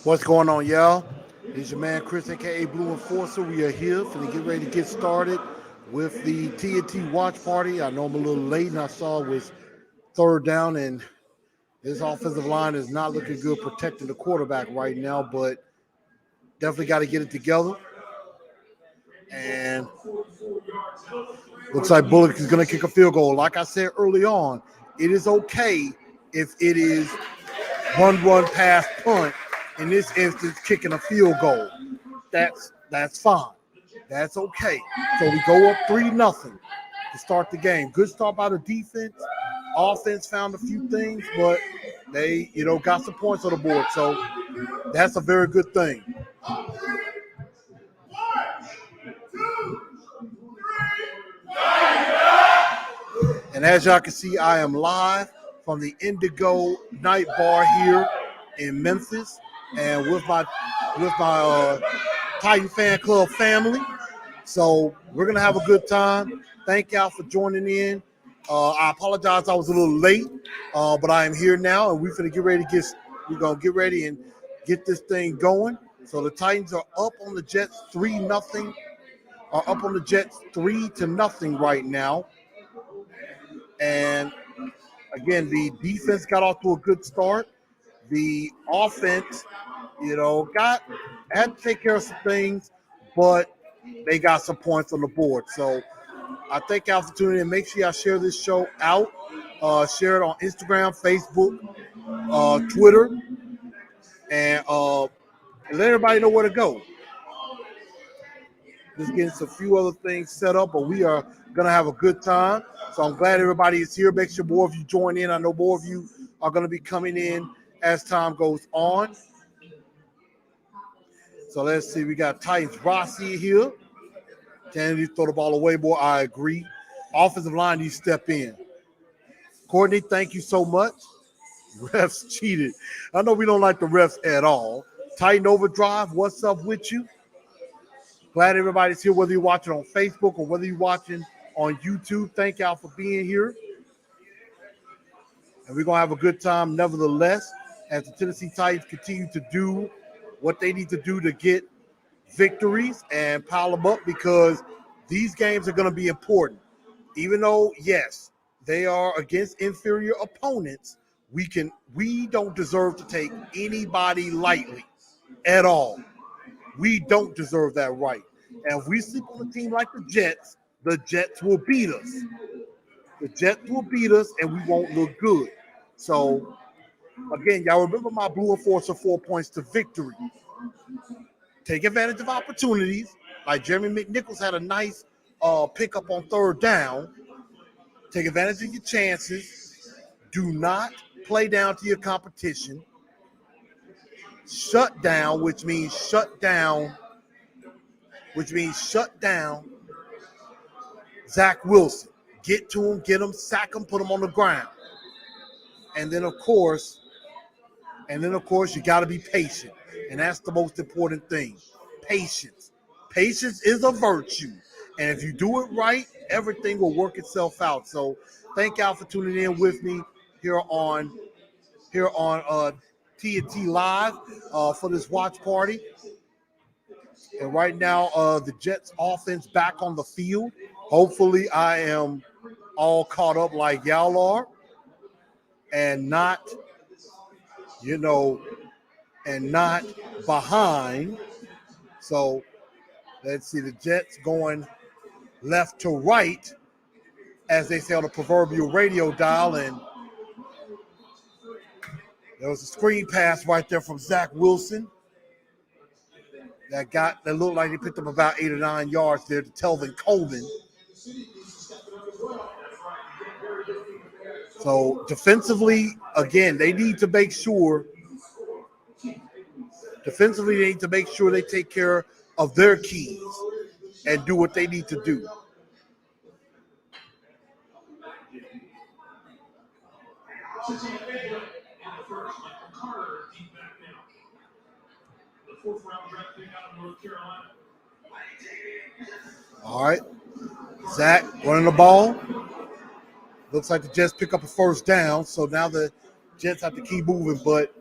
What's going on, y'all? It's your man Chris, aka Blue Enforcer. We are here for to get ready to get started with the TNT watch party. I know I'm a little late, and I saw it was third down, and this offensive line is not looking good protecting the quarterback right now, but definitely got to get it together. And looks like Bullock is going to kick a field goal. Like I said early on, it is okay if it is run, pass, punt. In this instance, kicking a field goal. That's fine. That's okay. So we go up 3-0 to start the game. Good start by the defense. Offense found a few things, but they, got some points on the board. So that's a very good thing. And as y'all can see, I am live from the Indigo Night Bar here in Memphis, and with my Titan Fan Club family. So we're gonna have a good time. Thank y'all for joining in. I apologize, I was a little late, but I am here now, and we're gonna get ready and get this thing going. So the Titans are up on the Jets 3-0. Are up on the Jets 3-0 right now. And again, the defense got off to a good start. The offense, had to take care of some things, but they got some points on the board. So I thank y'all for tuning in. Make sure y'all share this show out. Share it on Instagram, Facebook, Twitter, and let everybody know where to go. Just getting some few other things set up, but we are going to have a good time. So I'm glad everybody is here. Make sure more of you join in. I know more of you are going to be coming in as time goes on. So let's see. We got Titans Rossi here. Kennedy throw the ball away, boy. I agree. Offensive line, you step in. Courtney, thank you so much. Refs cheated. I know we don't like the refs at all. Titan Overdrive, what's up with you? Glad everybody's here, whether you're watching on Facebook or whether you're watching on YouTube. Thank y'all for being here. And we're going to have a good time nevertheless as the Tennessee Titans continue to do what they need to do to get victories and pile them up, because these games are going to be important. Even though, yes, they are against inferior opponents, we don't deserve to take anybody lightly at all. We don't deserve that right. And if we sleep on a team like the Jets will beat us. The Jets will beat us, and we won't look good. So, again, y'all remember my Blue Enforcer 4 points to victory. Take advantage of opportunities. Like Jeremy Mcnichols had a nice pickup on third down. Take advantage of your chances. Do not play down to your competition. Shut down, which means shut down Zach Wilson. Get to him, get him, sack him, put him on the ground. And then, of course, you got to be patient. And that's the most important thing. Patience. Patience is a virtue. And if you do it right, everything will work itself out. So thank y'all for tuning in with me here on TNT Live for this watch party. And right now, the Jets offense back on the field. Hopefully I am all caught up like y'all are and not behind. So let's see, the Jets going left to right, as they say on the proverbial radio dial. And there was a screen pass right there from Zach Wilson that looked like he picked up about 8 or 9 yards there to Telvin Coleman. So defensively, again, they need to make sure they take care of their keys and do what they need to do. All right. Zach running the ball. Looks like the Jets pick up a first down. So now the Jets have to keep moving, but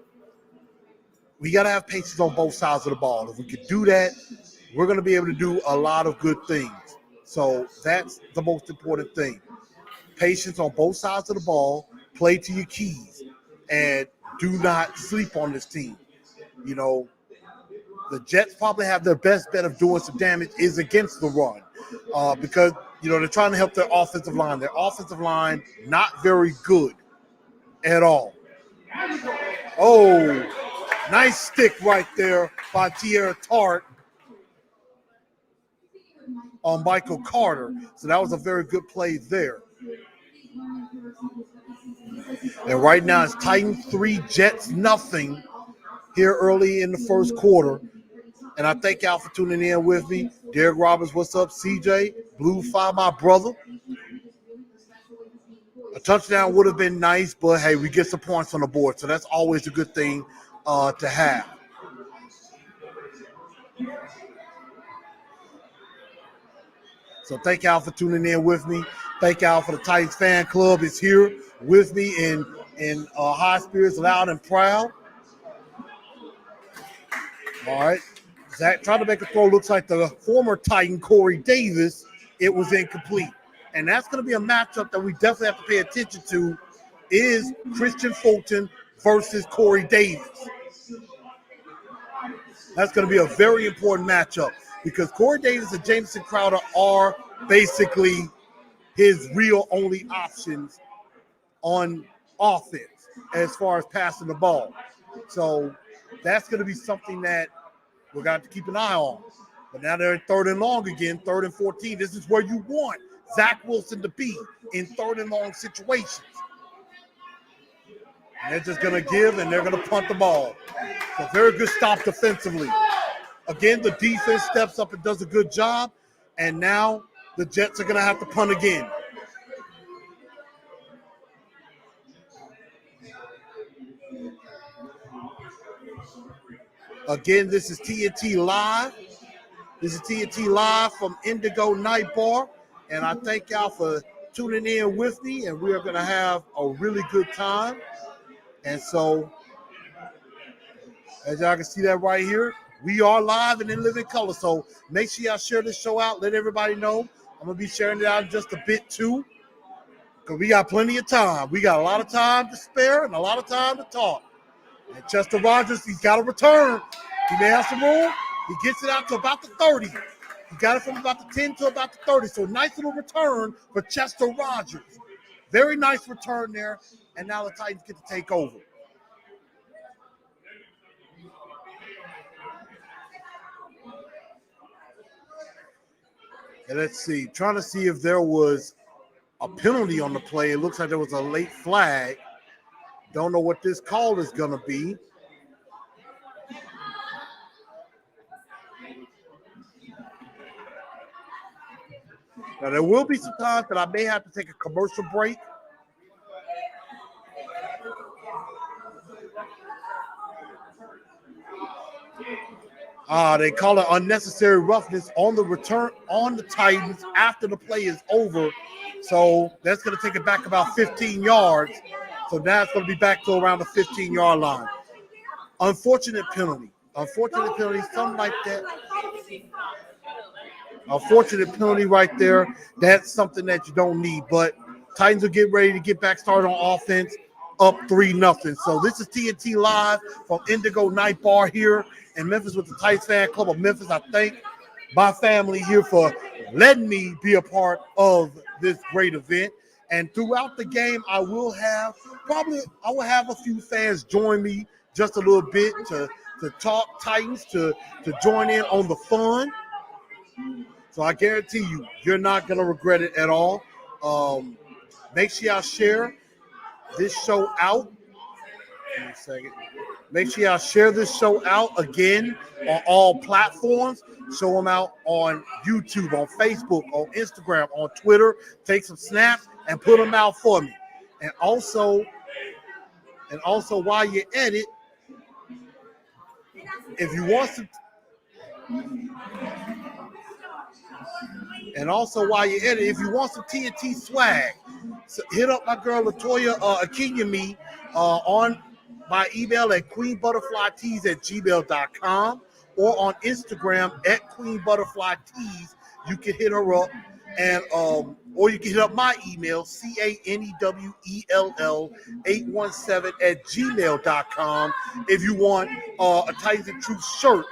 we got to have patience on both sides of the ball. If we can do that, we're going to be able to do a lot of good things. So that's the most important thing. Patience on both sides of the ball, play to your keys, and do not sleep on this team. You know, the Jets probably have their best bet of doing some damage is against the run because, you know, they're trying to help their offensive line. Their offensive line, not very good at all. Oh, nice stick right there by Tierra Tart on Michael Carter. So that was a very good play there. And right now it's Titans 3, Jets nothing here early in the first quarter. And I thank y'all for tuning in with me. Derrick Roberts, what's up? CJ, Blue 5, my brother. A touchdown would have been nice, but hey, we get some points on the board. So that's always a good thing to have. So thank y'all for tuning in with me. Thank y'all for the Titans fan club is here with me in high spirits, loud and proud. All right. Zach tried to make a throw. Looks like the former Titan, Corey Davis. It was incomplete. And that's going to be a matchup that we definitely have to pay attention to is Christian Fulton versus Corey Davis. That's going to be a very important matchup because Corey Davis and Jameson Crowder are basically his real only options on offense as far as passing the ball. So that's going to be something that we're going to have to keep an eye on. But now they're in 3rd and long again, 3rd and 14. This is where you want Zach Wilson to be in 3rd and long situations. And they're just going to give and they're going to punt the ball. So very good stop defensively. Again, the defense steps up and does a good job. And now the Jets are going to have to punt again. Again, this is TNT Live. This is TNT Live from Indigo Night Bar. And I thank y'all for tuning in with me. And we are going to have a really good time. And so, as y'all can see that right here, we are live and in living color. So make sure y'all share this show out. Let everybody know. I'm going to be sharing it out in just a bit too. Because we got plenty of time. We got a lot of time to spare and a lot of time to talk. And Chester Rogers, he's got a return. He may have some room. He gets it out to about the 30. He got it from about the 10 to about the 30. So nice little return for Chester Rogers. Very nice return there. And now the Titans get to take over. And let's see. Trying to see if there was a penalty on the play. It looks like there was a late flag. Don't know what this call is going to be. Now, there will be some times that I may have to take a commercial break. They call it unnecessary roughness on the return on the Titans after the play is over. So that's going to take it back about 15 yards. So now it's going to be back to around the 15-yard line. Unfortunate penalty. Something like that. Unfortunate penalty right there. That's something that you don't need. But Titans will get ready to get back started on offense, up 3-0. So this is TNT Live from Indigo Night Bar here in Memphis with the Titans Fan Club of Memphis. I thank my family here for letting me be a part of this great event. And throughout the game, I will have a few fans join me just a little bit to talk Titans, to join in on the fun. So I guarantee you, you're not going to regret it at all. Make sure y'all share this show out. Give me a second. Make sure y'all share this show out again on all platforms. Show them out on YouTube, on Facebook, on Instagram, on Twitter. Take some snaps and put them out for me. And also while you're at it, if you want some. And also, while you're at it, if you want some TNT swag, so hit up my girl Latoya Akinyemi on by email at queenbutterflytees@gmail.com or on Instagram at queenbutterflytees. You can hit her up, and or you can hit up my email, canewell817@gmail.com, if you want a Titans and Truth shirt,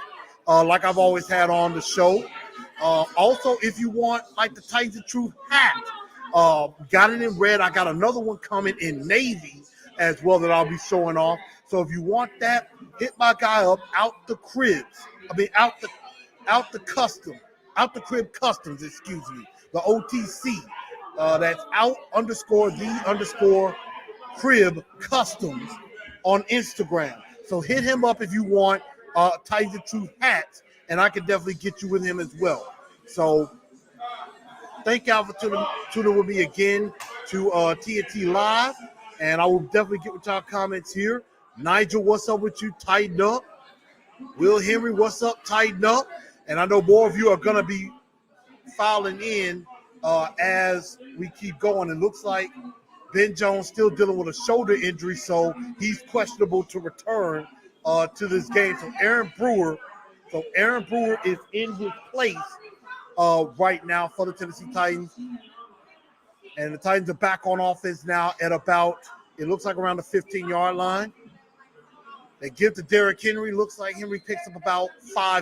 like I've always had on the show. Also, if you want like the Titans and Truth hat, got it in red. I got another one coming in navy as well that I'll be showing off. So if you want that, hit my guy up, out the crib customs, excuse me, the OTC. That's out_the_crib customs on Instagram. So hit him up if you want Titans and Truth hats, and I can definitely get you with him as well. So thank y'all for tuning with me again to TNT Live, and I will definitely get with y'all comments here. Nigel, what's up with you? Tighten up. Will Henry, what's up? Tighten up. And I know more of you are going to be filing in as we keep going. It looks like Ben Jones still dealing with a shoulder injury, so he's questionable to return to this game. So Aaron Brewer is in his place right now for the Tennessee Titans. And the Titans are back on offense now at about, it looks like around the 15-yard line. They give to Derrick Henry. Looks like Henry picks up about 4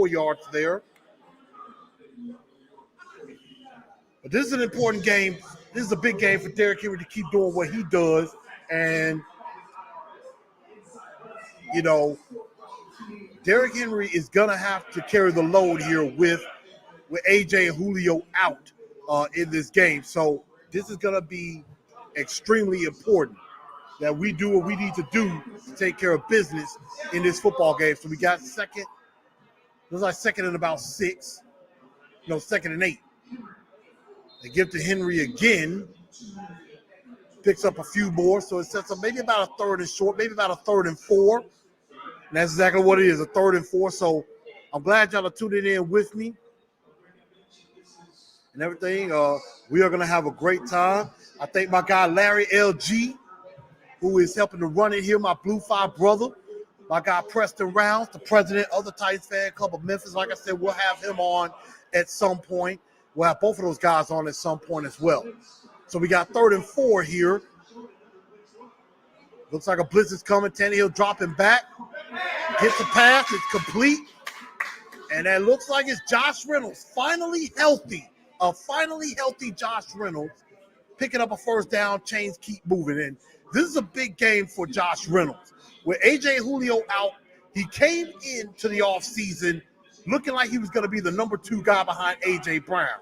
yards there. But this is an important game. This is a big game for Derrick Henry to keep doing what he does. And, you know, Derrick Henry is going to have to carry the load here with AJ and Julio out in this game. So this is going to be extremely important that we do what we need to do to take care of business in this football game. So we got second. Looks like second and about 6. No, second and 8. They give to Henry again. Picks up a few more. So it sets up maybe about a third and short, maybe about a third and 4. And that's exactly what it is, a third and 4. So I'm glad y'all are tuning in with me and everything. We are going to have a great time. I thank my guy Larry LG, who is helping to run it here, my Blue 5 brother. My guy Preston Rounds, the president of the Titans Fan Club of Memphis. Like I said, we'll have him on at some point. We'll have both of those guys on at some point as well. So we got third and 4 here. Looks like a blitz is coming. Tannehill dropping back. Gets the pass. It's complete. And that looks like it's Josh Reynolds. Finally healthy. A finally healthy Josh Reynolds. Picking up a first down. Chains keep moving. And this is a big game for Josh Reynolds. With AJ Julio out, he came into the offseason looking like he was going to be the number 2 guy behind AJ Brown.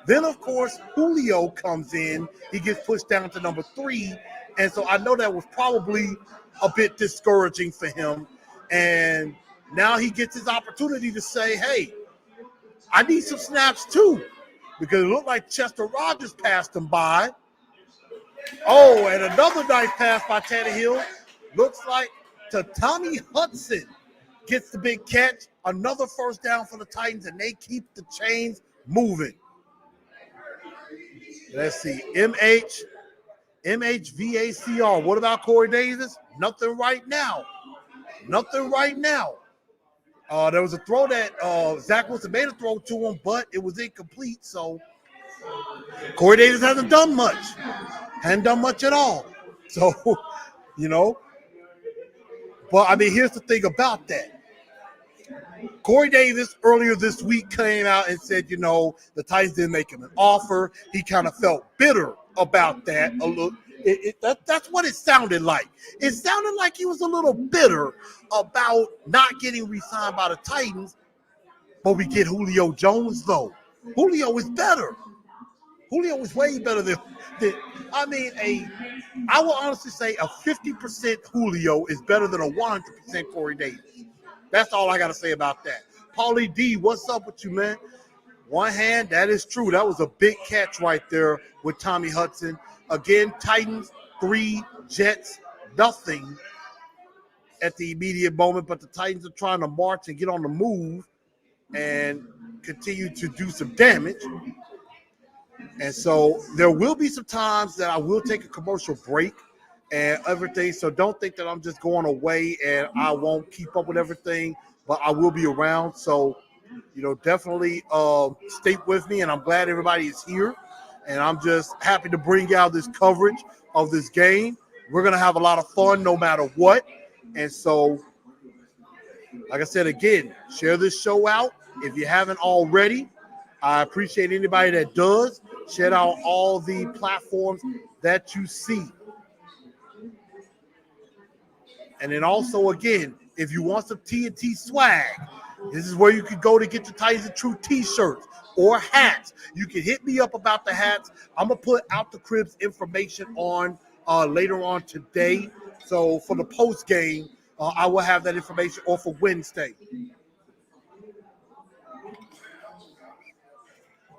Then, of course, Julio comes in. He gets pushed down to number 3. And so I know that was probably a bit discouraging for him. And now he gets his opportunity to say, hey, I need some snaps too. Because it looked like Chester Rogers passed him by. Oh, and another nice pass by Tannehill. Looks like to Tommy Hudson gets the big catch. Another first down for the Titans, and they keep the chains moving. Let's see. MHVACR. What about Corey Davis? Nothing right now. Nothing right now. There was a throw that Zach Wilson made a throw to him, but it was incomplete. So Corey Davis hasn't done much. Hadn't done much at all. So, you know. But, I mean, here's the thing about that. Corey Davis earlier this week came out and said, you know, the Titans didn't make him an offer. He kind of felt bitter about that a little. That's what it sounded like. It sounded like he was a little bitter about not getting re-signed by the Titans. But we get Julio Jones, though. Julio is better. Julio is way better than I will honestly say a 50% Julio is better than a 100% Corey Davis. That's all I got to say about that. Paulie D, what's up with you, man? One hand, that is true. That was a big catch right there with Tommy Hudson. Again, Titans 3, Jets nothing at the immediate moment, but the Titans are trying to march and get on the move and continue to do some damage. And so there will be some times that I will take a commercial break and everything. So don't think that I'm just going away and I won't keep up with everything, but I will be around. So, definitely stay with me, and I'm glad everybody is here. And I'm just happy to bring out this coverage of this game. We're going to have a lot of fun no matter what. And so, like I said, again, share this show out if you haven't already. I appreciate anybody that does. Share out all the platforms that you see. And then also, again, if you want some TNT swag, this is where you can go to get your Titans and Truth t-shirts or hats. You can hit me up about the hats. I'm going to put Out the Cribs information on later on today. So for the post game, I will have that information, or for Wednesday.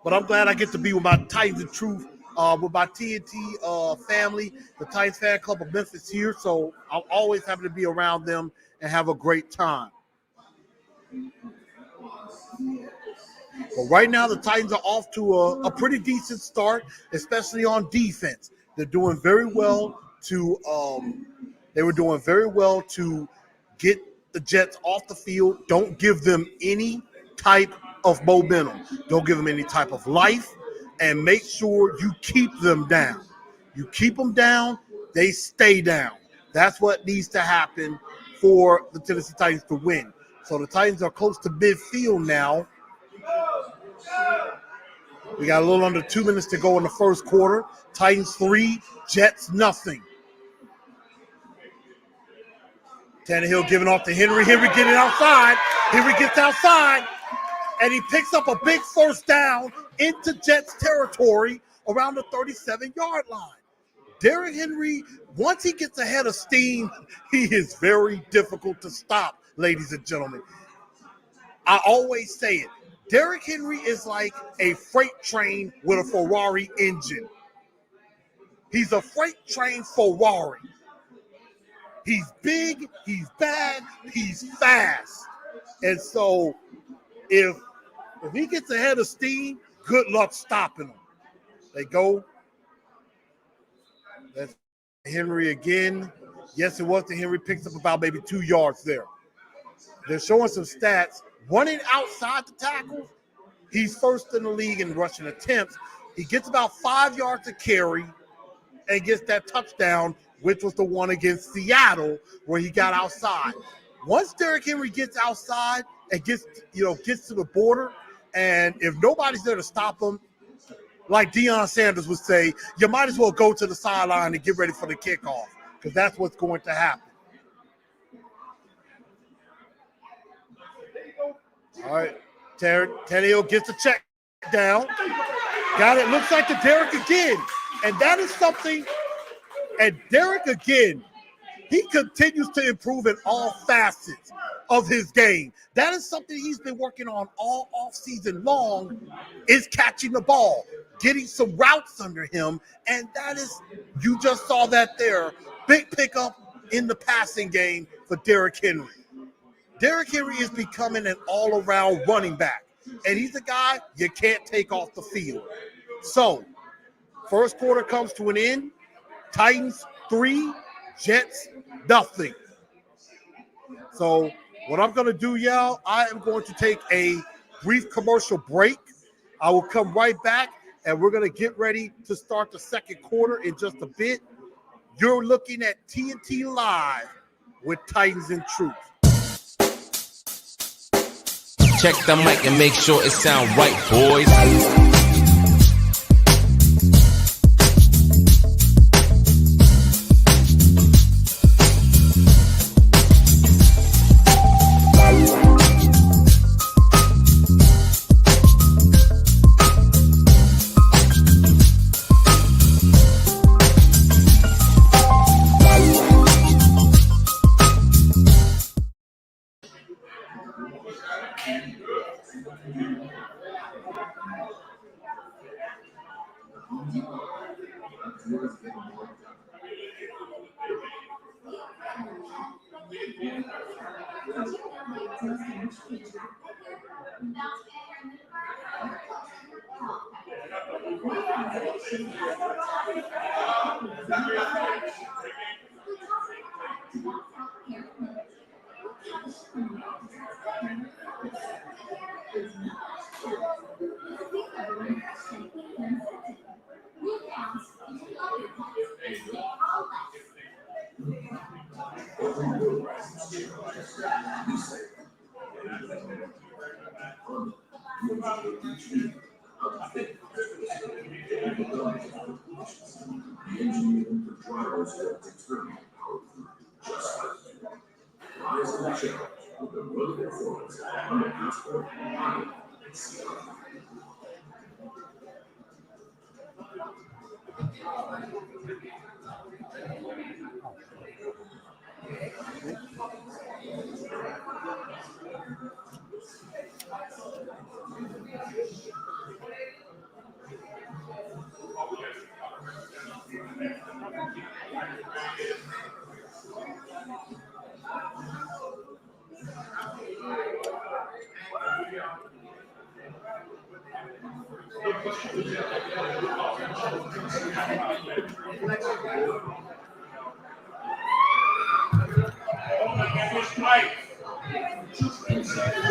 But I'm glad I get to be with my Titans and Truth, with my TNT family, the Titans fan club of Memphis here. So I'm always happy to be around them and have a great time. But right now, the Titans are off to a pretty decent start, especially on defense. They're doing very well they were doing very well to get the Jets off the field. Don't give them any type of momentum. Don't give them any type of life, and make sure you keep them down. You keep them down, they stay down. That's what needs to happen for the Tennessee Titans to win. So the Titans are close to midfield now. We got a little under 2 minutes to go in the first quarter. Titans 3, Jets nothing. Tannehill giving off to Henry. Henry getting outside. Henry gets outside, and he picks up a big first down into Jets territory around the 37-yard line. Derrick Henry, once he gets ahead of steam, he is very difficult to stop, ladies and gentlemen. I always say it. Derrick Henry is like a freight train with a Ferrari engine. He's a freight train Ferrari. He's big, he's bad, he's fast. And so if he gets ahead of steam, good luck stopping him. They go. That's Henry again. Yes, it was. The Henry picks up about maybe 2 yards there. They're showing some stats. Running outside the tackle, he's first in the league in rushing attempts. He gets about 5 yards to carry and gets that touchdown, which was the one against Seattle where he got outside. Once Derrick Henry gets outside and gets to the border, and if nobody's there to stop him, like Deion Sanders would say, you might as well go to the sideline and get ready for the kickoff, because that's what's going to happen. All right, Tannehill gets the check down. Got it. Looks like the Derrick again. And that is something. And Derrick again, he continues to improve in all facets of his game. That is something he's been working on all offseason long, is catching the ball, getting some routes under him. And that is, you just saw that there. Big pickup in the passing game for Derrick Henry. Derrick Henry is becoming an all-around running back. And he's a guy you can't take off the field. So, first quarter comes to an end. Titans 3, Jets nothing. So, what I'm going to do, y'all, I am going to take a brief commercial break. I will come right back, and we're going to get ready to start the second quarter in just a bit. You're looking at TNT Live with Titans and Truth. Check the mic and make sure it sound right, boys.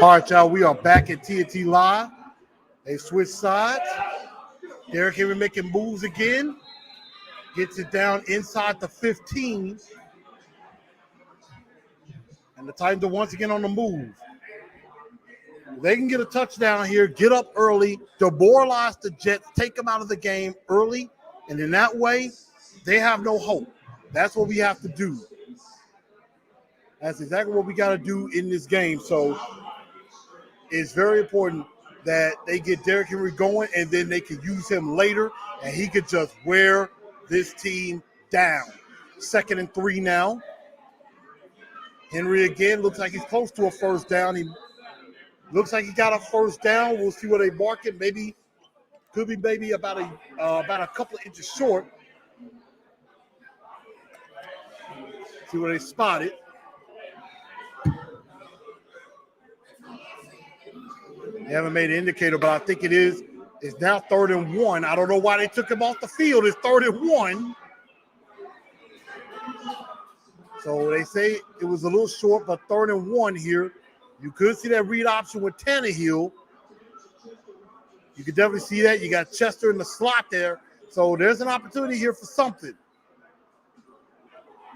All right, y'all, we are back at TNT Live. They switch sides. Derrick Henry making moves again. Gets it down inside the 15. And the Titans are once again on the move. They can get a touchdown here, get up early, demoralize the Jets, take them out of the game early, and in that way, they have no hope. That's what we have to do. That's exactly what we got to do in this game. So it's very important that they get Derrick Henry going, and then they can use him later, and he could just wear this team down. 2nd and 3 now. Henry again looks like he's close to a first down. He looks like he got a first down. We'll see where they mark it. Maybe could be maybe about a couple of inches short. See where they spot it. They haven't made an indicator, but I think it is. It's now 3rd and 1. I don't know why they took him off the field. It's 3rd and 1. So they say it was a little short, but 3rd and 1 here. You could see that read option with Tannehill. You could definitely see that. You got Chester in the slot there. So there's an opportunity here for something.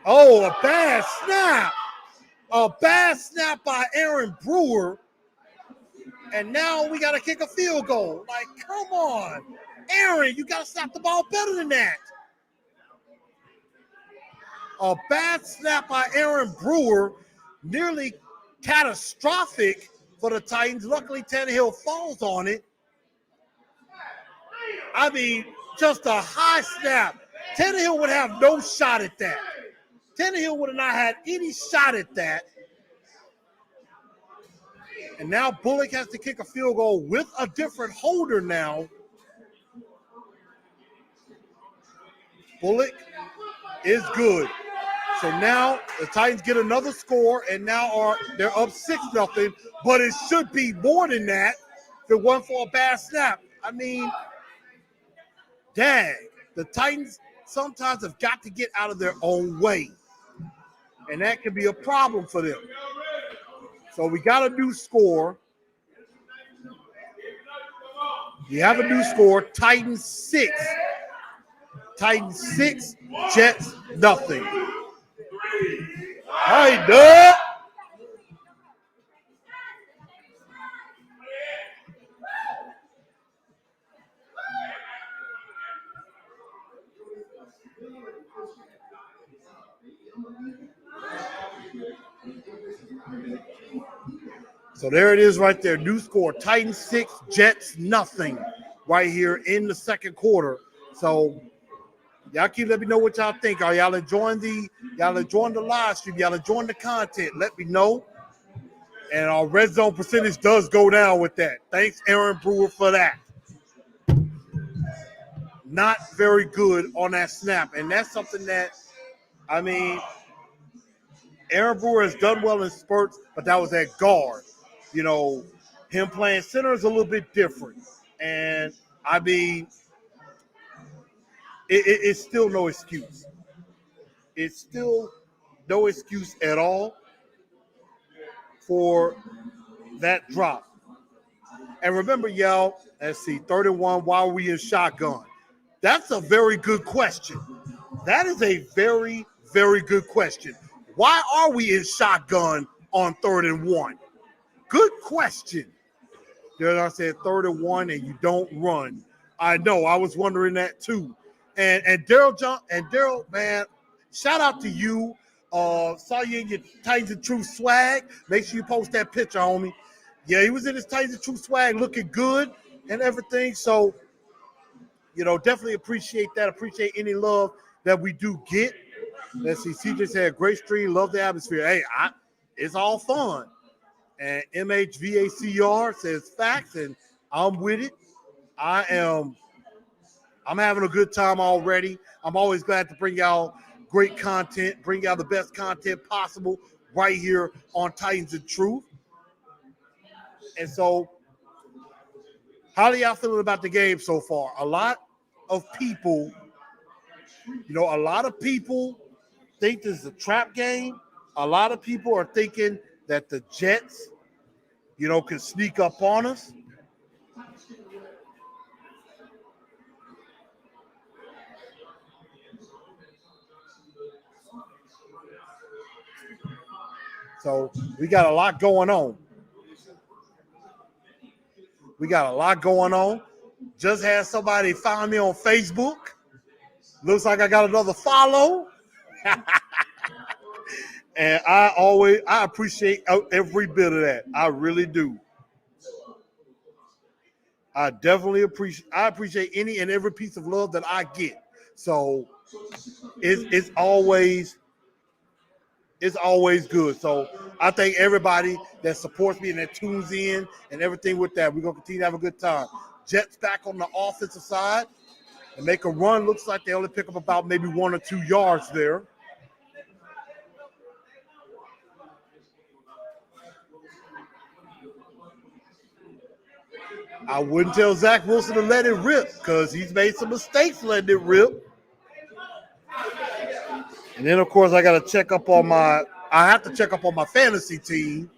Oh, a bad snap. A bad snap by Aaron Brewer. And now we got to kick a field goal. Like, come on. Aaron, you got to snap the ball better than that. A bad snap by Aaron Brewer, nearly catastrophic for the Titans. Luckily, Tannehill falls on it. I mean, just a high snap. Tannehill would have no shot at that. Tannehill would have not had any shot at that. And now Bullock has to kick a field goal with a different holder now. Bullock is good. So now the Titans get another score, and now they're up 6-0, but it should be more than that if it wasn't for a bad snap. I mean, dang, the Titans sometimes have got to get out of their own way, and that can be a problem for them. So we got a new score. We have a new score, Titans 6. Titans 6, Jets nothing. Hey, Doug. So there it is right there. New score, Titans 6, Jets nothing right here in the second quarter. So y'all keep let me know what y'all think. Are y'all enjoying the live stream? Y'all enjoying the content? Let me know. And our red zone percentage does go down with that. Thanks, Aaron Brewer, for that. Not very good on that snap. And that's something that, I mean, Aaron Brewer has done well in spurts, but that was at guard. You know, him playing center is a little bit different. And, I mean, it's still no excuse. It's still no excuse at all for that drop. And remember, y'all, let's see, 3rd and 1, why are we in shotgun? That's a very good question. That is a very, very good question. Why are we in shotgun on 3rd and 1? Good question. I said 3rd and 1 and you don't run. I know. I was wondering that too. And Daryl, man, shout out to you. Saw you in your Titans of Truth swag. Make sure you post that picture, homie. Yeah, he was in his Titans of Truth swag, looking good and everything. So, definitely appreciate that. Appreciate any love that we do get. Let's see. CJ said, great stream. Love the atmosphere. Hey, it's all fun. And MHVACR says facts, and I'm with it. I'm having a good time already. I'm always glad to bring y'all great content, bring y'all the best content possible right here on Titans of Truth. And so, how are y'all feeling about the game so far? A lot of people think this is a trap game. A lot of people are thinking that the Jets, can sneak up on us. So we got a lot going on. Just had somebody find me on Facebook. Looks like I got another follow. And I appreciate every bit of that. I really do. I appreciate any and every piece of love that I get. So it's always good. So I thank everybody that supports me and that tunes in and everything with that. We're going to continue to have a good time. Jets back on the offensive side and make a run. Looks like they only pick up about maybe 1 or 2 yards there. I wouldn't tell Zach Wilson to let it rip because he's made some mistakes letting it rip. And then, of course, I have to check up on my fantasy team.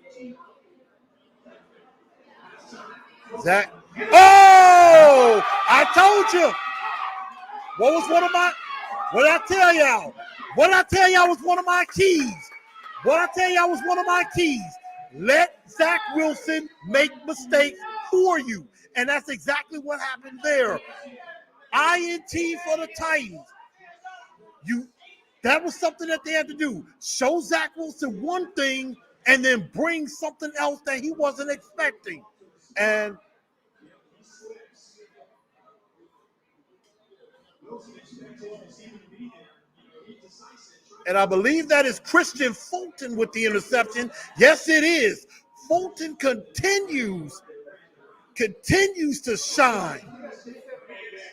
Zach. Oh! I told you. What did I tell y'all? What did I tell y'all was one of my keys? Let Zach Wilson make mistakes for you. And that's exactly what happened there. INT for the Titans. That was something that they had to do. Show Zach Wilson one thing and then bring something else that he wasn't expecting. And I believe that is Christian Fulton with the interception. Yes, it is. Fulton continues to shine.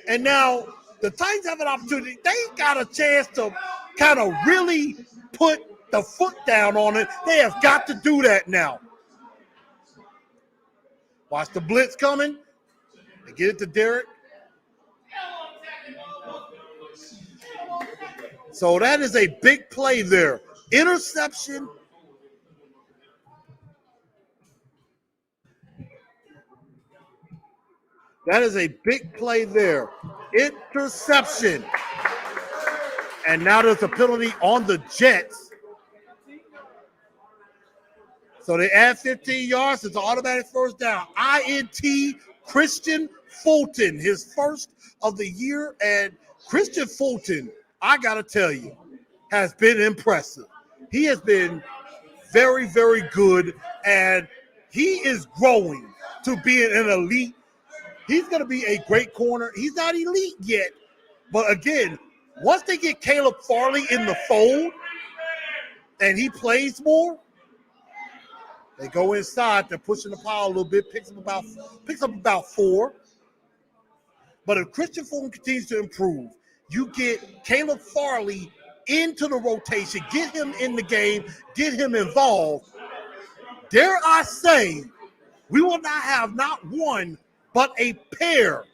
And now the Titans have an opportunity. They got a chance to kind of really put the foot down on it. They have got to do that now. Watch the blitz coming. They get it to Derrick. So that is a big play there. Interception. That is a big play there. Interception. And now there's a penalty on the Jets. So they add 15 yards. It's an automatic first down. INT Christian Fulton, his first of the year. And Christian Fulton, I got to tell you, has been impressive. He has been very, very good. And he is growing to being an elite. He's going to be a great corner. He's not elite yet. But again, once they get Caleb Farley in the fold and he plays more, they go inside. They're pushing the pile a little bit, picks up about 4. But if Christian Fulton continues to improve, you get Caleb Farley into the rotation, get him in the game, get him involved. Dare I say, we will not have not one, but a pair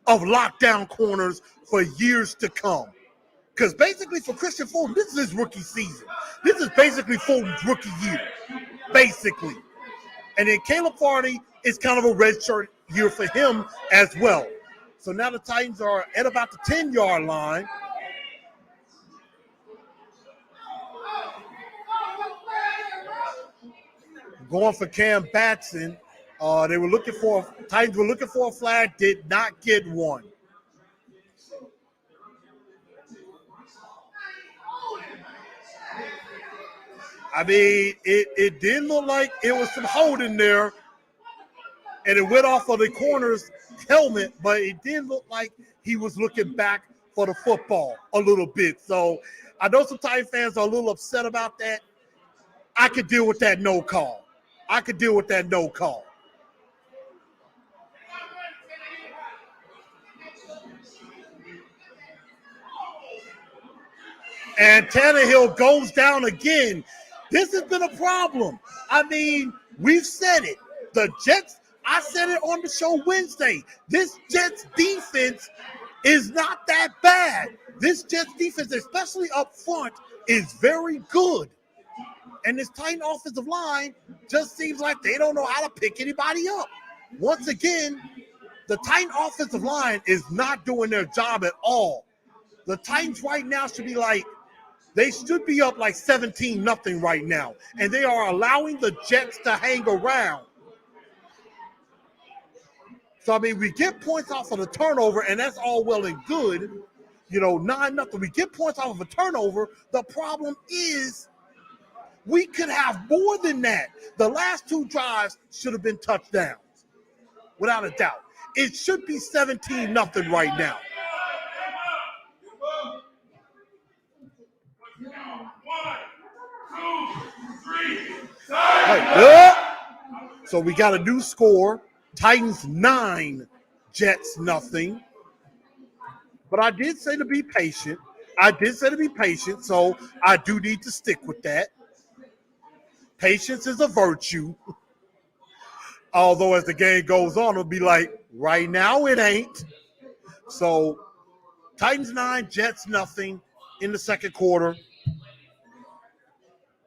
of lockdown corners for years to come. Because basically for Christian Fulton, this is his rookie season. This is basically Fulton's rookie year, basically. And then Caleb Farley is kind of a redshirt year for him as well. So now the Titans are at about the 10-yard line. going for Cam Batson. Titans were looking for a flag, did not get one. I mean, it did look like it was some holding there, and it went off of the corner's helmet, but it did look like he was looking back for the football a little bit. So I know some Titan fans are a little upset about that. I could deal with that no call. And Tannehill goes down again. This has been a problem. I mean, we've said it. The Jets, I said it on the show Wednesday. This Jets defense is not that bad. This Jets defense, especially up front, is very good. And this Titan offensive line just seems like they don't know how to pick anybody up. Once again, the Titan offensive line is not doing their job at all. The Titans right now should be up like 17-0 right now. And they are allowing the Jets to hang around. So, I mean, we get points off of the turnover, and that's all well and good. 9-0. We get points off of a turnover. The problem is we could have more than that. The last two drives should have been touchdowns, without a doubt. It should be 17-0 right now. So we got a new score. Titans 9, Jets nothing. But I did say to be patient. So I do need to stick with that. Patience is a virtue. Although as the game goes on, it'll be like, right now it ain't. So Titans 9, Jets nothing in the second quarter.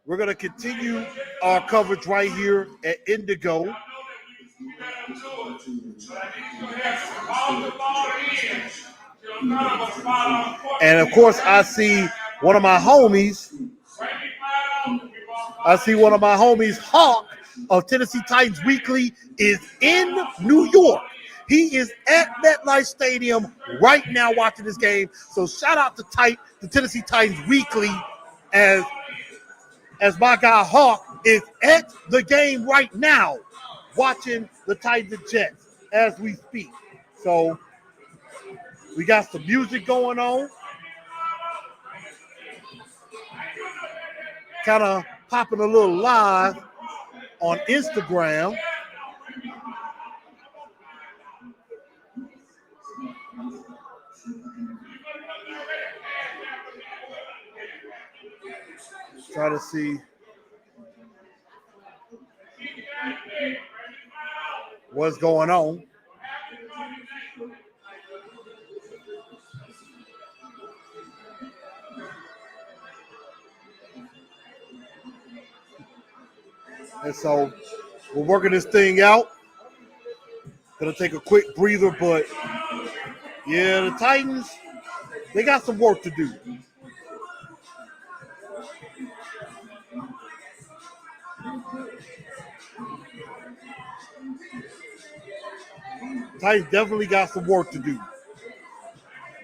We're going to continue our coverage right here at Indigo. And of course, I see one of my homies, Hawk of Tennessee Titans Weekly, is in New York. He is at MetLife Stadium right now watching this game. So shout out to Tennessee Titans Weekly as my guy Hawk is at the game right now watching the Titans and Jets as we speak. So we got some music going on. Kind of popping a little live on Instagram. Try to see what's going on. And so we're working this thing out. Gonna take a quick breather, but yeah, the Titans, they got some work to do. Titans definitely got some work to do.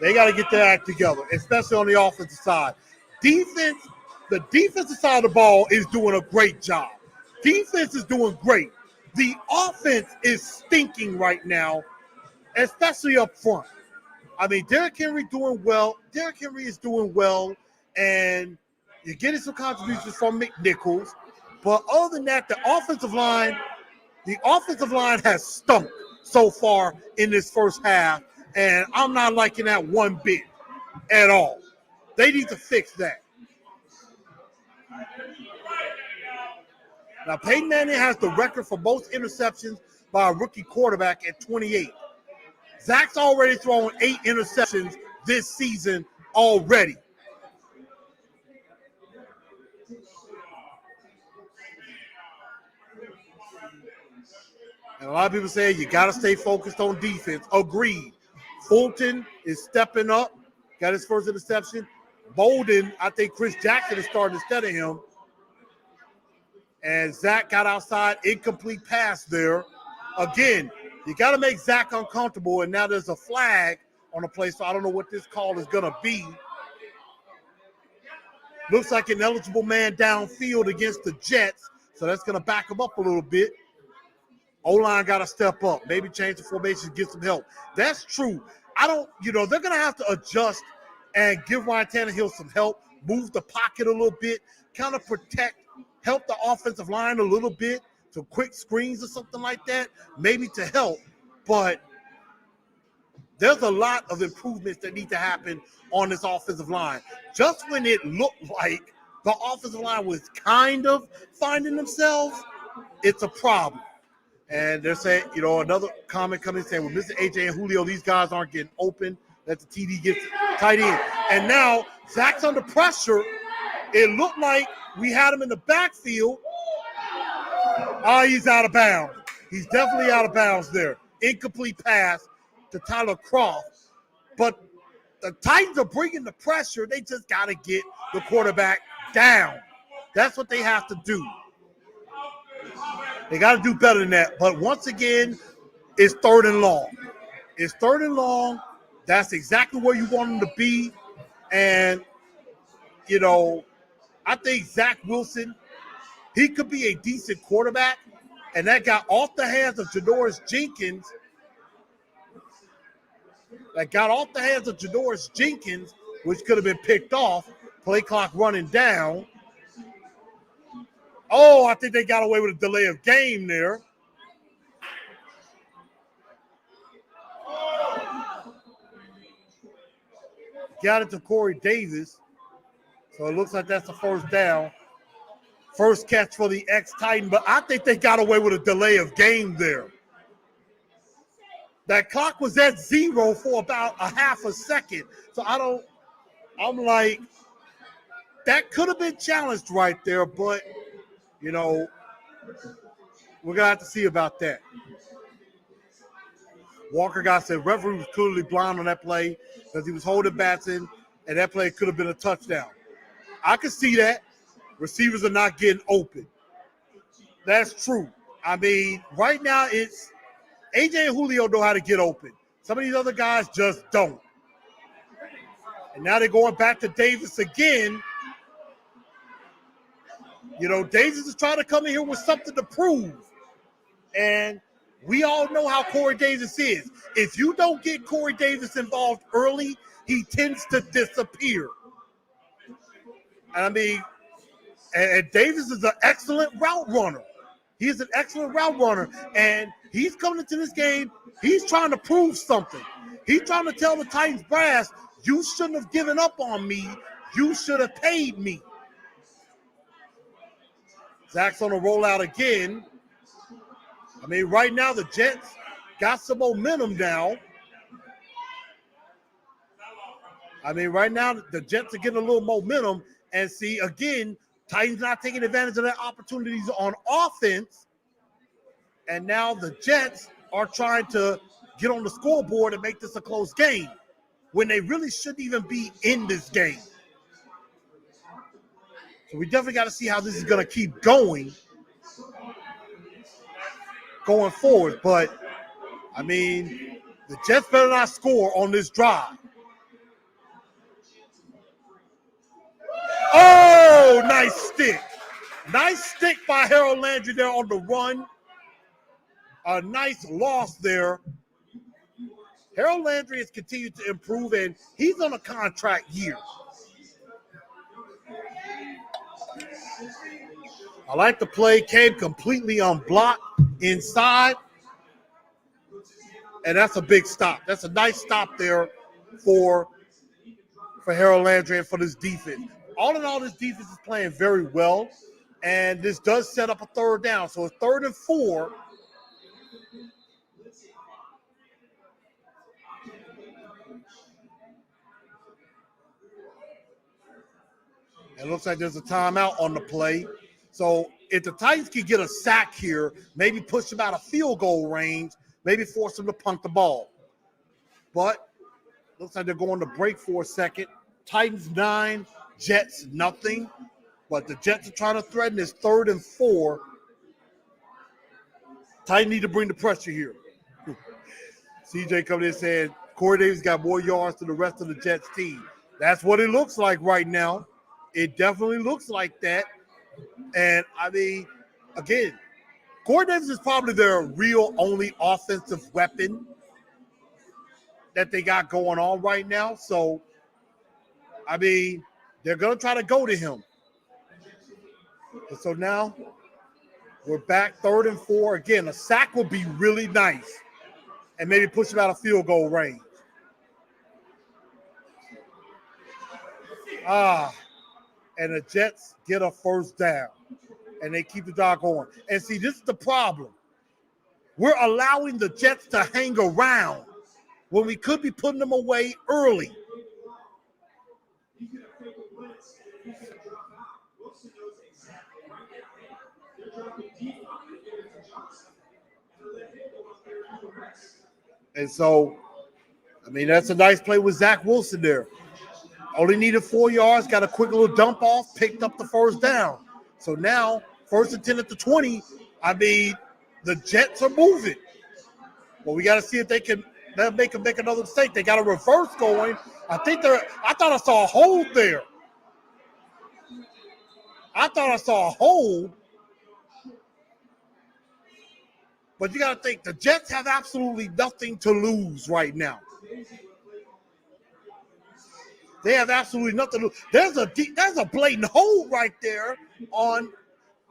They got to get their act together, especially on the offensive side. The defensive side of the ball is doing a great job. Defense is doing great. The offense is stinking right now, especially up front. I mean, Derrick Henry doing well. Derrick Henry is doing well, and you're getting some contributions from Mcnichols. But other than that, the offensive line has stunk so far in this first half, and I'm not liking that one bit at all. They need to fix that. Now, Peyton Manning has the record for most interceptions by a rookie quarterback at 28. Zach's already thrown 8 interceptions this season already. And a lot of people say you got to stay focused on defense. Agreed. Fulton is stepping up, got his first interception. Bolden, I think Chris Jackson is starting instead of him. And Zach got outside, incomplete pass there. Again, you got to make Zach uncomfortable, and now there's a flag on the play, so I don't know what this call is going to be. Looks like an eligible man downfield against the Jets, so that's going to back him up a little bit. O-line got to step up, maybe change the formation, get some help. That's true. They're going to have to adjust and give Ryan Tannehill some help, move the pocket a little bit, kind of help the offensive line a little bit, some quick screens or something like that, maybe to help. But there's a lot of improvements that need to happen on this offensive line. Just when it looked like the offensive line was kind of finding themselves, it's a problem. And they're saying, another comment coming saying, well, Mr. AJ and Julio, these guys aren't getting open. Let the TD get tight end. And now Zach's under pressure. It looked like we had him in the backfield. He's out of bounds. He's definitely out of bounds there. Incomplete pass to Tyler Croft. But the Titans are bringing the pressure. They just got to get the quarterback down. That's what they have to do. They got to do better than that. But once again, it's 3rd and long. It's 3rd and long. That's exactly where you want them to be. And, I think Zach Wilson, he could be a decent quarterback. And that got off the hands of Janoris Jenkins. Which could have been picked off. Play clock running down. Oh, I think they got away with a delay of game there. Got it to Corey Davis. So it looks like that's a 1st down. First catch for the ex-Titan, but I think they got away with a delay of game there. That clock was at 0 for about a half a second. So I'm like, that could have been challenged right there, but, we're going to have to see about that. Walker got said referee was clearly blind on that play because he was holding Batson, and that play could have been a touchdown. I can see that. Receivers are not getting open. That's true. I mean, right now it's AJ and Julio know how to get open. Some of these other guys just don't. And now they're going back to Davis again. Davis is trying to come in here with something to prove. And we all know how Corey Davis is. If you don't get Corey Davis involved early, he tends to disappear. And Davis is an excellent route runner. He is an excellent route runner. And he's coming into this game, he's trying to prove something. He's trying to tell the Titans brass, you shouldn't have given up on me. You should have paid me. Zach's on a rollout again. Right now the Jets got some momentum now. Right now the Jets are getting a little momentum. And see, again, Titans not taking advantage of their opportunities on offense. And now the Jets are trying to get on the scoreboard and make this a close game when they really shouldn't even be in this game. So we definitely got to see how this is going to keep going forward. But, the Jets better not score on this drive. Oh, nice stick. Nice stick by Harold Landry there on the run. A nice loss there. Harold Landry has continued to improve, and he's on a contract year. I like the play. Came completely unblocked inside. And that's a big stop. That's a nice stop there for Harold Landry and for this defense. All in all, this defense is playing very well. And this does set up a 3rd down. So it's 3rd and 4. It looks like there's a timeout on the play. So if the Titans can get a sack here, maybe push them out of field goal range, maybe force them to punt the ball. But looks like they're going to break for a second. Titans 9, Jets nothing. But the Jets are trying to threaten this 3rd and 4. Titans need to bring the pressure here. CJ coming in saying Corey Davis got more yards than the rest of the Jets team. That's what it looks like right now. It definitely looks like that. And, I mean, again, Corey Davis is probably their real only offensive weapon that they got going on right now. So, I mean, they're going to try to go to him. And so now we're back 3rd and 4. Again, a sack would be really nice and maybe push him out of field goal range. And the Jets get a 1st down, and they keep the drive going. And see, this is the problem. We're allowing the Jets to hang around when we could be putting them away early. And so, I mean, that's a nice play with Zach Wilson there. Only needed 4 yards, got a quick little dump off, picked up the 1st down. So now, 1st and 10 at the 20. I mean, the Jets are moving. Well, we got to see if they can make another mistake. They got a reverse going. I thought I saw a hold there. But you got to think the Jets have absolutely nothing to lose right now. They have absolutely nothing to lose. There's a blatant hold right there on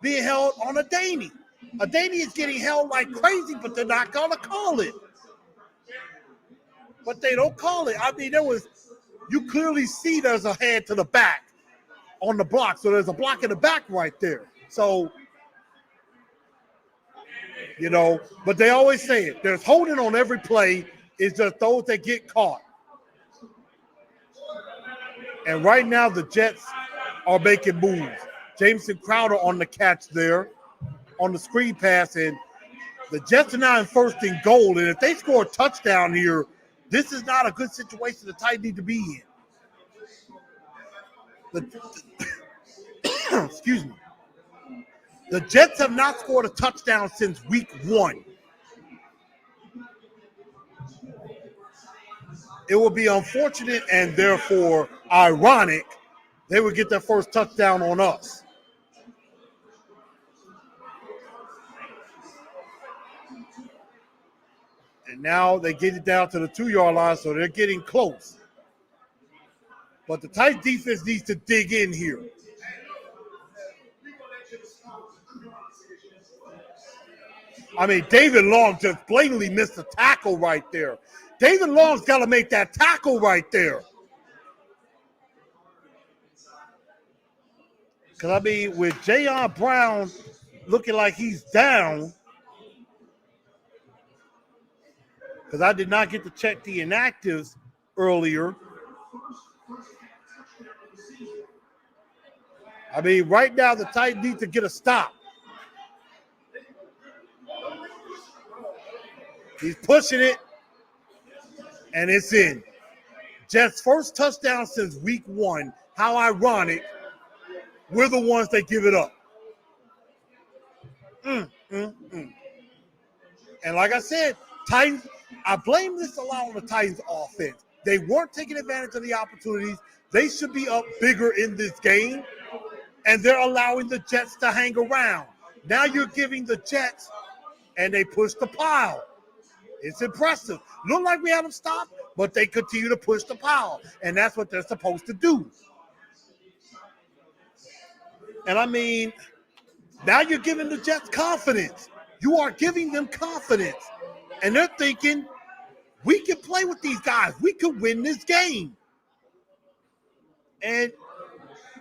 being held on Adaney. Adaney is getting held like crazy, but they're not going to call it. But they don't call it. I mean, you clearly see there's a head to the back on the block. So there's a block in the back right there. So, you know, but they always say it. There's holding on every play. It's just those that get caught. And right now the Jets are making moves. Jameson Crowder on the catch there on the screen pass. And the Jets are now in 1st and goal. And if they score a touchdown here, this is not a good situation the Titans need to be in. Excuse me. The Jets have not scored a touchdown since week 1. It would be unfortunate and therefore ironic they would get their first touchdown on us. And now they get it down to the 2-yard line, so they're getting close. But the Titans defense needs to dig in here. I mean, David Long just blatantly missed a tackle right there. David Long's got to make that tackle right there. Because, I mean, with Jayon Brown looking like he's down, because I did not get to check the inactives earlier. I mean, right now the Titans need to get a stop. He's pushing it, and it's in. Jets' first touchdown since week 1. How ironic. We're the ones that give it up. And like I said, Titans, I blame this a lot on the Titans offense. They weren't taking advantage of the opportunities. They should be up bigger in this game, and they're allowing the Jets to hang around. Now you're giving the Jets, and they push the pile. It's impressive. Look like we had them stopped, but they continue to push the pile, and that's what they're supposed to do. And I mean, now you're giving the Jets confidence. You are giving them confidence, and they're thinking, we can play with these guys. We can win this game. And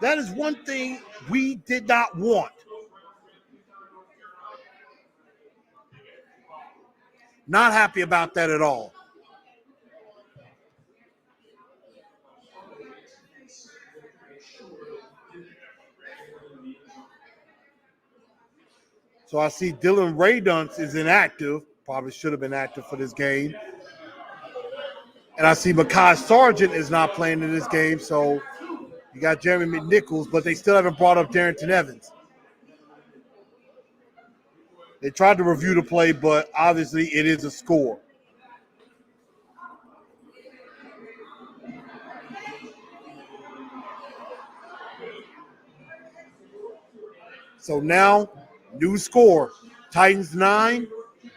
that is one thing we did not want. Not happy about that at all. So I see Dylan Radunz is inactive. Probably should have been active for this game. And I see Mekhi Sargent is not playing in this game. So, You got Jeremy Mcnichols, but they still haven't brought up Darrington Evans. They tried to review the play, but obviously it is a score. So now, new score. Titans 9,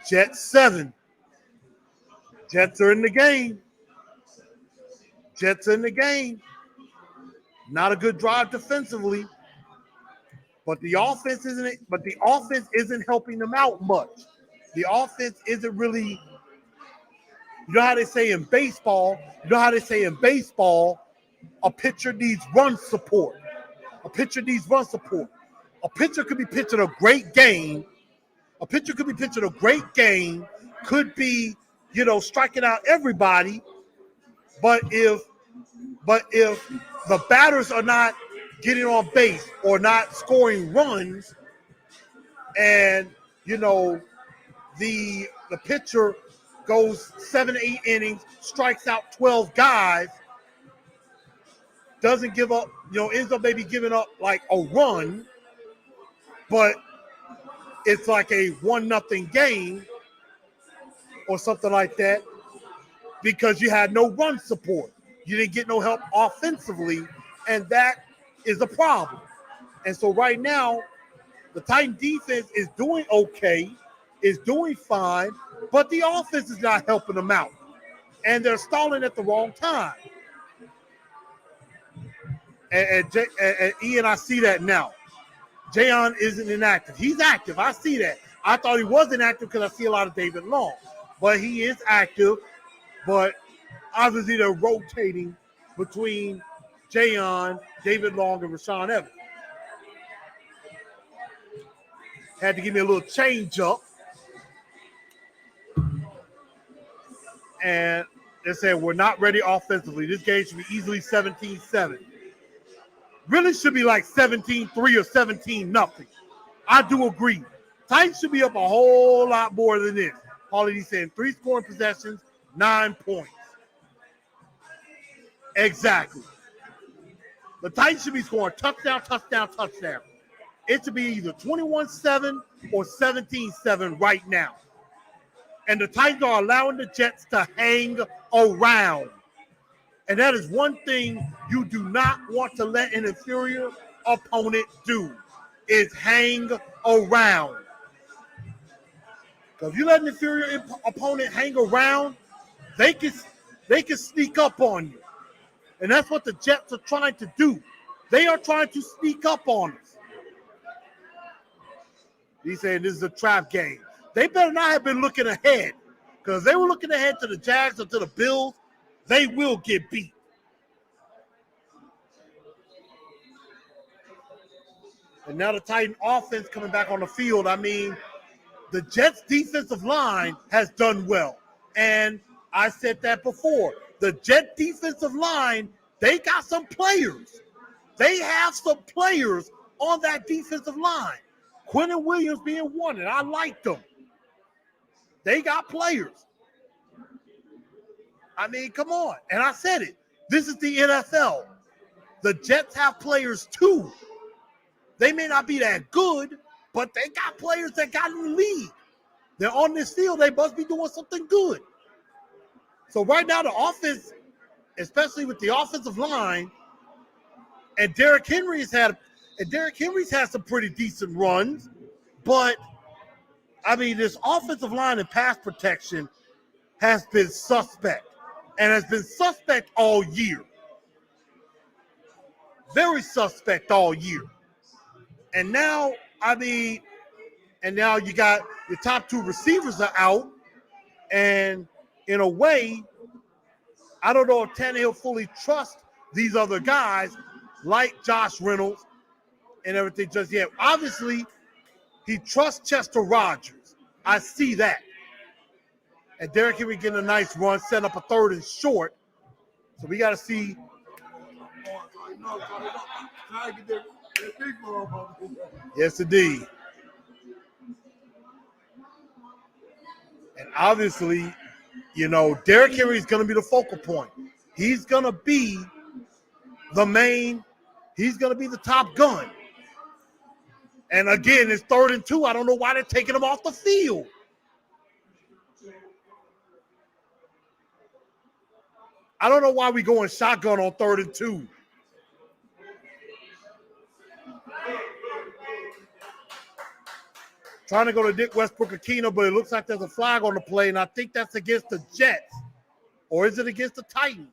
Jets 7. Jets are in the game. Jets in the game. Not a good drive defensively, but the offense isn't helping them out much. The offense isn't really. You know how they say in baseball. A pitcher needs run support. A pitcher could be pitching a great game. Could be, striking out everybody. But if the batters are not getting on base or not scoring runs, and the pitcher goes 7-8 innings, strikes out 12 guys, doesn't give up, ends up maybe giving up like a run, but it's like a 1-0 game or something like that because you had no run support. You didn't get no help offensively, and that is a problem. And so right now, the Titan defense is doing okay, is doing fine, but the offense is not helping them out. And they're stalling at the wrong time. And Ian, I see that now. Jayon isn't inactive. He's active. I see that. I thought he was inactive because I see a lot of David Long. But he is active. But obviously they're rotating between Jayon, David Long, and Rashawn Evans. Had to give me a little change up. And they said we're not ready offensively. This game should be easily 17-7. Really should be like 17-3 or 17-0. I do agree. Titans should be up a whole lot more than this. Paulie saying 3 scoring possessions, 9 points. Exactly. The Titans should be scoring touchdown. It should be either 21-7 or 17-7 right now. And the Titans are allowing the Jets to hang around. And that is one thing you do not want to let an inferior opponent do, is hang around. So if you let an inferior opponent hang around, they can sneak up on you. And that's what the Jets are trying to do. They are trying to sneak up on us. He's saying this is a trap game. They better not have been looking ahead, because they were looking ahead to the Jags or to the Bills, they will get beat. And now the Titan offense coming back on the field. I mean, the Jets defensive line has done well. And I said that before. The Jet defensive line, they got some players. They have some players on that defensive line. Quentin Williams being one, and I like them. They got players. I mean, come on. And I said it. This is the NFL. The Jets have players too. They may not be that good, but they got players that got in the league. They're on this field. They must be doing something good. So right now the offense, especially with the offensive line, and Derrick Henry's had some pretty decent runs, but I mean, this offensive line and pass protection has been suspect, and has been suspect all year. Very suspect all year. And now, you got your top 2 receivers are out, and in a way, I don't know if Tannehill fully trusts these other guys like Josh Reynolds and everything just yet. Obviously, he trusts Chester Rogers. I see that. And Derrick Henry getting a nice run, setting up a 3rd and short. So we got to see. Yes, indeed. And obviously, Derrick Henry is going to be the focal point. He's going to be the main He's going to be the top gun. And again, it's 3rd and 2. I don't know why they're taking him off the field. I don't know why we going shotgun on 3rd and 2. Trying to go to Nick Westbrook-Akina, but it looks like there's a flag on the play, and I think that's against the Jets. Or is it against the Titans?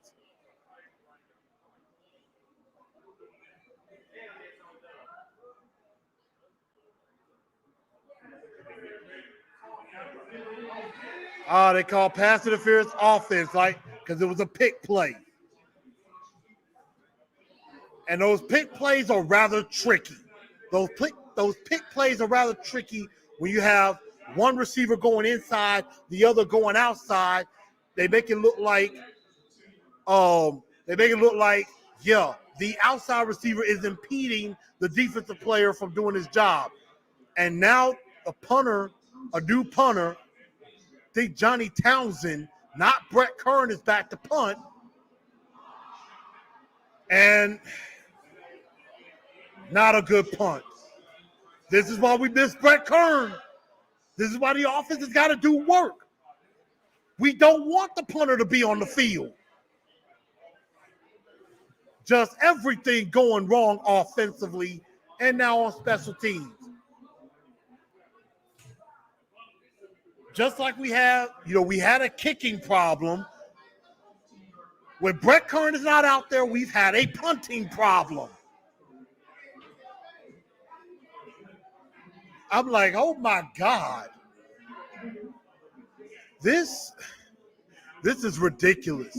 They call pass interference offense, because it was a pick play. And those pick plays are rather tricky. Those pick plays are rather tricky when you have one receiver going inside, the other going outside. They make it look like, the outside receiver is impeding the defensive player from doing his job. And now a new punter, I think Johnny Townsend, not Brett Kern, is back to punt. And not a good punt. This is why we miss Brett Kern. This is why the offense has got to do work. We don't want the punter to be on the field. Just everything going wrong offensively and now on special teams. Just like we had a kicking problem. When Brett Kern is not out there, we've had a punting problem. I'm like, oh my God. This is ridiculous.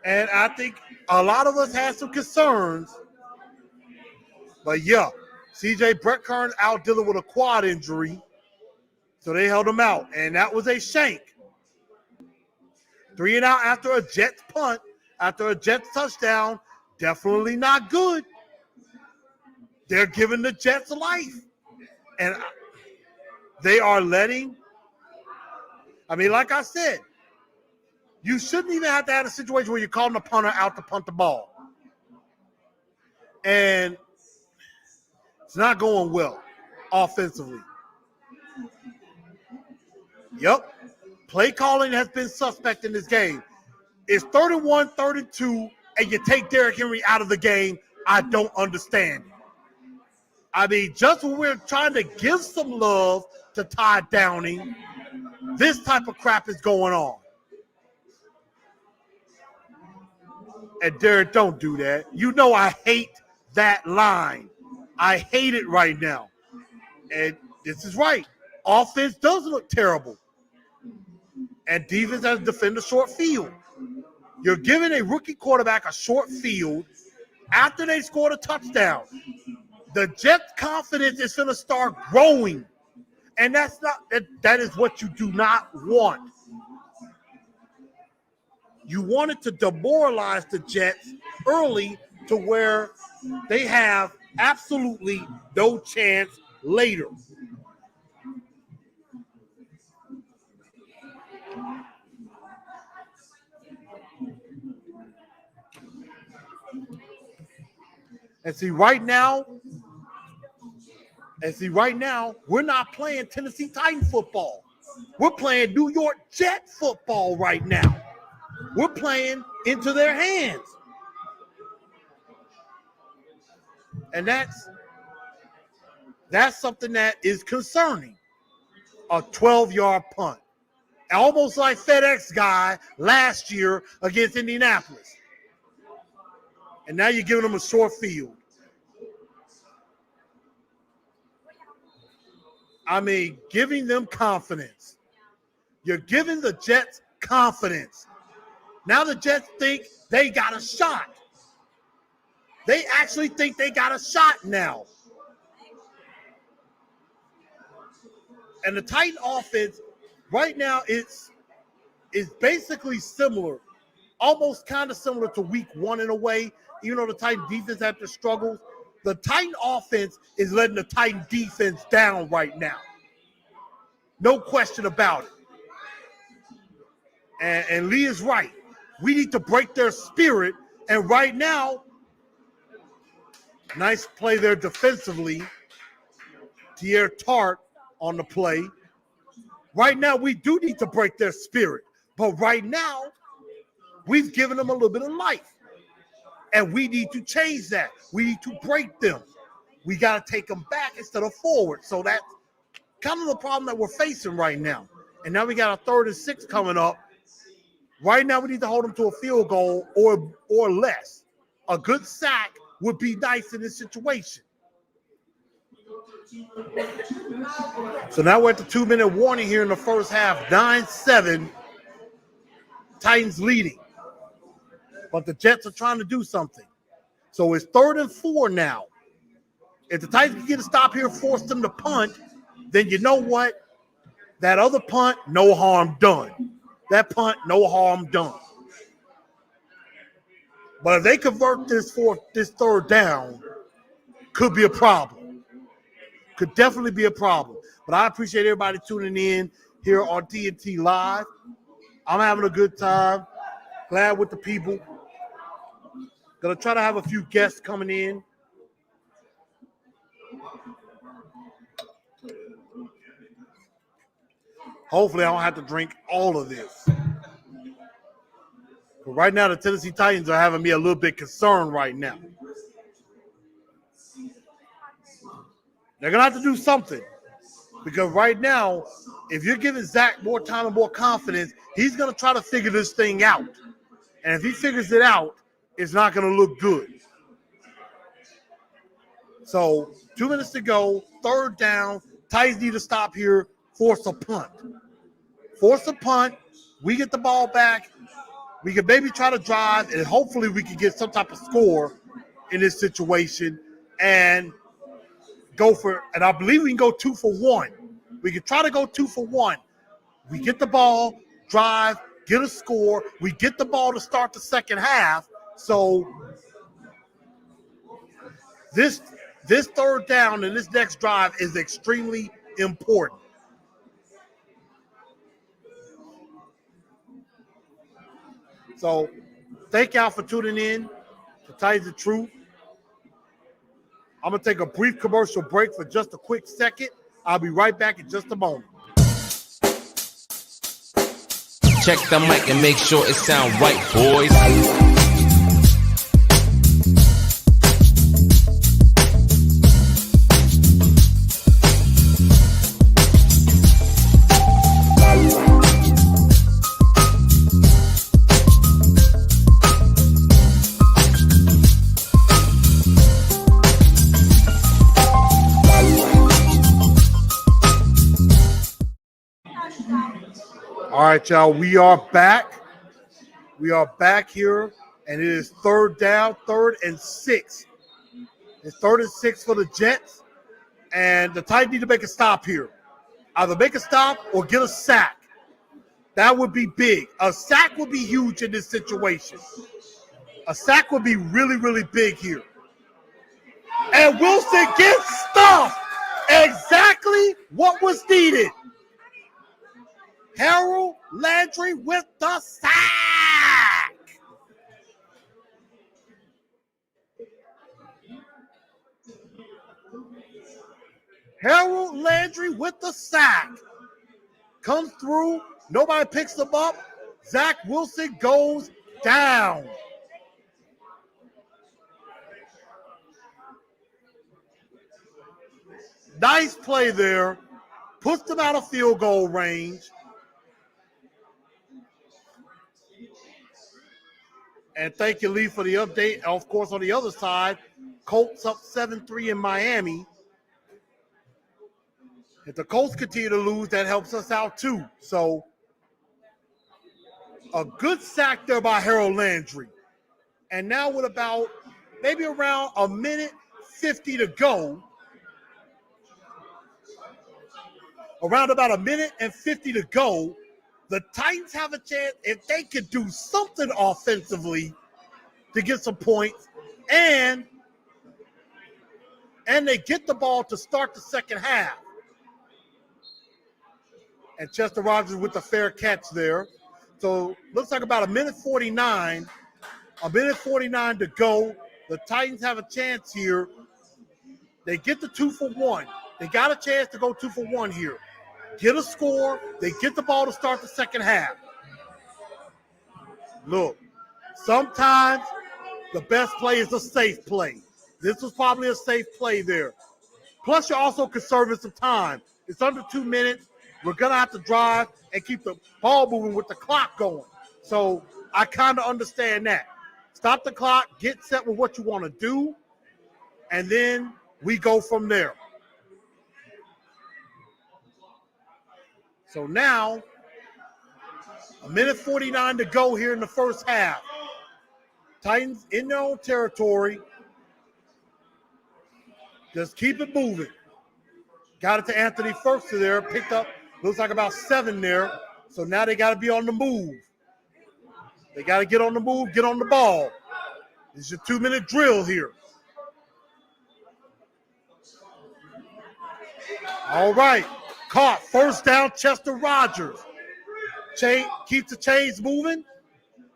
And I think a lot of us had some concerns. But yeah, CJ Brett Kern out dealing with a quad injury. So they held him out. And that was a shank. 3 and out after a Jets punt, after a Jets touchdown. Definitely not good. They're giving the Jets life. And they are letting, like I said, you shouldn't even have to have a situation where you're calling the punter out to punt the ball. And it's not going well offensively. Yep. Play calling has been suspect in this game. It's 3rd and 1, 3rd and 2, and you take Derrick Henry out of the game. I don't understand it. Just when we're trying to give some love to Todd Downing, this type of crap is going on. And Derrick, don't do that. You know I hate that line. I hate it right now. And this is right. Offense does look terrible. And defense has to defend a short field. You're giving a rookie quarterback a short field after they scored a touchdown. The Jets' confidence is going to start growing. And that is what you do not want. You wanted to demoralize the Jets early to where they have absolutely no chance later. And see, right now, we're not playing Tennessee Titan football. We're playing New York Jet football right now. We're playing into their hands. And that's something that is concerning. A 12-yard punt. Almost like FedEx guy last year against Indianapolis. And now you're giving them a short field. Giving them confidence. You're giving the Jets confidence. Now the Jets think they got a shot. They actually think they got a shot now. And the Titan offense right now is basically similar, almost kind of similar to week 1 in a way, even though the Titan defense had their struggles. The Titan offense is letting the Titan defense down right now. No question about it. And Lee is right. We need to break their spirit And right now, nice play there defensively. Tierre Tart on the play. Right now, we do need to break their spirit. But right now, we've given them a little bit of life. And we need to change that. We need to break them. We got to take them back instead of forward. So that's kind of the problem that we're facing right now. And now we got a 3rd and 6 coming up. Right now, we need to hold them to a field goal or less. A good sack would be nice in this situation. So now we're at the 2-minute warning here in the first half. 9-7. Titans leading. But the Jets are trying to do something. So it's 3rd and 4 now. If the Titans can get a stop here and force them to punt, then you know what? That other punt, no harm done. That punt, no harm done. But if they convert this 3rd down, could be a problem. Could definitely be a problem. But I appreciate everybody tuning in here on TNT Live. I'm having a good time. Glad with the people. Gonna try to have a few guests coming in. Hopefully I don't have to drink all of this. But right now the Tennessee Titans are having me a little bit concerned right now. They're gonna have to do something. Because right now, if you're giving Zach more time and more confidence, he's gonna try to figure this thing out. And if he figures it out, it's not gonna look good. So 2 minutes to go, 3rd down. Titans need to stop here, force a punt. Force a punt. We get the ball back. We can maybe try to drive, and hopefully we can get some type of score in this situation and go for, and I believe we can go 2 for 1. We can try to go 2 for 1. We get the ball, drive, get a score. We get the ball to start the second half. So this 3rd down and this next drive is extremely important. So thank y'all for tuning in to Titans the Truth. I'm going to take a brief commercial break for just a quick second. I'll be right back in just a moment. Check the mic and make sure it sound right, boys. All right, y'all, we are back. We are back here, and it is 3rd down, 3rd and 6. It's 3rd and 6 for the Jets, and the Titans need to make a stop here. Either make a stop or get a sack. That would be big. A sack would be huge in this situation. A sack would be really, really big here. And Wilson gets stuffed. Exactly what was needed. Harold Landry with the sack. Harold Landry with the sack. Comes through. Nobody picks him up. Zach Wilson goes down. Nice play there. Puts them out of field goal range. And thank you, Lee, for the update. Of course, on the other side, Colts up 7-3 in Miami. If the Colts continue to lose, that helps us out too. So a good sack there by Harold Landry. And now with about maybe around a minute 50 to go, around about a minute and 50 to go, the Titans have a chance if they could do something offensively to get some points, and they get the ball to start the second half. And Chester Rogers with the fair catch there. So looks like about a minute 49 A minute 49 to go. The Titans have a chance here. They get the 2-for-1. They got a chance to go 2-for-1 here. Get a score. They get the ball to start the second half. Look, sometimes the best play is a safe play. This was probably a safe play there. Plus, you're also conserving some time. It's under 2 minutes. We're going to have to drive and keep the ball moving with the clock going. So I kind of understand that. Stop the clock, get set with what you want to do, and then we go from there. So now, a minute 49 to go here in the first half. Titans in their own territory. Just keep it moving. Got it to Anthony first there. Picked up, looks like about 7 there. So now they got to be on the move. They got to get on the move, get on the ball. This is your 2-minute drill here. All right. Caught. First down, Chester Rogers. Keeps the chains moving.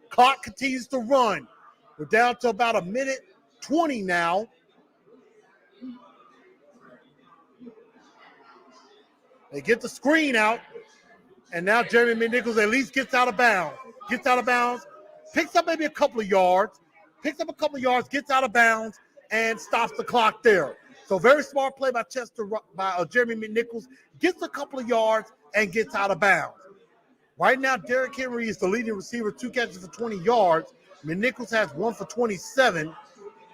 Clock continues to run. We're down to about a minute 20 now. They get the screen out, and now Jeremy Mcnichols at least gets out of bounds. Gets out of bounds, picks up maybe a couple of yards, gets out of bounds, and stops the clock there. So very smart play by Jeremy Mcnichols. Gets a couple of yards and gets out of bounds. Right now, Derrick Henry is the leading receiver, 2 catches for 20 yards. Mcnichols has 1 for 27.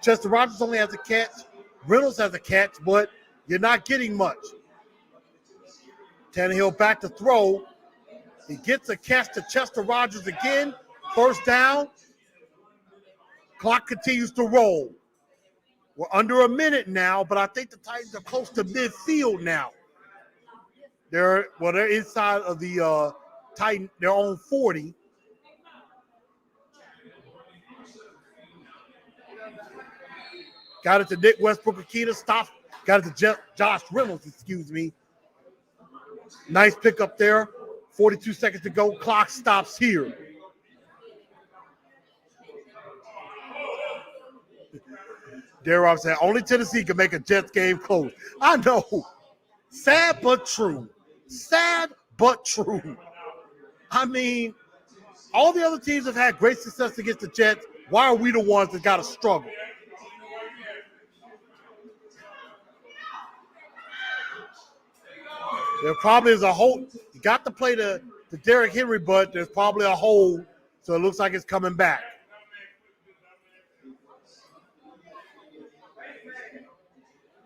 Chester Rogers only has a catch. Reynolds has a catch, but you're not getting much. Tannehill back to throw. He gets a catch to Chester Rogers again. First down. Clock continues to roll. We're under a minute now, but I think the Titans are close to midfield now. They're inside of the Titan, their own 40. Got it to Nick Westbrook-Akita. Stop. Got it to Josh Reynolds, excuse me. Nice pickup there. 42 seconds to go. Clock stops here. Derrick said, only Tennessee can make a Jets game close. I know. Sad but true. Sad but true. I mean, all the other teams have had great success against the Jets. Why are we the ones that got to struggle? There probably is a hold. You got to play the Derrick Henry, but there's probably a hold, so it looks like it's coming back.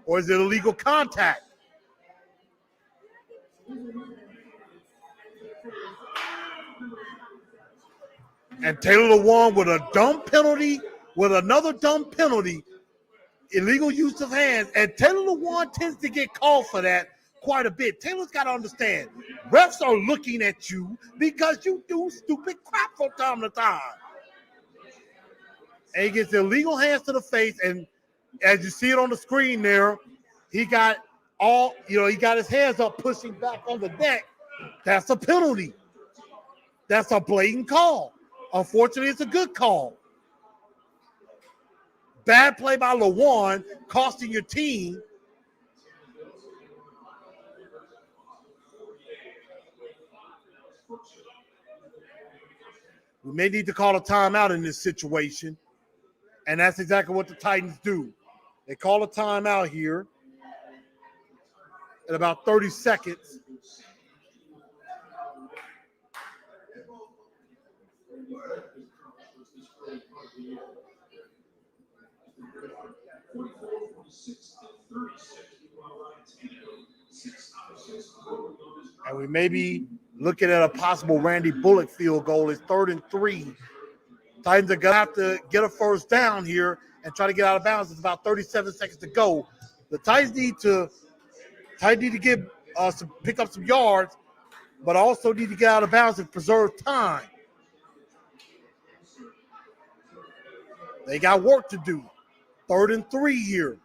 Or is it illegal contact? And Taylor Lewan with a dumb penalty, with another dumb penalty, illegal use of hands, and Taylor Lewan tends to get called for that quite a bit. Taylor's got to understand, refs are looking at you because you do stupid crap from time to time. And he gets the illegal hands to the face, and as you see it on the screen there, he got he got his hands up pushing back on the neck. That's a penalty. That's a blatant call. Unfortunately, it's a good call. Bad play by Lewan, costing your team. We may need to call a timeout in this situation, and that's exactly what the Titans do. They call a timeout here in about 30 seconds. And we may be looking at a possible Randy Bullock field goal. It's 3rd and 3. Titans are going to have to get a first down here and try to get out of bounds. It's about 37 seconds to go. The Titans need to get pick up some yards, but also need to get out of bounds and preserve time. They got work to do. 3rd and 3 here.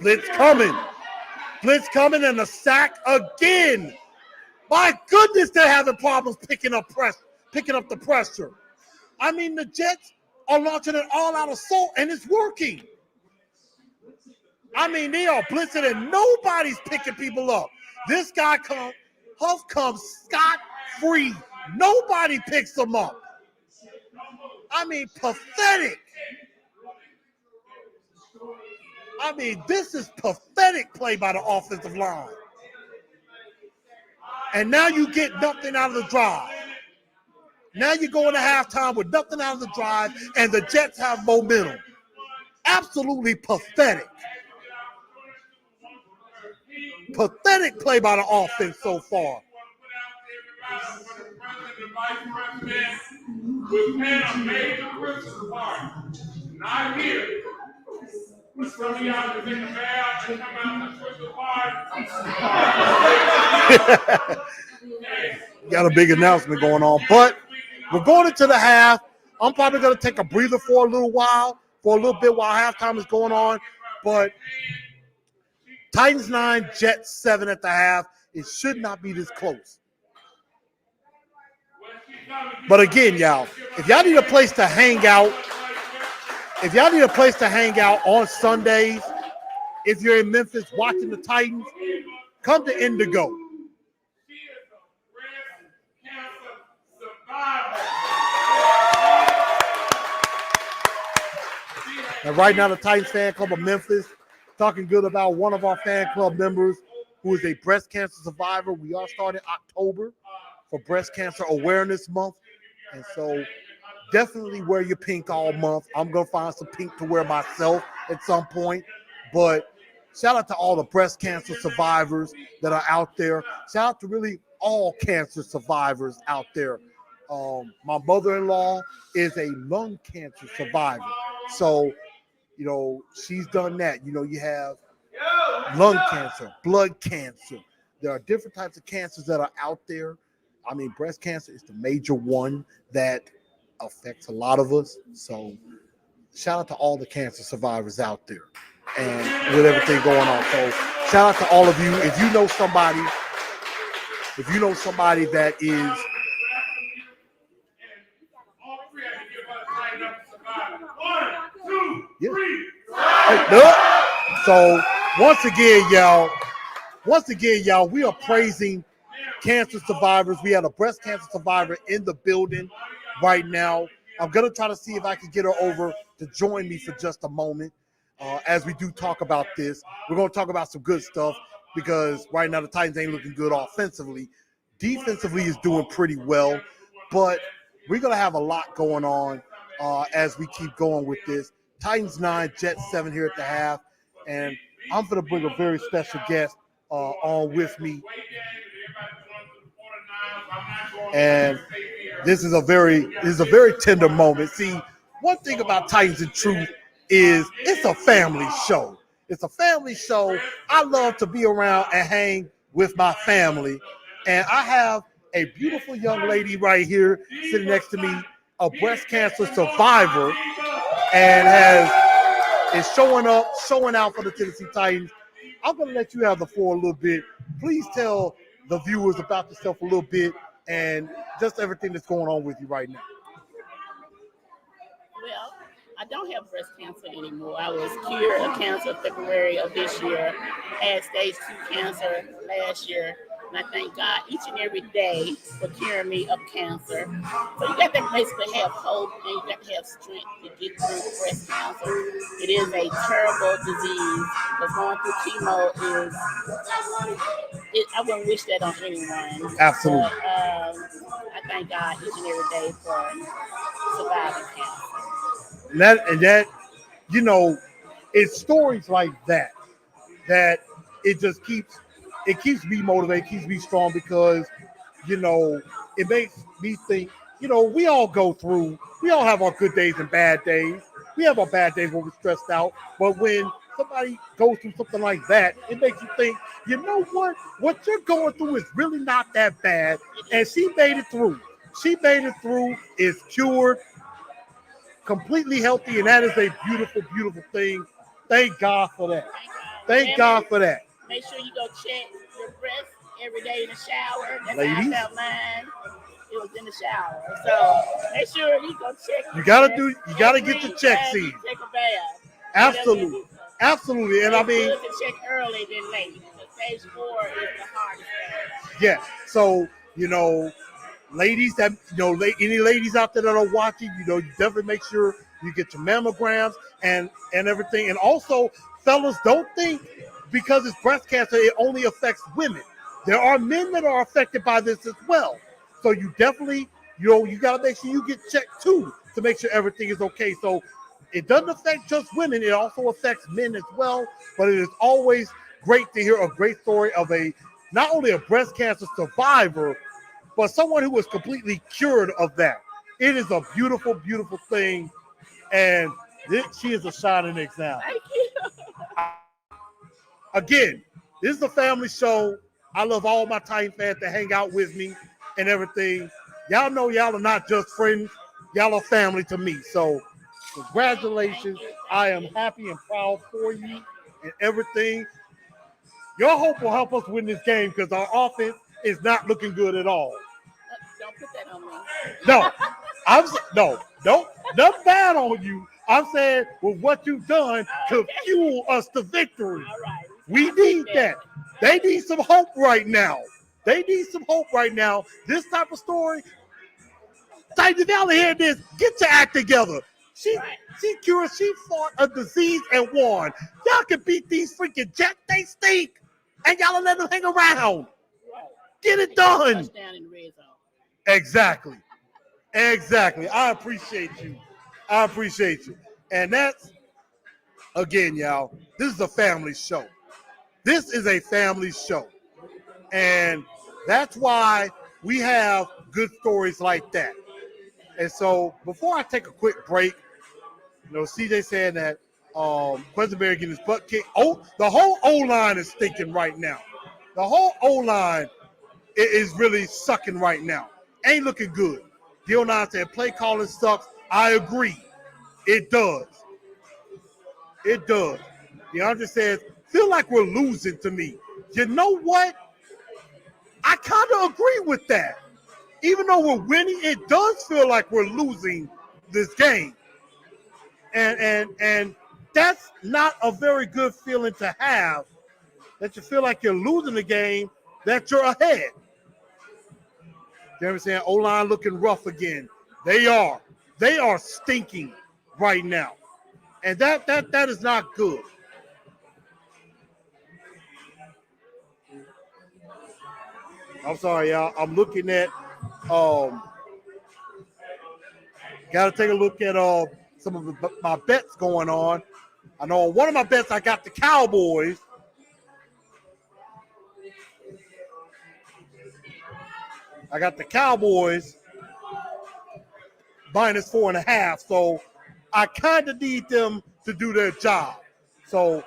Blitz coming. Blitz coming and a sack again My goodness, they're having problems picking up the pressure. I mean, the Jets are launching an all-out assault, and it's working. I mean, they are blitzing, and nobody's picking people up. This guy comes scot-free. Nobody picks him up. I mean, pathetic. I mean, this is pathetic play by the offensive line. And now you get nothing out of the drive. Now you go into halftime with nothing out of the drive, and the Jets have momentum. Absolutely pathetic. Pathetic play by the offense so far. We've had a major Christmas party. Not here. But some of y'all can take a bath and come out to Christmas party. Got a big announcement going on, but we're going into the half. I'm probably going to take a breather for a little bit while halftime is going on. But Titans 9, Jets 7 at the half. It should not be this close. But again, y'all, if y'all need a place to hang out, on Sundays, if you're in Memphis watching the Titans, come to Indigo. And right now, the Titans fan club of Memphis talking good about one of our fan club members who is a breast cancer survivor. We are starting October for Breast Cancer Awareness Month. And so definitely wear your pink all month. I'm going to find some pink to wear myself at some point. But shout out to all the breast cancer survivors that are out there. Shout out to really all cancer survivors out there. My mother-in-law is a lung cancer survivor. So, you know, she's done that. You know, you have lung cancer, blood cancer. There are different types of cancers that are out there. I mean, breast cancer is the major one that affects a lot of us. So shout out to all the cancer survivors out there and with everything going on. So shout out to all of you. If you know somebody that is So once again, y'all, we are praising cancer survivors. We had a breast cancer survivor in the building right now. I'm going to try to see if I can get her over to join me for just a moment as we do talk about this. We're going to talk about some good stuff because right now the Titans ain't looking good offensively. Defensively is doing pretty well, but we're going to have a lot going on as we keep going with this. Titans 9, Jets 7 here at the half, and I'm going to bring a very special guest on with me. And this is a very tender moment. See, one thing about Titans in Truth is it's a family show. It's a family show. I love to be around and hang with my family. And I have a beautiful young lady right here sitting next to me, a breast cancer survivor, and is showing out for the Tennessee Titans. I'm going to let you have the floor a little bit. Please tell the viewers about yourself a little bit and just everything that's going on with you right now. Well, I don't have breast cancer anymore. I was cured of cancer February of this year, had stage 2 cancer last year, and I thank God each and every day for curing me of cancer. So you got to basically have hope and you got to have strength to get through breast cancer. It is a terrible disease because going through chemo is, I wouldn't wish that on anyone. Absolutely. But, I thank God each and every day for surviving cancer. And that, you know, it's stories like that it just keeps me motivated, keeps me strong because, you know, it makes me think, you know, we all have our good days and bad days. We have our bad days when we're stressed out, but when somebody goes through something like that, it makes you think, you know what you're going through is really not that bad. And she made it through. Is cured, completely healthy, and that is a beautiful, beautiful thing. Thank God for that. Thank God for that. Make sure you go check your breast every day in the shower. That's Ladies. how I felt mine. It was in the shower. So make sure you go check. You gotta get the check seed. Take a bath. Absolutely. Absolutely. And I mean, it's good to check early than late. Stage 4 is the hardest stage. yeah. So, ladies that, any ladies out there that are watching, you definitely make sure you get your mammograms and everything. And also, fellas, don't think because it's breast cancer, it only affects women. There are men that are affected by this as well. So you definitely, you got to make sure you get checked too to make sure everything is okay. So it doesn't affect just women. It also affects men as well. But it is always great to hear a great story of not only a breast cancer survivor, but someone who was completely cured of that. It is a beautiful, beautiful thing. And she is a shining example. Thank you. Again, this is a family show. I love all my Titan fans to hang out with me and everything. Y'all know y'all are not just friends. Y'all are family to me. So congratulations. I am happy and proud for you and everything. Your hope will help us win this game because our offense is not looking good at all. Don't put that on me. No, nothing bad on you. I'm saying with what you've done to fuel us to victory. All right. We need that. They need some hope right now. This type of story, Titan Valley, hear this. Get your act together. She cured. She fought a disease and won. Y'all can beat these freaking Jets. They stink, and y'all let them hang around. Get it done. Touchdown in the red zone. Exactly. I appreciate you. And that's, again, y'all, this is a family show. And that's why we have good stories like that. And so before I take a quick break, CJ saying that Questenberry getting his butt kicked. Oh, the whole O-line is stinking right now. The whole O-line is really sucking right now. Ain't looking good. Dion said play calling sucks. I agree. It does. DeAndre says, feel like we're losing to me. You know what? I kind of agree with that. Even though we're winning, it does feel like we're losing this game. And that's not a very good feeling to have, that you feel like you're losing the game, that you're ahead. They're saying O-line looking rough again. They are stinking right now. And that is not good. I'm sorry, y'all. I'm looking at gotta take a look at some of my bets going on. I know on one of my bets I got the Cowboys. Minus 4.5. So I kind of need them to do their job. So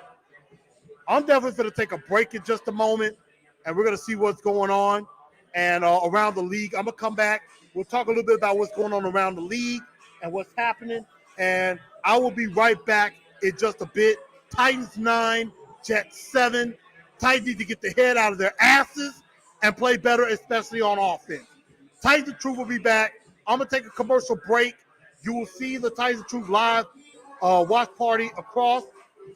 I'm definitely going to take a break in just a moment, and we're going to see what's going on and around the league. I'm going to come back. We'll talk a little bit about what's going on around the league and what's happening, and I will be right back in just a bit. Titans 9, Jets 7. Titans need to get the head out of their asses and play better, especially on offense. Titans of Truth will be back. I'm going to take a commercial break. You will see the Titans of Truth live watch party across.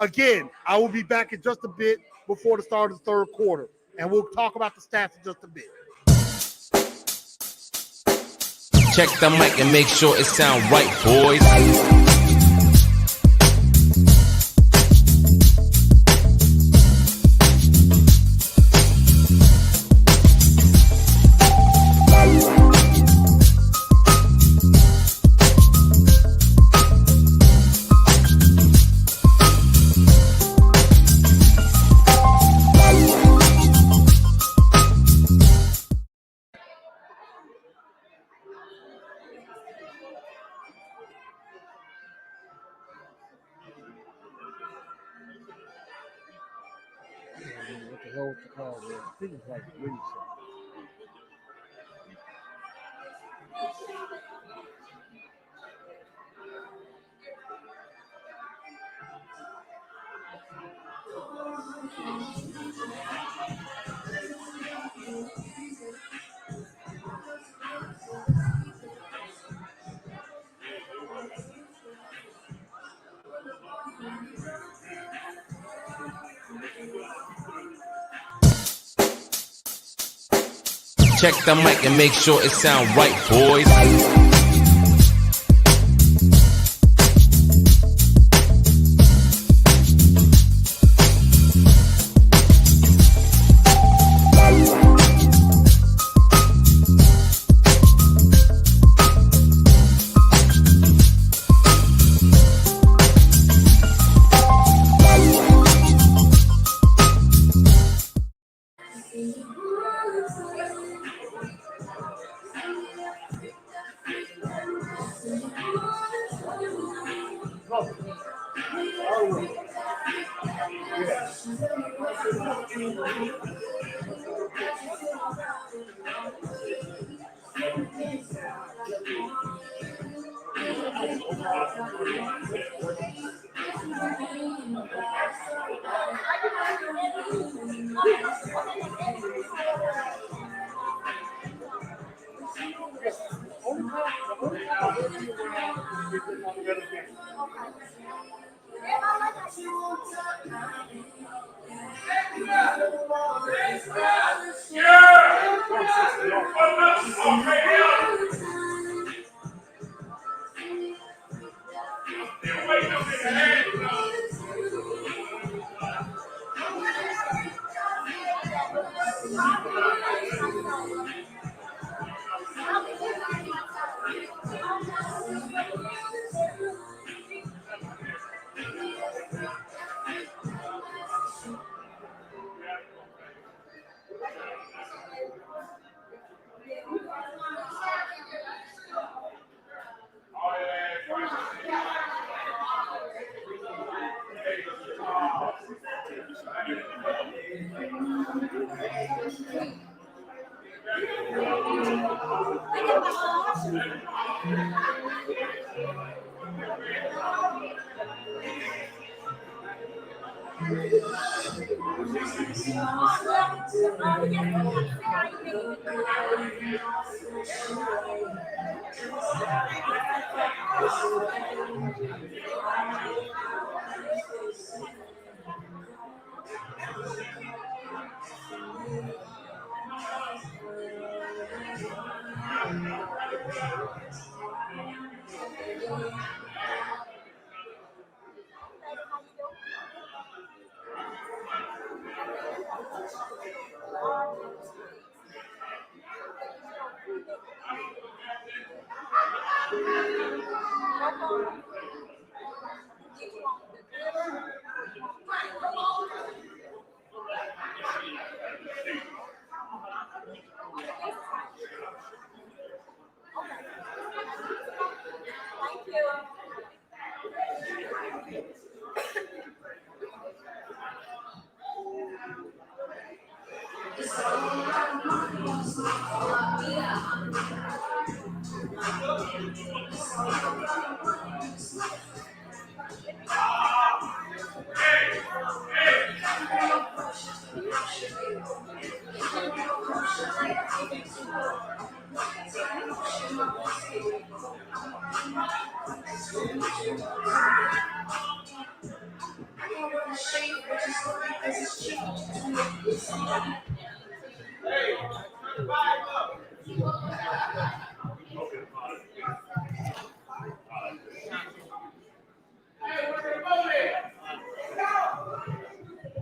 Again, I will be back in just a bit before the start of the third quarter, and we'll talk about the stats in just a bit. Check the mic and make sure it sound right, boys. What the hell was the call there? I think it's like wind shot. Check the mic and make sure it sound right, boys.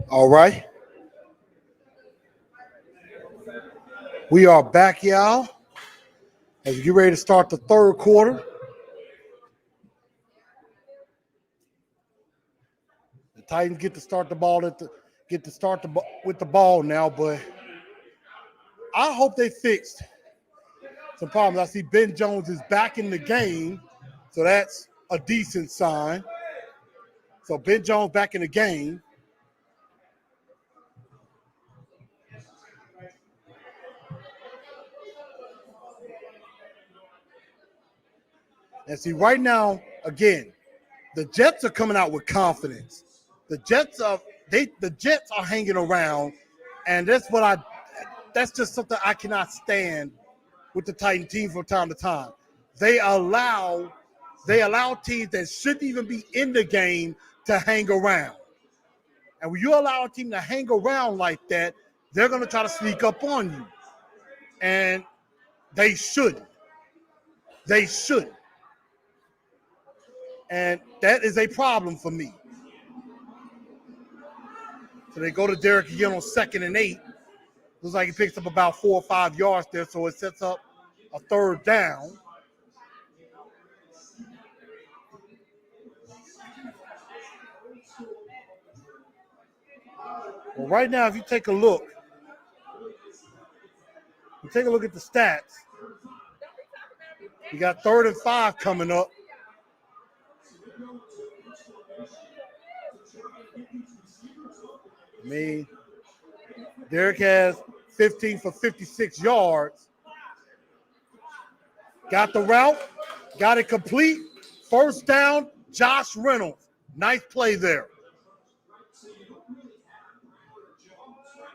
All right. We are back, y'all, as we get ready to start the third quarter. The Titans get to start the ball with the ball now, but I hope they fixed some problems. I see Ben Jones is back in the game, so that's a decent sign. So Ben Jones back in the game. And see, right now, again, the Jets are coming out with confidence. The Jets are hanging around, and that's just something I cannot stand with the Titan team from time to time. They allow teams that shouldn't even be in the game to hang around. And when you allow a team to hang around like that, they're going to try to sneak up on you. And they shouldn't. They shouldn't. And that is a problem for me. So they go to Derrick again on 2nd and 8. Looks like he picks up about 4 or 5 yards there, so it sets up a 3rd down. Well, right now, if you take a look at the stats, you got 3rd and 5 coming up. I mean, Derrick has 15 for 56 yards. Got the route, got it complete. 1st down, Josh Reynolds. Nice play there.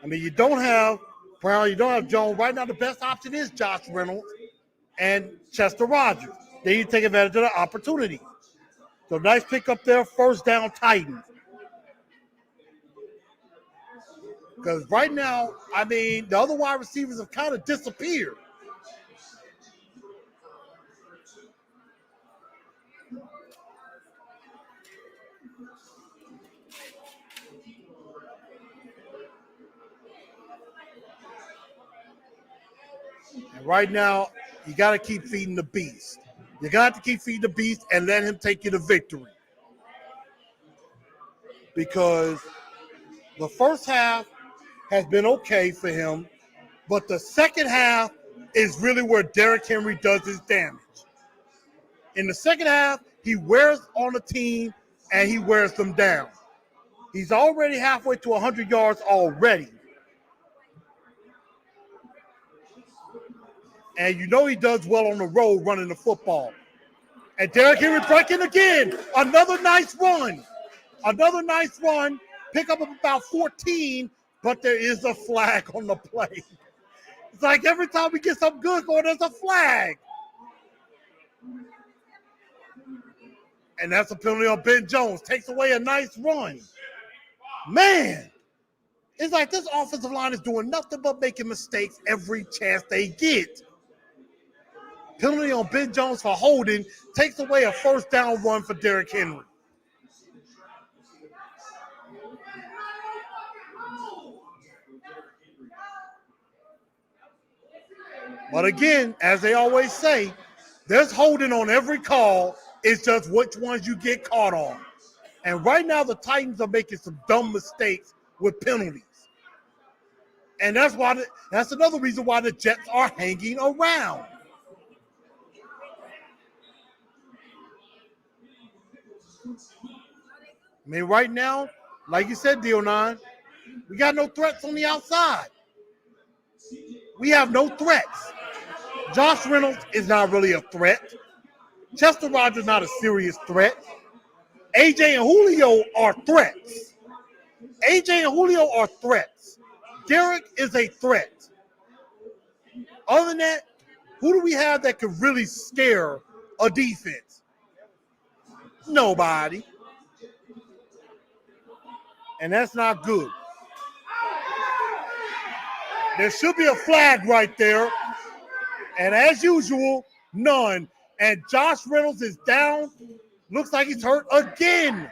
I mean, you don't have Brown, you don't have Jones. Right now, the best option is Josh Reynolds and Chester Rogers. Then you take advantage of the opportunity. So nice pick up there, 1st down Titans. Because right now, I mean, the other wide receivers have kind of disappeared. And right now, you got to keep feeding the beast. You got to keep feeding the beast and let him take you to victory. Because the first half has been okay for him, but the second half is really where Derrick Henry does his damage. In the second half, he wears on the team and he wears them down. He's already halfway to 100 yards already. And you know he does well on the road running the football. And Derrick Henry breaking again. Another nice run. Another nice run. Pick up about 14, but there is a flag on the play. It's like every time we get something good going, there's a flag. And that's a penalty on Ben Jones. Takes away a nice run. Man, it's like this offensive line is doing nothing but making mistakes every chance they get. Penalty on Ben Jones for holding takes away a 1st down run for Derrick Henry. But again, as they always say, there's holding on every call. It's just which ones you get caught on. And right now, the Titans are making some dumb mistakes with penalties. And that's another reason why the Jets are hanging around. I mean, right now, like you said, Dion, we got no threats on the outside. We have no threats. Josh Reynolds is not really a threat. Chester Rogers not a serious threat. AJ and Julio are threats. AJ and Julio are threats. Derrick is a threat. Other than that, who do we have that could really scare a defense? Nobody. And that's not good. There should be a flag right there. And as usual, none. And Josh Reynolds is down. Looks like he's hurt again.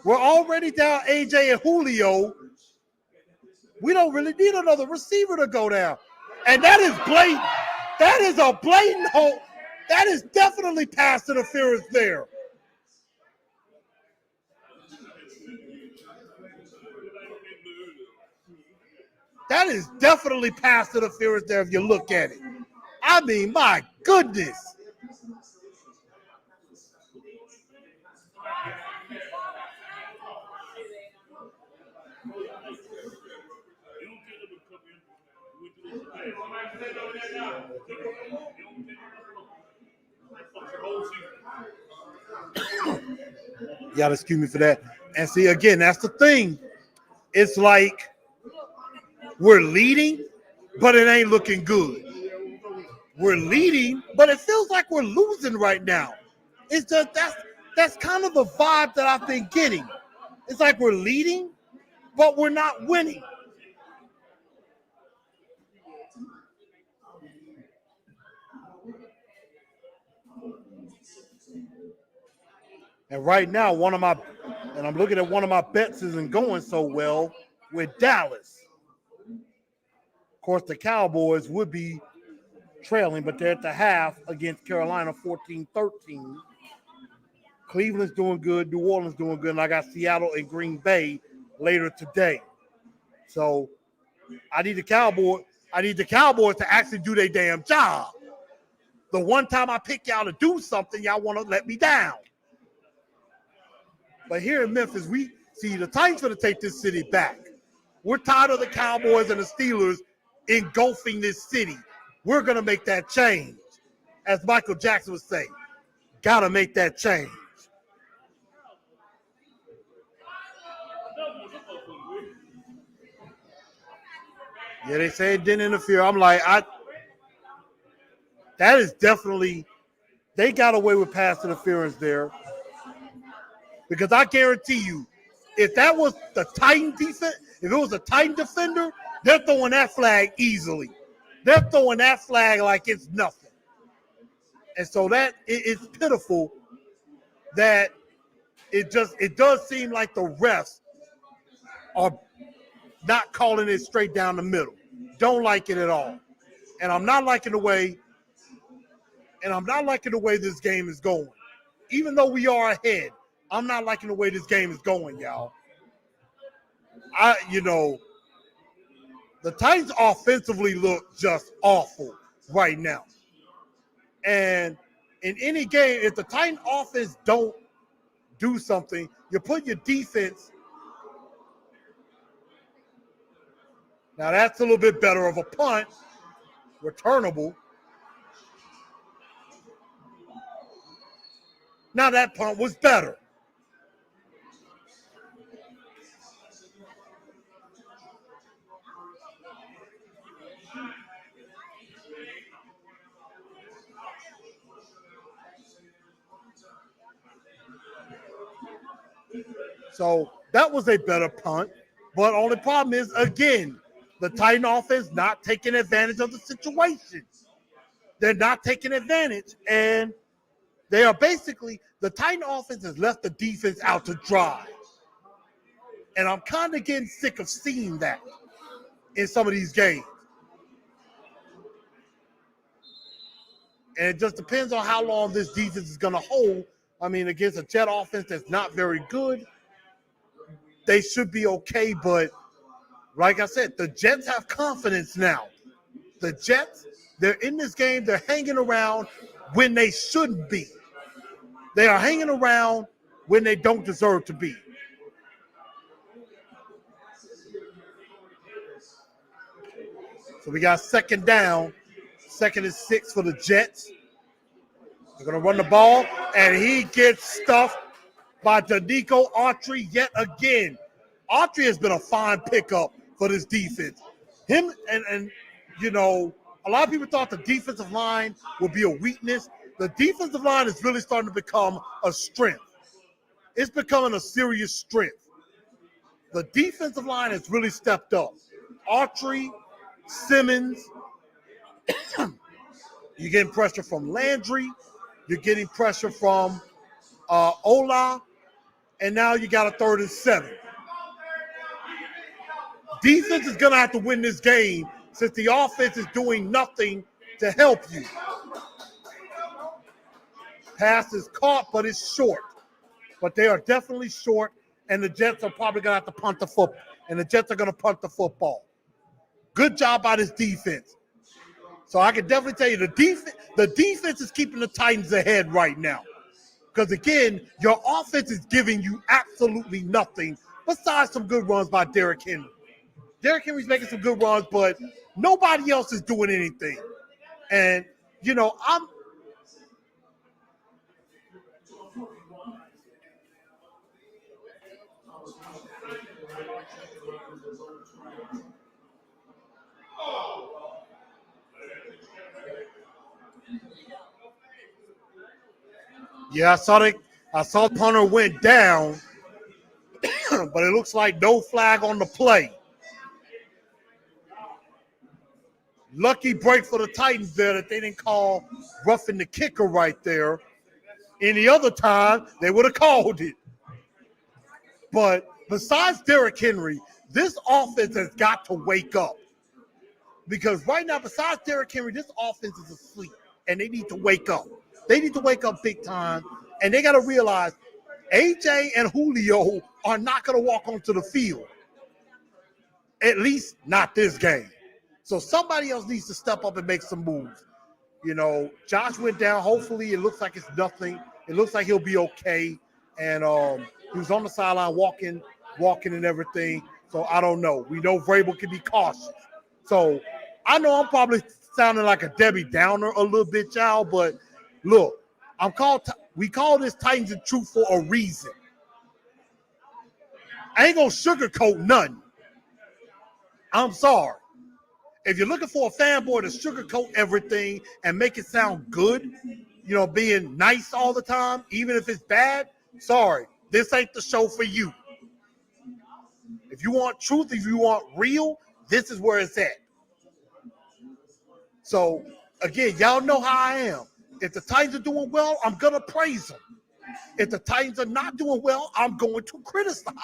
We're already down AJ and Julio. We don't really need another receiver to go down. And that is blatant. That is a blatant hold. That is definitely pass interference there. That is definitely pass interference there if you look at it. I mean, my goodness. You gotta excuse me for that. And see, again, that's the thing. It's like we're leading, but it ain't looking good. We're leading, but it feels like we're losing right now. It's just that's kind of the vibe that I've been getting. It's like we're leading, but we're not winning. And right now, I'm looking at one of my bets isn't going so well with Dallas. Of course, the Cowboys would be trailing, but they're at the half against Carolina 14-13. Cleveland's doing good. New Orleans doing good. And I got Seattle and Green Bay later today. So I need the Cowboys to actually do their damn job. The one time I pick y'all to do something, y'all want to let me down. But here in Memphis, we see the Titans going to take this city back. We're tired of the Cowboys and the Steelers engulfing this city. We're going to make that change. As Michael Jackson would say, got to make that change. Yeah, they say it didn't interfere. I'm like, that is definitely, they got away with pass interference there. Because I guarantee you, if that was the Titan defense, if it was a Titan defender, they're throwing that flag easily. They're throwing that flag like it's nothing. And so that it's pitiful that it does seem like the refs are not calling it straight down the middle. Don't like it at all. And I'm not liking the way this game is going. Even though we are ahead, I'm not liking the way this game is going, y'all. The Titans offensively look just awful right now. And in any game, if the Titan offense don't do something, you put your defense. Now that's a little bit better of a punt, returnable. Now that punt was better. So that was a better punt. But only problem is, again, the Titan offense not taking advantage of the situation. They're not taking advantage, and they are basically, the Titan offense has left the defense out to dry. And I'm kind of getting sick of seeing that in some of these games. And it just depends on how long this defense is going to hold. I mean, against a Jet offense that's not very good, they should be okay. But like I said, the Jets have confidence now. The Jets, they're in this game. They're hanging around when they shouldn't be. They are hanging around when they don't deserve to be. So we got second down. 2nd and 6 for the Jets. They're going to run the ball, and he gets stuffed by Danico Autry yet again. Autry has been a fine pickup for this defense. Him and a lot of people thought the defensive line would be a weakness. The defensive line is really starting to become a strength. It's becoming a serious strength. The defensive line has really stepped up. Autry, Simmons, you're getting pressure from Landry. You're getting pressure from Ola. And now you got a 3rd and 7. Defense is going to have to win this game since the offense is doing nothing to help you. Pass is caught, but it's short. But they are definitely short, and the Jets are probably going to have to punt the football. And the Jets are going to punt the football. Good job by this defense. So I can definitely tell you the defense is keeping the Titans ahead right now. Because, again, your offense is giving you absolutely nothing besides some good runs by Derrick Henry. Derrick Henry's making some good runs, but nobody else is doing anything. And, I saw the punter went down, but it looks like no flag on the play. Lucky break for the Titans there that they didn't call roughing the kicker right there. Any other time, they would have called it. But besides Derrick Henry, this offense has got to wake up. Because right now, besides Derrick Henry, this offense is asleep, and they need to wake up. They need to wake up big time, and they got to realize AJ and Julio are not going to walk onto the field, at least not this game. So somebody else needs to step up and make some moves. You know, Josh went down. Hopefully, it looks like it's nothing. It looks like he'll be okay. And he was on the sideline walking and everything. So I don't know. We know Vrabel can be cautious. So I know I'm probably sounding like a Debbie Downer a little bit, y'all. But look, we call this Titans and Truth for a reason. I ain't gonna sugarcoat nothing. I'm sorry. If you're looking for a fanboy to sugarcoat everything and make it sound good, you know, being nice all the time, even if it's bad, sorry, this ain't the show for you. If you want truth, if you want real, this is where it's at. So, again, y'all know how I am. If the Titans are doing well, I'm going to praise them. If the Titans are not doing well, I'm going to criticize.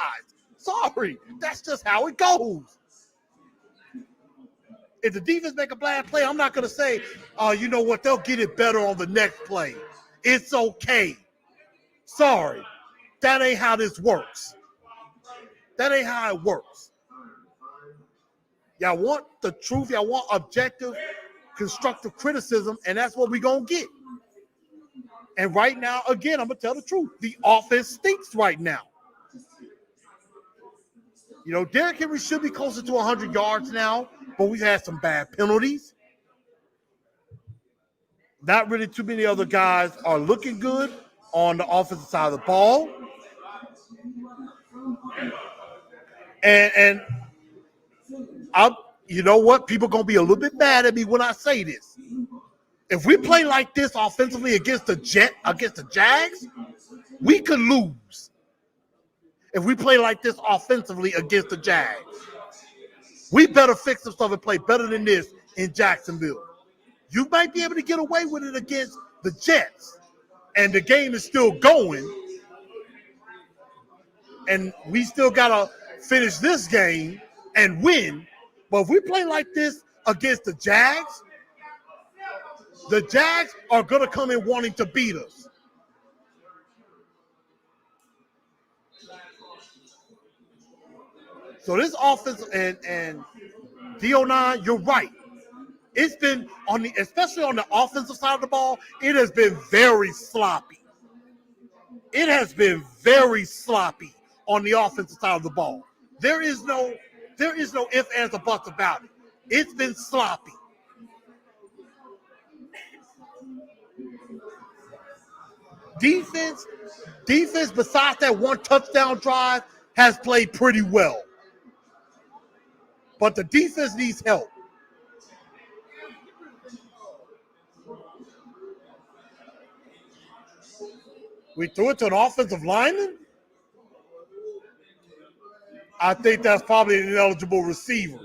Sorry, that's just how it goes. If the defense make a bad play, I'm not going to say, you know what, they'll get it better on the next play. It's okay. Sorry, that ain't how this works. That ain't how it works. Y'all want the truth. Y'all want objective, constructive criticism, and that's what we're going to get. And right now, again, I'm going to tell the truth. The offense stinks right now. You know, Derrick Henry should be closer to 100 yards now, but we've had some bad penalties. Not really too many other guys are looking good on the offensive side of the ball. And you know what? People are going to be a little bit mad at me when I say this. If we play like this offensively against the Jags, we could lose. If we play like this offensively against the Jags, we better fix some stuff and play better than this in Jacksonville. You might be able to get away with it against the Jets, and the game is still going, and we still got to finish this game and win. But if we play like this against the Jags are going to come in wanting to beat us. So this offense and D09, you're right. It's been especially on the offensive side of the ball, it has been very sloppy. It has been very sloppy on the offensive side of the ball. There is no ifs, ands, or buts about it. It's been sloppy. Defense, besides that one touchdown drive, has played pretty well. But the defense needs help. We threw it to an offensive lineman? I think that's probably an ineligible receiver.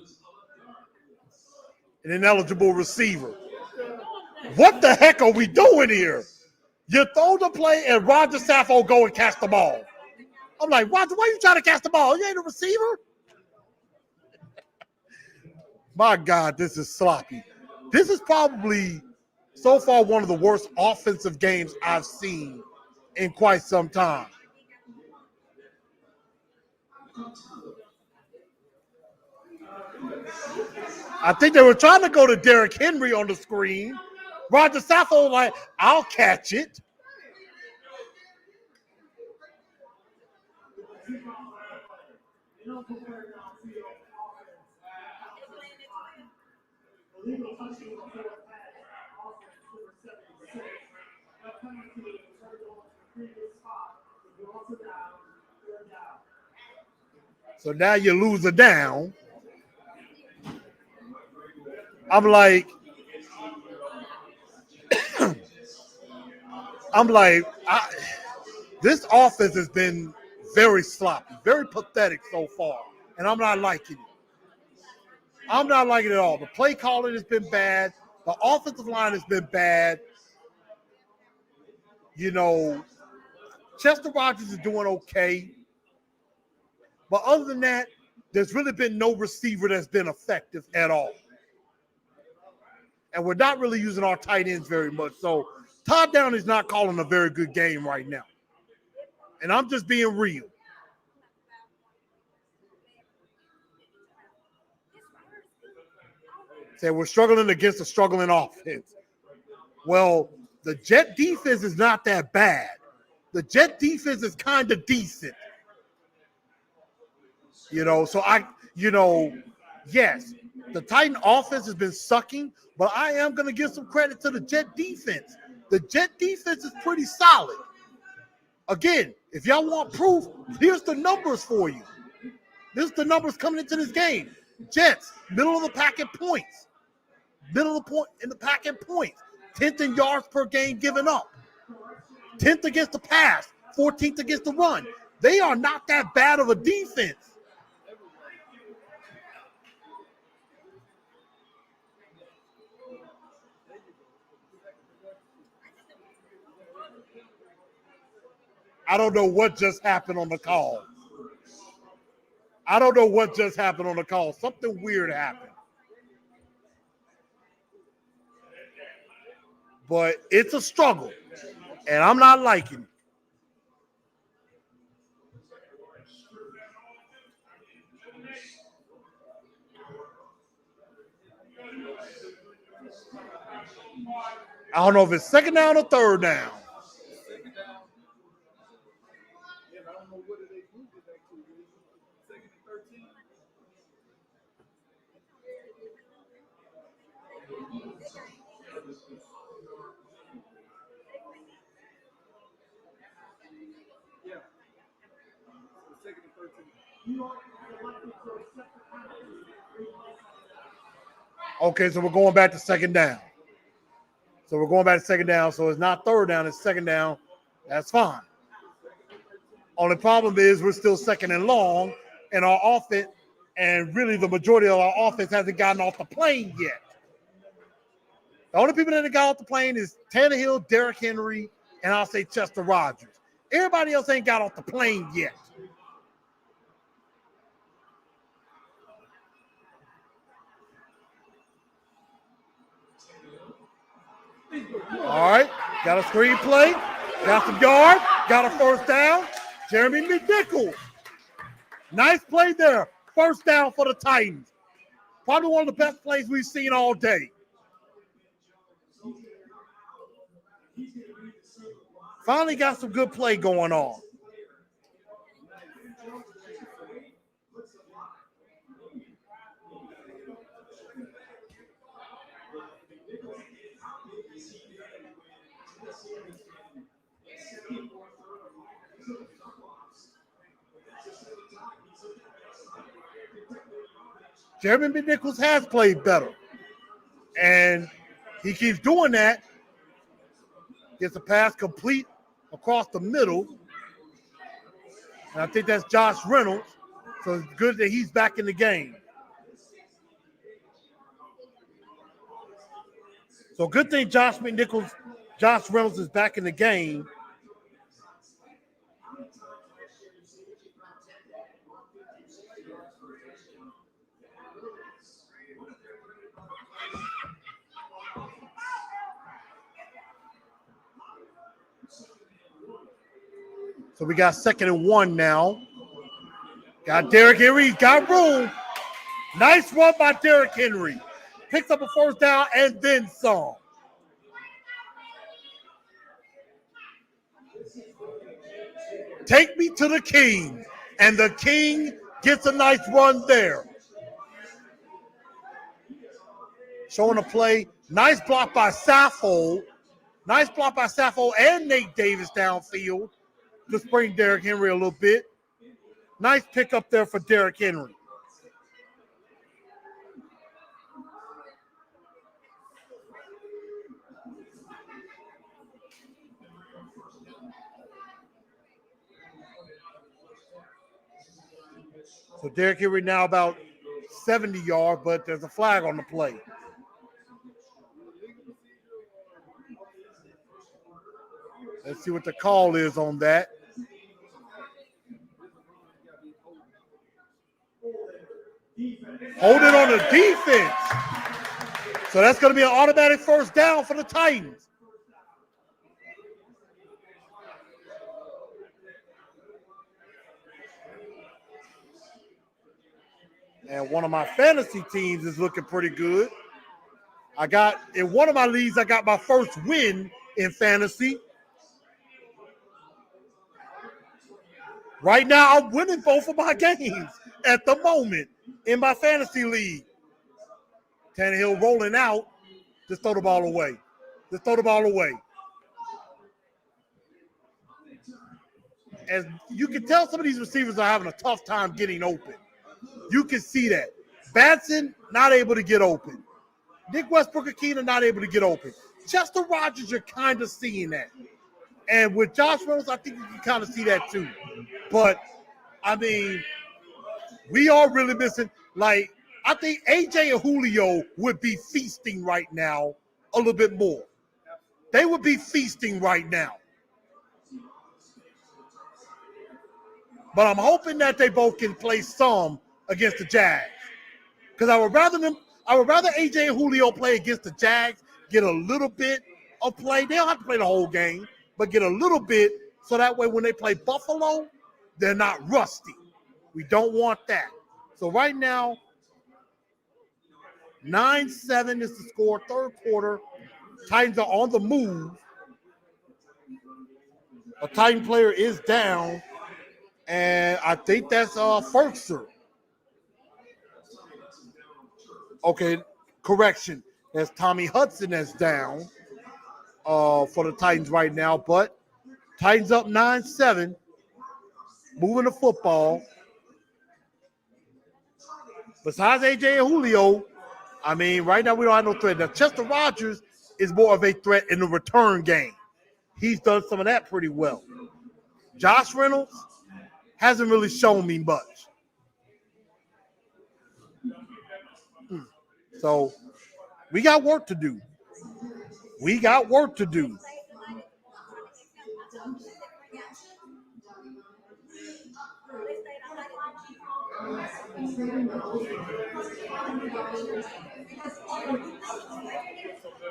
What the heck are we doing here? You throw the play and Roger Saffold go and catch the ball. I'm like, Roger, why are you trying to catch the ball? You ain't a receiver? My God, this is sloppy. This is probably, so far, one of the worst offensive games I've seen in quite some time. I think they were trying to go to Derrick Henry on the screen. Roger Saffold like, I'll catch it. So now you lose a down. I'm like, this offense has been very sloppy, very pathetic so far, and I'm not liking it. I'm not liking it at all. The play calling has been bad. The offensive line has been bad. Chester Rogers is doing okay. But other than that, there's really been no receiver that's been effective at all. And we're not really using our tight ends very much. So Todd Downing is not calling a very good game right now. And I'm just being real. Say we're struggling against a struggling offense. Well, the Jet defense is not that bad. The Jet defense is kind of decent. Yes, the Titan offense has been sucking, but I am going to give some credit to the Jet defense. The Jet defense is pretty solid. Again, if y'all want proof, here's the numbers for you. This is the numbers coming into this game. Jets, middle of the pack in points. Middle of the point in the pack in points. 10th in yards per game given up. 10th against the pass. 14th against the run. They are not that bad of a defense. I don't know what just happened on the call. Something weird happened. But it's a struggle, and I'm not liking it. I don't know if it's second down or third down. Okay, so we're going back to second down. So it's not third down, it's second down. That's fine. Only problem is we're still second and long, and our offense, and really the majority of our offense hasn't gotten off the plane yet. The only people that have got off the plane is Tannehill, Derrick Henry, and I'll say Chester Rogers. Everybody else ain't got off the plane yet. All right, got a screen play, got some yard, got a first down. Jeremy Mcnichols. Nice play there. First down for the Titans. Probably one of the best plays we've seen all day. Finally got some good play going on. Jeremy Mcnichols has played better. And he keeps doing that. Gets a pass complete across the middle. And I think that's Josh Reynolds. So it's good that he's back in the game. So good thing Josh Reynolds is back in the game. So we got 2nd and 1 now. Got Derrick Henry. He's got room. Nice run by Derrick Henry. Picks up a first down and then some. Take me to the king. And the king gets a nice run there. Showing a play. Nice block by Saffold. Nice block by Saffold and Nate Davis downfield to spring Derrick Henry a little bit. Nice pick up there for Derrick Henry. So Derrick Henry now about 70 yards, but there's a flag on the play. Let's see what the call is on that. Hold it on the defense. So that's going to be an automatic first down for the Titans. And one of my fantasy teams is looking pretty good. In one of my leagues, I got my first win in fantasy. Right now, I'm winning both of my games at the moment in my fantasy league. Tannehill rolling out. Just throw the ball away. Just throw the ball away. As you can tell, some of these receivers are having a tough time getting open. You can see that. Batson, not able to get open. Nick Westbrook-Akina, not able to get open. Chester Rogers, you're kind of seeing that. And with Josh Reynolds, I think you can kind of see that too. But, I mean, we are really missing. Like, I think AJ and Julio would be feasting right now a little bit more. They would be feasting right now. But I'm hoping that they both can play some against the Jags. Because I would rather AJ and Julio play against the Jags, get a little bit of play. They don't have to play the whole game, but get a little bit so that way when they play Buffalo, they're not rusty. We don't want that. So right now, 9-7 is the score, third quarter. Titans are on the move. A Titan player is down, and I think that's Ferguson. Okay, correction. That's Tommy Hudson that's down for the Titans right now. But Titans up 9-7, moving the football. Besides AJ and Julio, I mean, right now we don't have no threat. Now, Chester Rogers is more of a threat in the return game. He's done some of that pretty well. Josh Reynolds hasn't really shown me much. So we got work to do. We got work to do.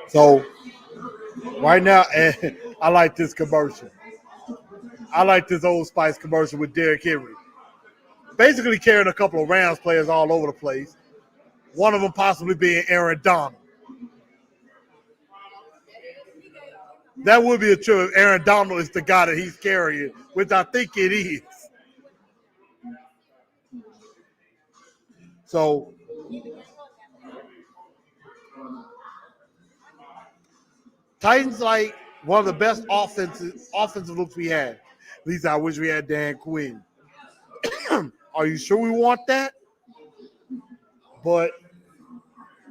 So right now, and I like this commercial. I like this Old Spice commercial with Derrick Henry. Basically carrying a couple of Rams players all over the place. One of them possibly being Aaron Donald. That would be a true if Aaron Donald is the guy that he's carrying, which I think it is. So Titans like one of the best offensive looks we had. At least I wish we had Dan Quinn. Are you sure we want that? But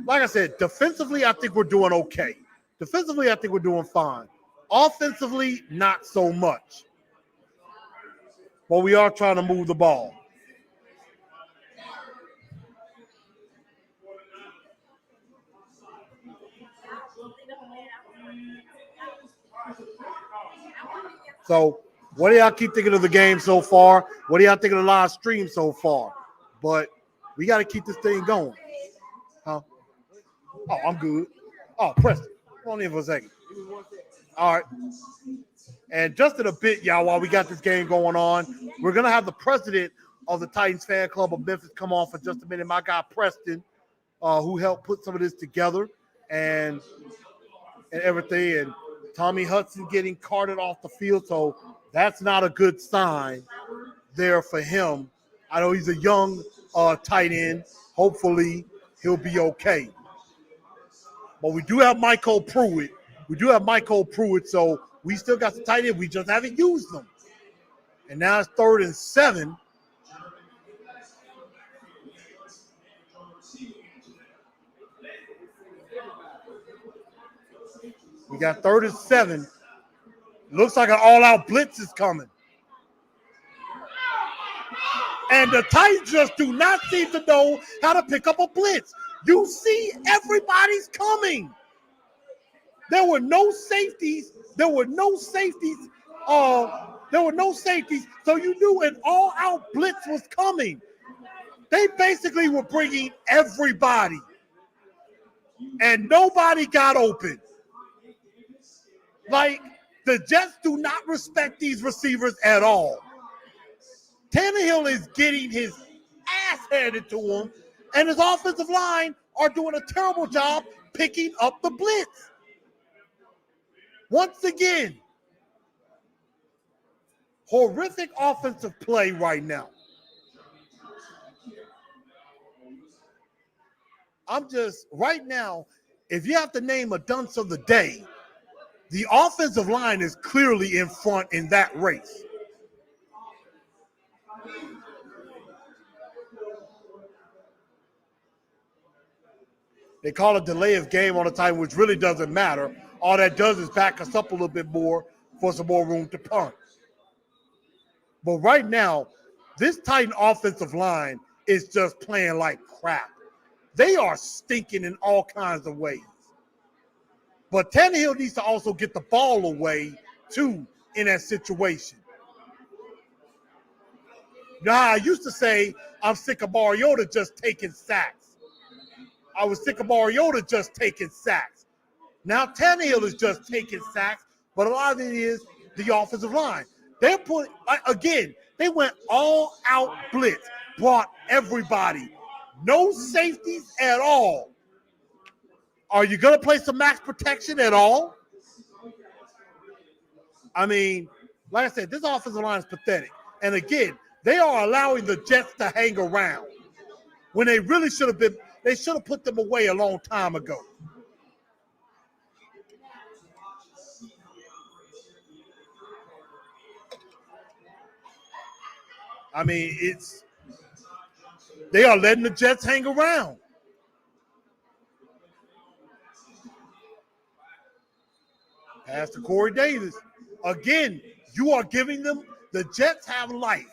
like I said, defensively, I think we're doing okay. Defensively, I think we're doing fine. Offensively, not so much. But we are trying to move the ball. So, what do y'all keep thinking of the game so far? What do y'all think of the live stream so far? But we got to keep this thing going. Huh? Oh, I'm good. Oh, Preston, hold on in for a second. All right. And just in a bit, y'all, while we got this game going on, we're going to have the president of the Titans fan club of Memphis come on for just a minute. My guy, Preston, who helped put some of this together and everything. And Tommy Hudson getting carted off the field. So that's not a good sign there for him. I know he's a young tight end. Hopefully he'll be okay. But we do have Michael Pruitt. So we still got the tight end. We just haven't used them. And now it's 3rd and 7. We got 3rd and 7. Looks like an all-out blitz is coming. And the Titans just do not seem to know how to pick up a blitz. You see, everybody's coming. There were no safeties. There were no safeties. So you knew an all-out blitz was coming. They basically were bringing everybody, and nobody got open. Like, the Jets do not respect these receivers at all. Tannehill is getting his ass handed to him, and his offensive line are doing a terrible job picking up the blitz. Once again, horrific offensive play right now. Right now, if you have to name a dunce of the day, the offensive line is clearly in front in that race. They call it delay of game all the time, which really doesn't matter. All that does is back us up a little bit more for some more room to punt. But right now, this Titan offensive line is just playing like crap. They are stinking in all kinds of ways. But Tannehill needs to also get the ball away, too, in that situation. Now, I used to say I'm sick of Mariota just taking sacks. I was sick of Mariota just taking sacks. Now Tannehill is just taking sacks, but a lot of it is the offensive line. They went all out blitz, brought everybody. No safeties at all. Are you going to play some max protection at all? I mean, like I said, this offensive line is pathetic. And again, they are allowing the Jets to hang around when they really should have put them away a long time ago. I mean, they are letting the Jets hang around. Pass to Corey Davis. Again, you are giving them, the Jets have life.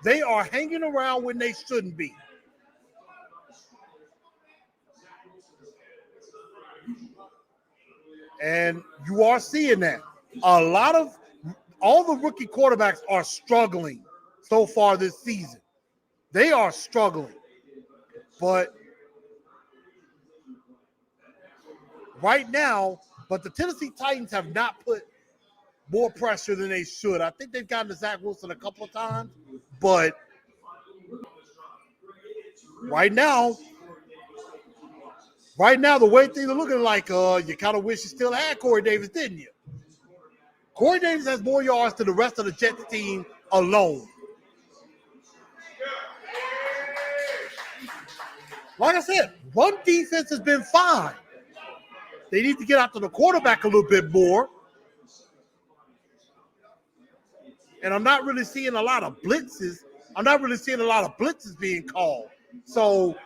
They are hanging around when they shouldn't be. And you are seeing that. All the rookie quarterbacks are struggling so far this season. They are struggling. But the Tennessee Titans have not put more pressure than they should. I think they've gotten to Zach Wilson a couple of times, but right now, the way things are looking like, you kind of wish you still had Corey Davis, didn't you? Corey Davis has more yards than the rest of the Jets team alone. Like I said, run defense has been fine. They need to get after the quarterback a little bit more. And I'm not really seeing a lot of blitzes. I'm not really seeing a lot of blitzes being called. So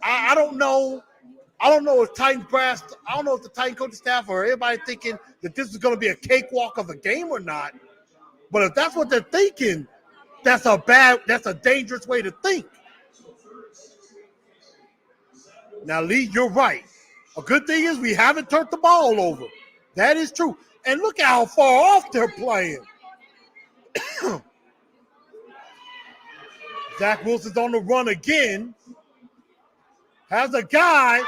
I don't know. I don't know if the Titan coaching staff or everybody thinking that this is going to be a cakewalk of a game or not. But if that's what they're thinking, that's a dangerous way to think. Now, Lee, you're right. A good thing is we haven't turned the ball over. That is true. And look at how far off they're playing. Zach Wilson's on the run again. Has a guy.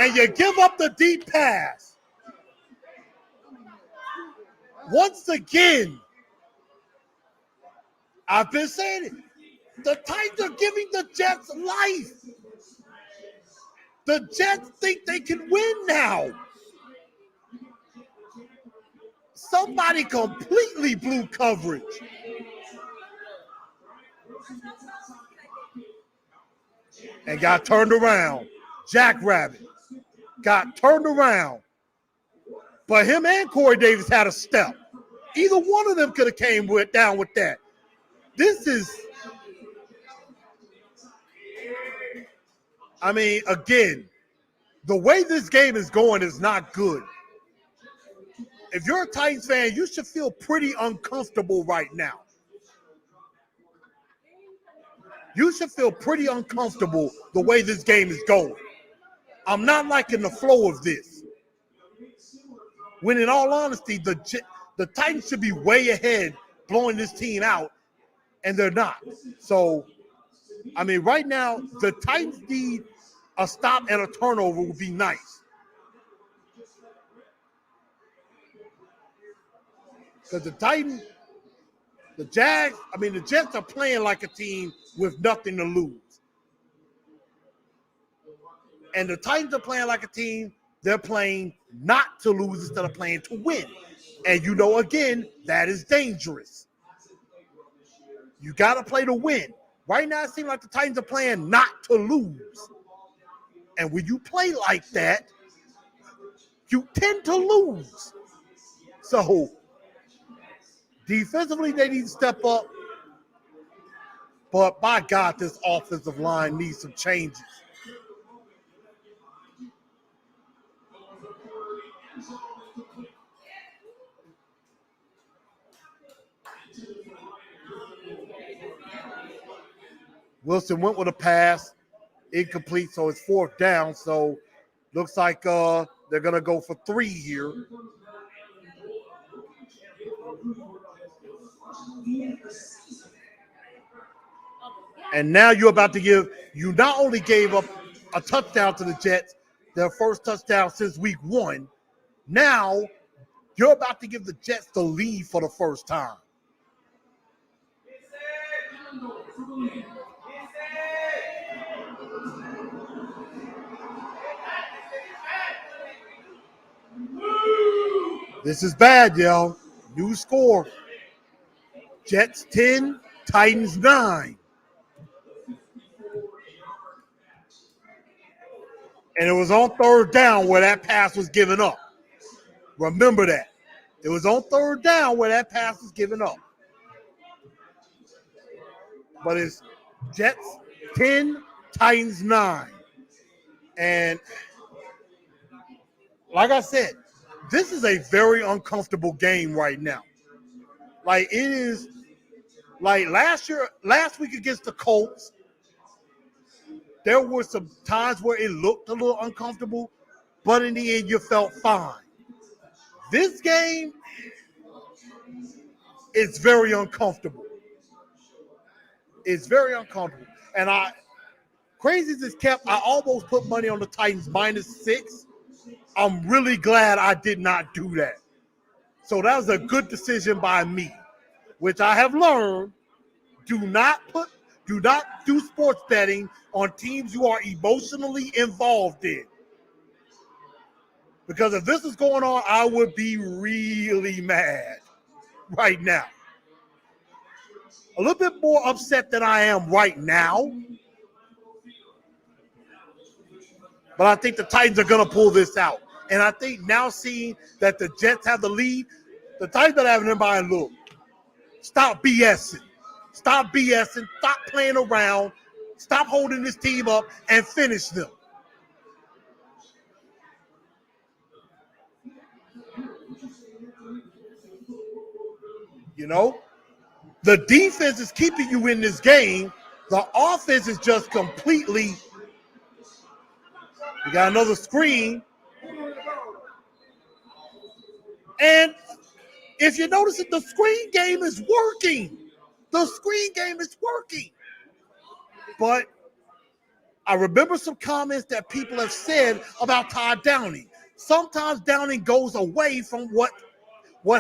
And you give up the deep pass. Once again, I've been saying it. The Titans are giving the Jets life. The Jets think they can win now. Somebody completely blew coverage. And got turned around. Jackrabbit got turned around. But him and Corey Davis had a step. Either one of them could have came down with that. Again, the way this game is going is not good. If you're a Titans fan, you should feel pretty uncomfortable right now. You should feel pretty uncomfortable the way this game is going. I'm not liking the flow of this. when in all honesty, the Titans should be way ahead blowing this team out, and they're not. So, I mean, right now, the Titans need a stop and a turnover would be nice. Because the Jets are playing like a team with nothing to lose. And the Titans are playing like a team, they're playing not to lose instead of playing to win. And again, that is dangerous. You got to play to win. Right now, it seems like the Titans are playing not to lose. And when you play like that, you tend to lose. So, defensively, they need to step up. But, by God, this offensive line needs some changes. Wilson went with a pass, incomplete, so it's 4th down. So, looks like they're going to go for 3 here. And now you not only gave up a touchdown to the Jets, their first touchdown since week 1. Now you're about to give the Jets the lead for the first time. This is bad, yo. New score. Jets 10, Titans 9. And it was on 3rd down where that pass was given up. Remember that. It was on 3rd down where that pass was given up. But it's Jets 10, Titans 9. And like I said, this is a very uncomfortable game right now. Like it is like last week against the Colts, there were some times where it looked a little uncomfortable, but in the end you felt fine. This game is very uncomfortable. It's very uncomfortable. And crazy as it's kept, I almost put money on the Titans -6. I'm really glad I did not do that. So that was a good decision by me, which I have learned. Do not do sports betting on teams you are emotionally involved in. Because if this is going on, I would be really mad right now. A little bit more upset than I am right now. But I think the Titans are going to pull this out. And I think now seeing that the Jets have the lead, the Titans are having in mind, look, stop BSing. Stop BSing. Stop playing around. Stop holding this team up and finish them. The defense is keeping you in this game. The offense is just completely. We got another screen. And if you notice it, the screen game is working. The screen game is working. But I remember some comments that people have said about Todd Downing. Sometimes Downing goes away from what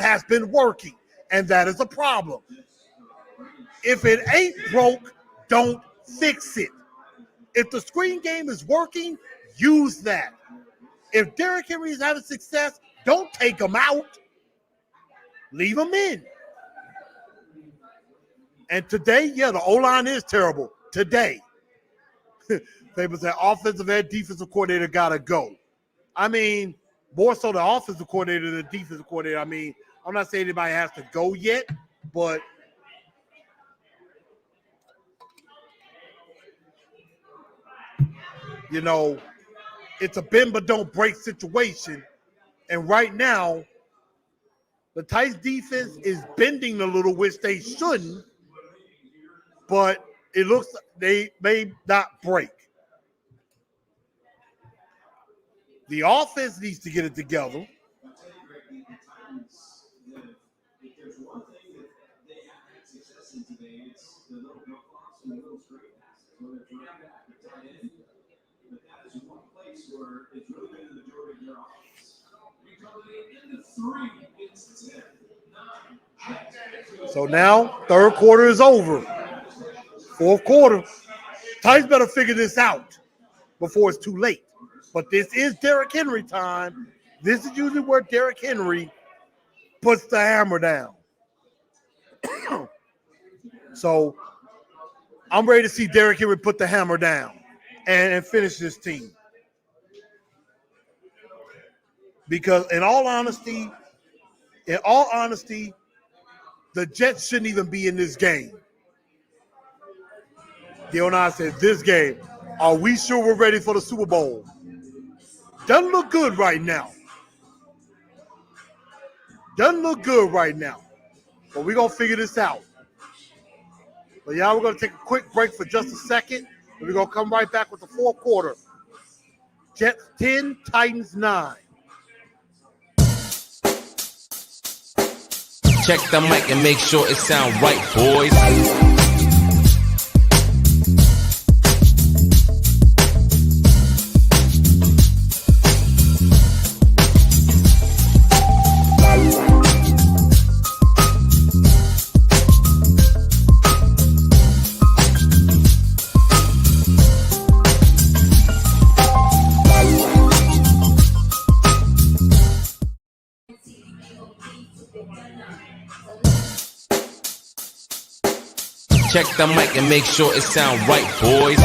has been working, and that is a problem. If it ain't broke, don't fix it. If the screen game is working, use that. If Derrick Henry is having success, don't take him out. Leave him in. And today, the O-line is terrible. Today. People say offensive head, defensive coordinator got to go. I mean, more so the offensive coordinator than the defensive coordinator. I mean, I'm not saying anybody has to go yet, but it's a bend but don't break situation. And right now, the Titans defense is bending a little, which they shouldn't, but it looks like they may not break. The offense needs to get it together. So now, third quarter is over. Fourth quarter. Titans better figure this out before it's too late. But this is Derrick Henry time. This is usually where Derrick Henry puts the hammer down. So I'm ready to see Derrick Henry put the hammer down and finish this team. Because in all honesty, the Jets shouldn't even be in this game. Dionai says, this game, are we sure we're ready for the Super Bowl? Doesn't look good right now. But we're going to figure this out. But yeah, we're going to take a quick break for just a second. And we're going to come right back with the fourth quarter. Jets 10, Titans 9. Check the mic and make sure it sound right, boys. Check the mic and make sure it sound right, boys.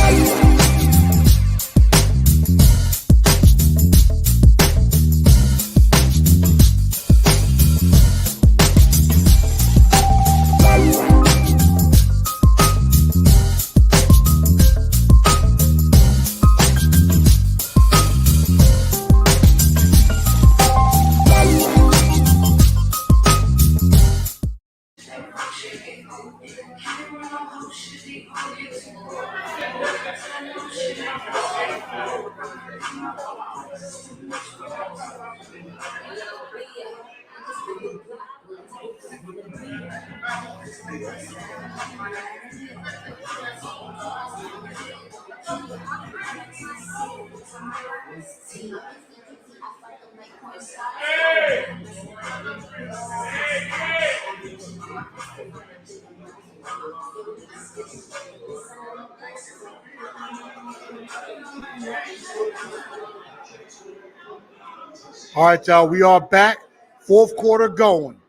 All right, y'all, we are back. Fourth quarter going.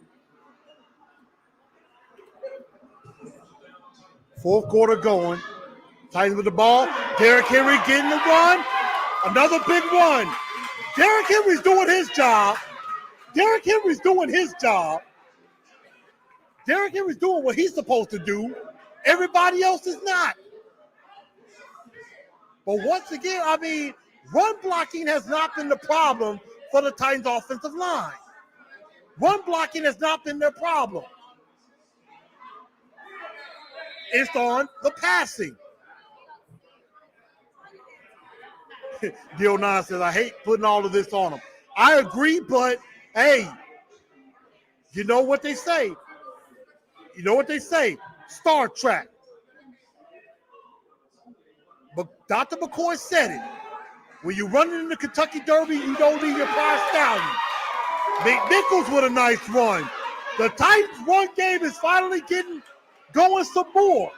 Titans with the ball. Derrick Henry getting the run. Another big run. Derrick Henry's doing his job. Derrick Henry's doing what he's supposed to do. Everybody else is not. But once again, I mean, run blocking has not been the problem for the Titans offensive line. Run blocking has not been their problem. It's on the passing. Dionai says, I hate putting all of this on them. I agree, but hey, you know what they say. Star Trek. But Dr. McCoy said it. When you're running in the Kentucky Derby, you don't leave your prize stallion. Mcnichols with a nice run. The Titans' run game is finally getting going some more.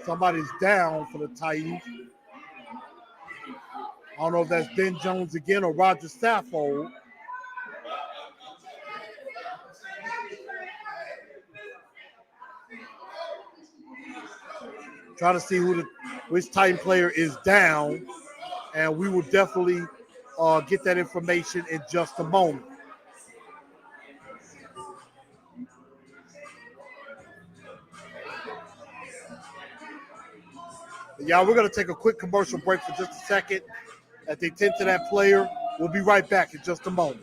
Somebody's down for the Titans. I don't know if that's Ben Jones again or Roger Saffold. Trying to see which Titan player is down, and we will definitely get that information in just a moment. Yeah, we're going to take a quick commercial break for just a second as they tend to that player. We'll be right back in just a moment.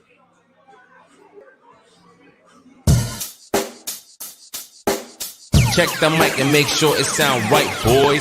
Check the mic and make sure it sound right, boys.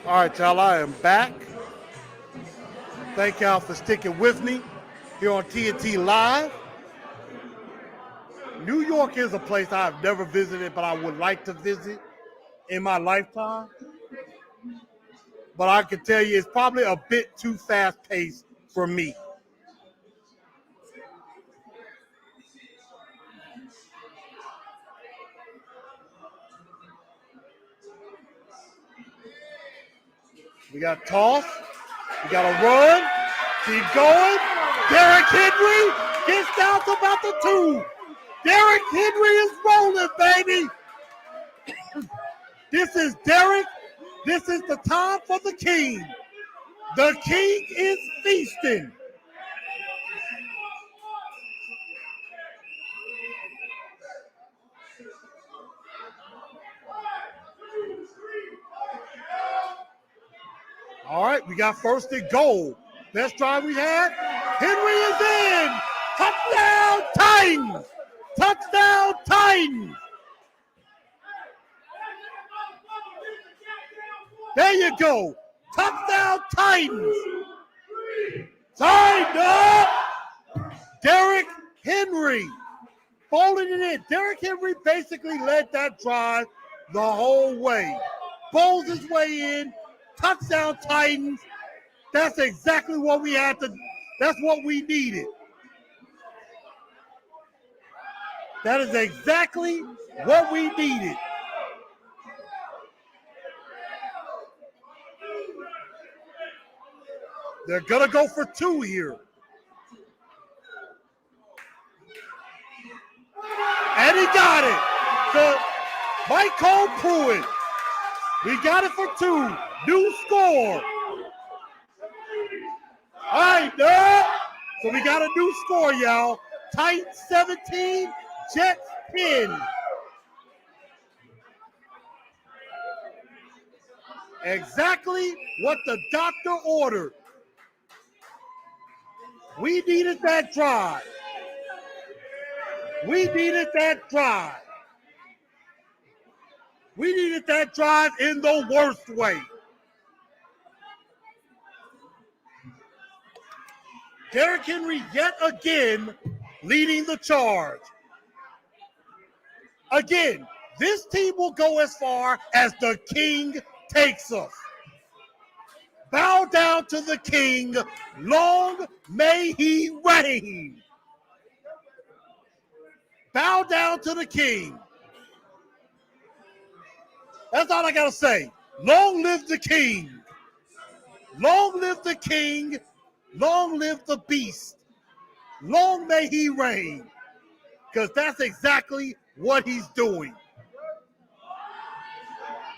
All right, y'all, I am back. Thank y'all for sticking with me here on TNT Live. New York is a place I've never visited, but I would like to visit in my lifetime. But I can tell you it's probably a bit too fast-paced for me. We got toss. We got a run. Keep going. Derrick Henry gets down to about the 2. Derrick Henry is rolling, baby. This is Derrick. This is the time for the king. The king is feasting. All right, we got first and goal. Best drive we had. Henry is in. Touchdown, Titans. Touchdown, Titans. There you go. Touchdown, Titans. Tied up. Derrick Henry folding it in. Derrick Henry basically led that drive the whole way. Bowls his way in. Touchdown, Titans. That's exactly what we had to. That's what we needed. That is exactly what we needed. They're going to go for 2 here. And he got it. So, Michael Pruitt. We got it for 2. New score. All right, so we got a new score, y'all. Titans 17, Jets 10. Exactly what the doctor ordered. We needed that drive. We needed that drive. We needed that drive in the worst way. Derrick Henry yet again leading the charge. Again, this team will go as far as the king takes us. Bow down to the king. Long may he reign. Bow down to the king. That's all I got to say. Long live the king. Long live the king. Long live the beast. Long may he reign. Because that's exactly what he's doing.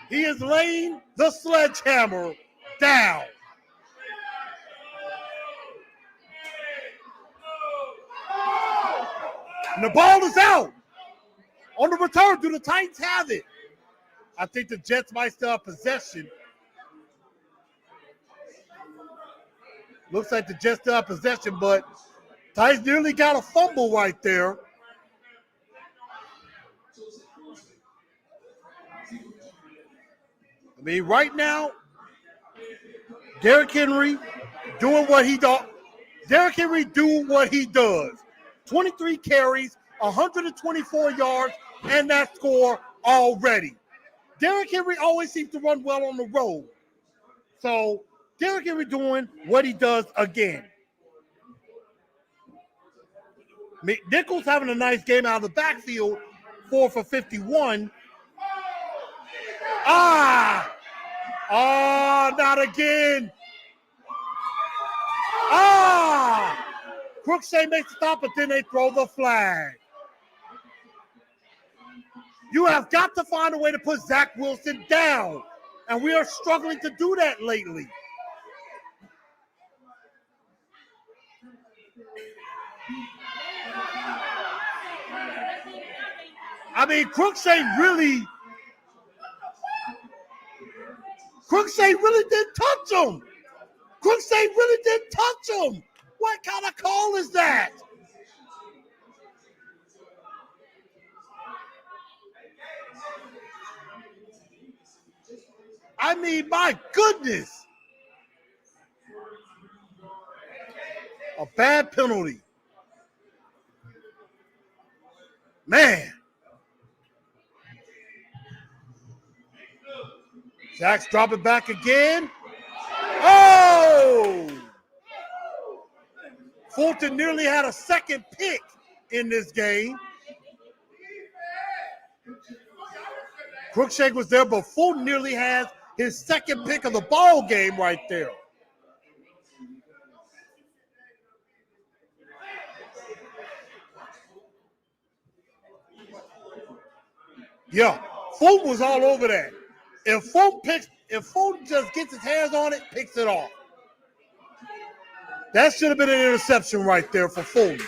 He is laying the sledgehammer down. And the ball is out. On the return, do the Titans have it? I think the Jets might still have possession. Looks like the Jets still have possession, but Titans nearly got a fumble right there. I mean, right now, Derrick Henry doing what he does. Derrick Henry doing what he does. 23 carries, 124 yards, and that score already. Derrick Henry always seems to run well on the road. So Derrick Henry doing what he does again. Mcnichols having a nice game out of the backfield, 4 for 51. Not again. Crookshank makes the stop, but then they throw the flag. You have got to find a way to put Zach Wilson down, and we are struggling to do that lately. I mean, Crookshank really did touch him. Crookshank really did touch him. What kind of call is that? I mean, my goodness. A bad penalty. Man. Zach's dropping back again. Oh! Fulton nearly had a second pick in this game. Crookshank was there, but Fulton nearly has his second pick of the ball game right there. Yeah, Fulton was all over that. If Fulton just gets his hands on it, picks it off. That should have been an interception right there for Fulton.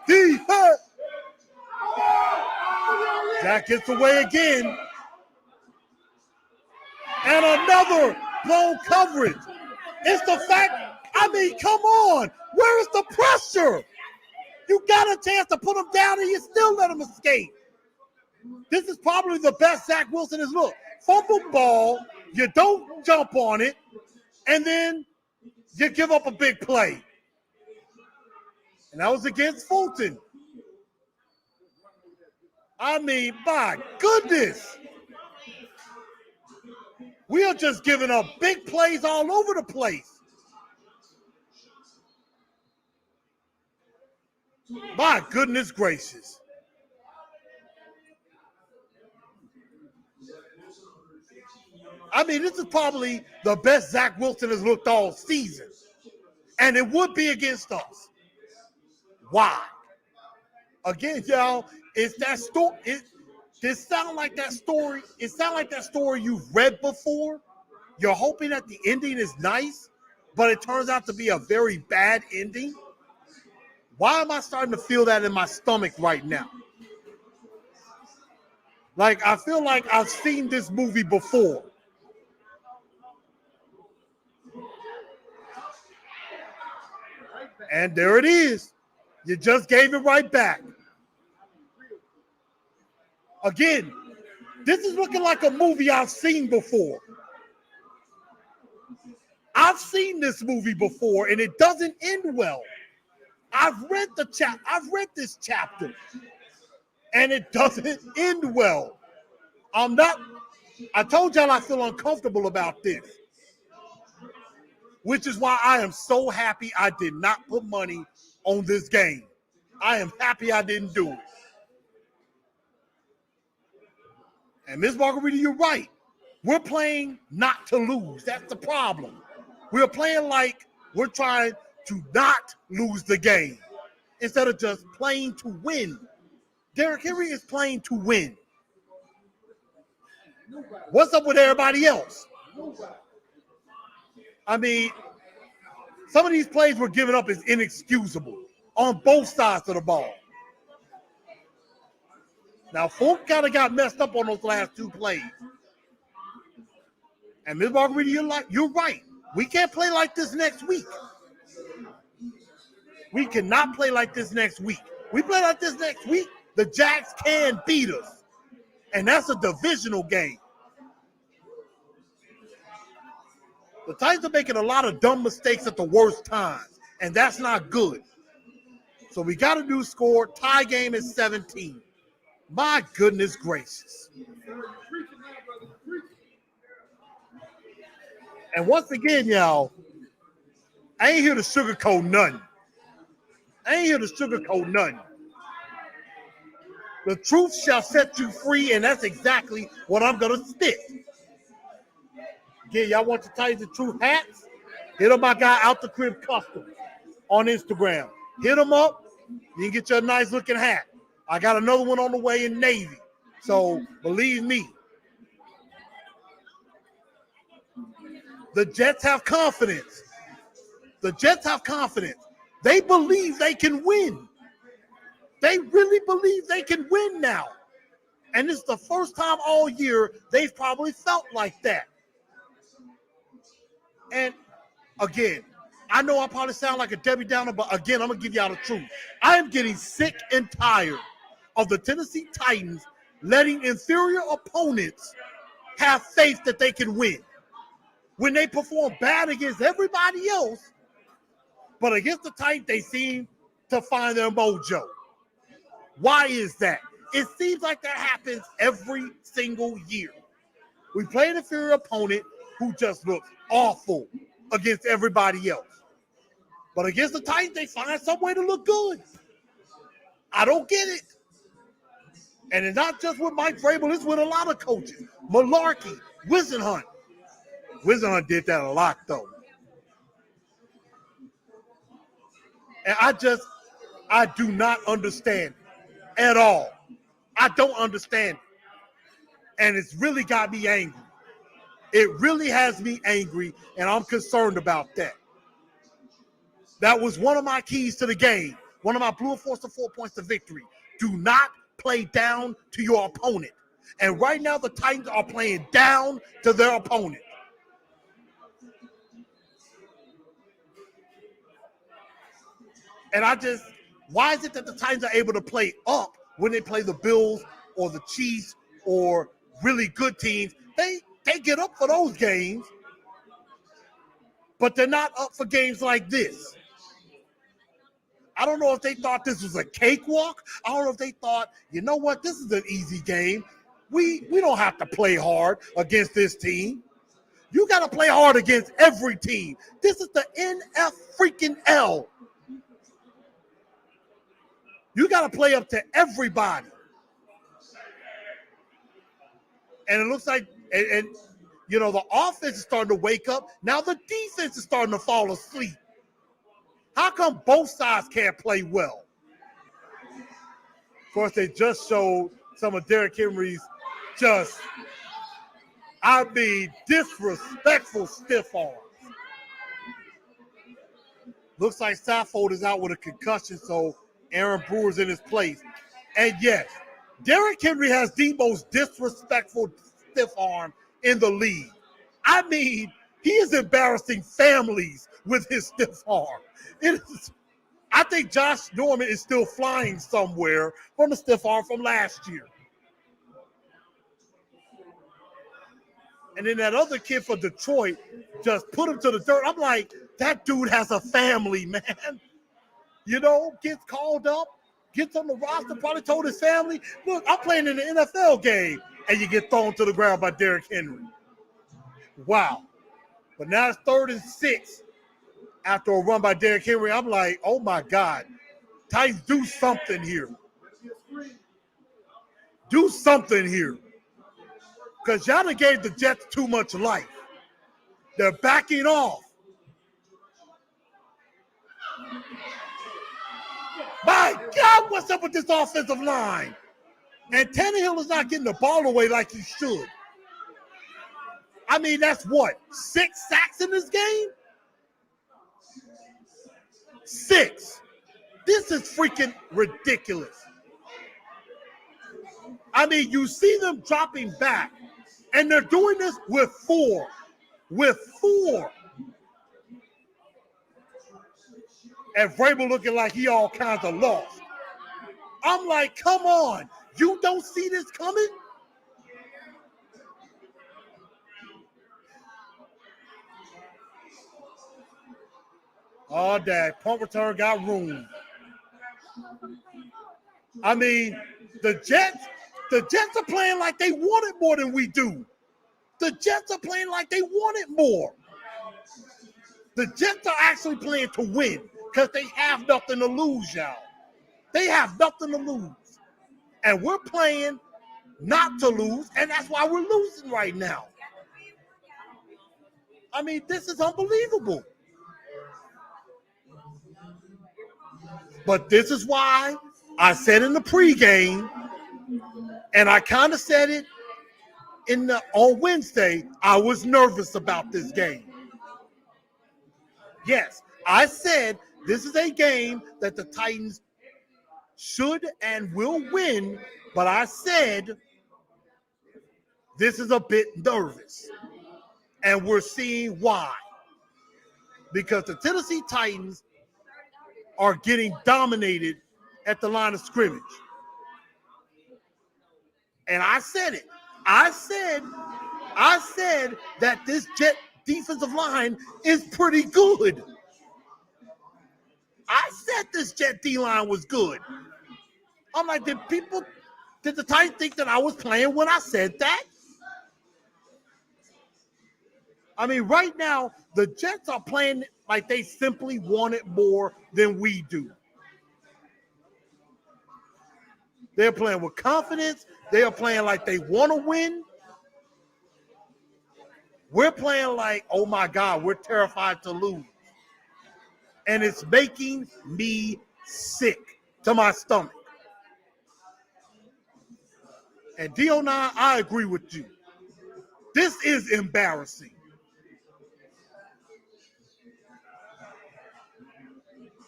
Defense. Jack gets away again. And another blown coverage. It's the fact, I mean, come on. Where is the pressure? You got a chance to put him down and you still let him escape. This is probably the best Zach Wilson has looked. Fumble ball, you don't jump on it, and then you give up a big play. And that was against Fulton. I mean, my goodness. We are just giving up big plays all over the place. My goodness gracious. I mean, this is probably the best Zach Wilson has looked all season. And it would be against us. Why? Again, y'all, it's that story. It sounds like that story you've read before. You're hoping that the ending is nice, but it turns out to be a very bad ending. Why am I starting to feel that in my stomach right now? Like, I feel like I've seen this movie before. And there it is. You just gave it right back. Again, this is looking like a movie I've seen before. I've seen this movie before, and it doesn't end well. I've read this chapter, and it doesn't end well. I told y'all I feel uncomfortable about this, which is why I am so happy I did not put money on this game. I am happy I didn't do it. And Ms. Margarita, you're right. We're playing not to lose. That's the problem. We're playing like we're trying to not lose the game instead of just playing to win. Derrick Henry is playing to win. What's up with everybody else? I mean, Some of these plays we're giving up is inexcusable on both sides of the ball. Now, Folk kind of got messed up on those last two plays. And Ms. Margarita, you're right. We can't play like this next week. We cannot play like this next week. We play like this next week, the Jacks can beat us. And that's a divisional game. The Titans are making a lot of dumb mistakes at the worst times, and that's not good. So we got a new score. Tie game is 17. My goodness gracious. And once again, y'all, I ain't here to sugarcoat nothing. The truth shall set you free, and that's exactly what I'm going to spit. Again, y'all want the Titans the Truth hats? Hit up my guy Out the Crib Custom on Instagram. Hit him up. You can get you a nice looking hat. I got another one on the way in Navy. So believe me. The Jets have confidence. They believe they can win. They really believe they can win now. And it's the first time all year they've probably felt like that. And again, I know I probably sound like a Debbie Downer, but again, I'm going to give y'all the truth. I am getting sick and tired of the Tennessee Titans letting inferior opponents have faith that they can win. When they perform bad against everybody else, but against the Titans, they seem to find their mojo. Why is that? It seems like that happens every single year. We play an inferior opponent who just looks awful against everybody else. But against the Titans, they find some way to look good. I don't get it. And it's not just with Mike Vrabel, it's with a lot of coaches. Malarkey, Wisenhunt. Wisenhunt did that a lot, though. And I do not understand it at all. I don't understand it. And it's really got me angry. It really has me angry, and I'm concerned about that. That was one of my keys to the game. One of my Blue Enforcer 4 points to victory. Do not play down to your opponent. And right now, the Titans are playing down to their opponent. And why is it that the Titans are able to play up when they play the Bills or the Chiefs or really good teams? They get up for those games, but they're not up for games like this. I don't know if they thought this was a cakewalk. I don't know if they thought, you know what, this is an easy game. We don't have to play hard against this team. You got to play hard against every team. This is the NFL. You got to play up to everybody. And it looks like, and you know, the offense is starting to wake up. Now the defense is starting to fall asleep. How come both sides can't play well? Of course, they just showed some of Derrick Henry's disrespectful stiff arms. Looks like Saffold is out with a concussion, so Aaron Brewer's in his place. And yes, Derrick Henry has the most disrespectful stiff arm in the league. I mean, he is embarrassing families with his stiff arm. I think Josh Norman is still flying somewhere from the stiff arm from last year. And then that other kid for Detroit just put him to the dirt. I'm like, that dude has a family, man. You know, gets called up, gets on the roster, probably told his family, look, I'm playing in the NFL game. And you get thrown to the ground by Derrick Henry. Wow. But now it's 3rd and 6 after a run by Derrick Henry. I'm like, oh, my God. Titans, do something here. Do something here. Because y'all done gave the Jets too much life. They're backing off. My God, what's up with this offensive line? And Tannehill is not getting the ball away like he should. I mean, that's what, 6 sacks in this game? 6. This is freaking ridiculous. I mean, you see them dropping back, and they're doing this with 4. With 4. And Vrabel looking like he all kinds of lost. I'm like, come on. You don't see this coming? Oh, dad, punt return got room. I mean, the Jets are playing like they want it more than we do. The Jets are playing like they want it more. The Jets are actually playing to win because they have nothing to lose, y'all. They have nothing to lose. And we're playing not to lose, and that's why we're losing right now. I mean, this is unbelievable. But this is why I said in the pregame, and I kind of said it on Wednesday, I was nervous about this game. Yes, I said this is a game that the Titans should and will win, but I said this is a bit nervous. And we're seeing why. Because the Tennessee Titans are getting dominated at the line of scrimmage. And I said it. I said that this Jet defensive line is pretty good. I said this Jet D-line was good. I'm like, did the Titans think that I was playing when I said that? I mean, right now, the Jets are playing like they simply want it more than we do. They're playing with confidence. They are playing like they want to win. We're playing like, oh my God, we're terrified to lose. And it's making me sick to my stomach. And D09, I agree with you. This is embarrassing.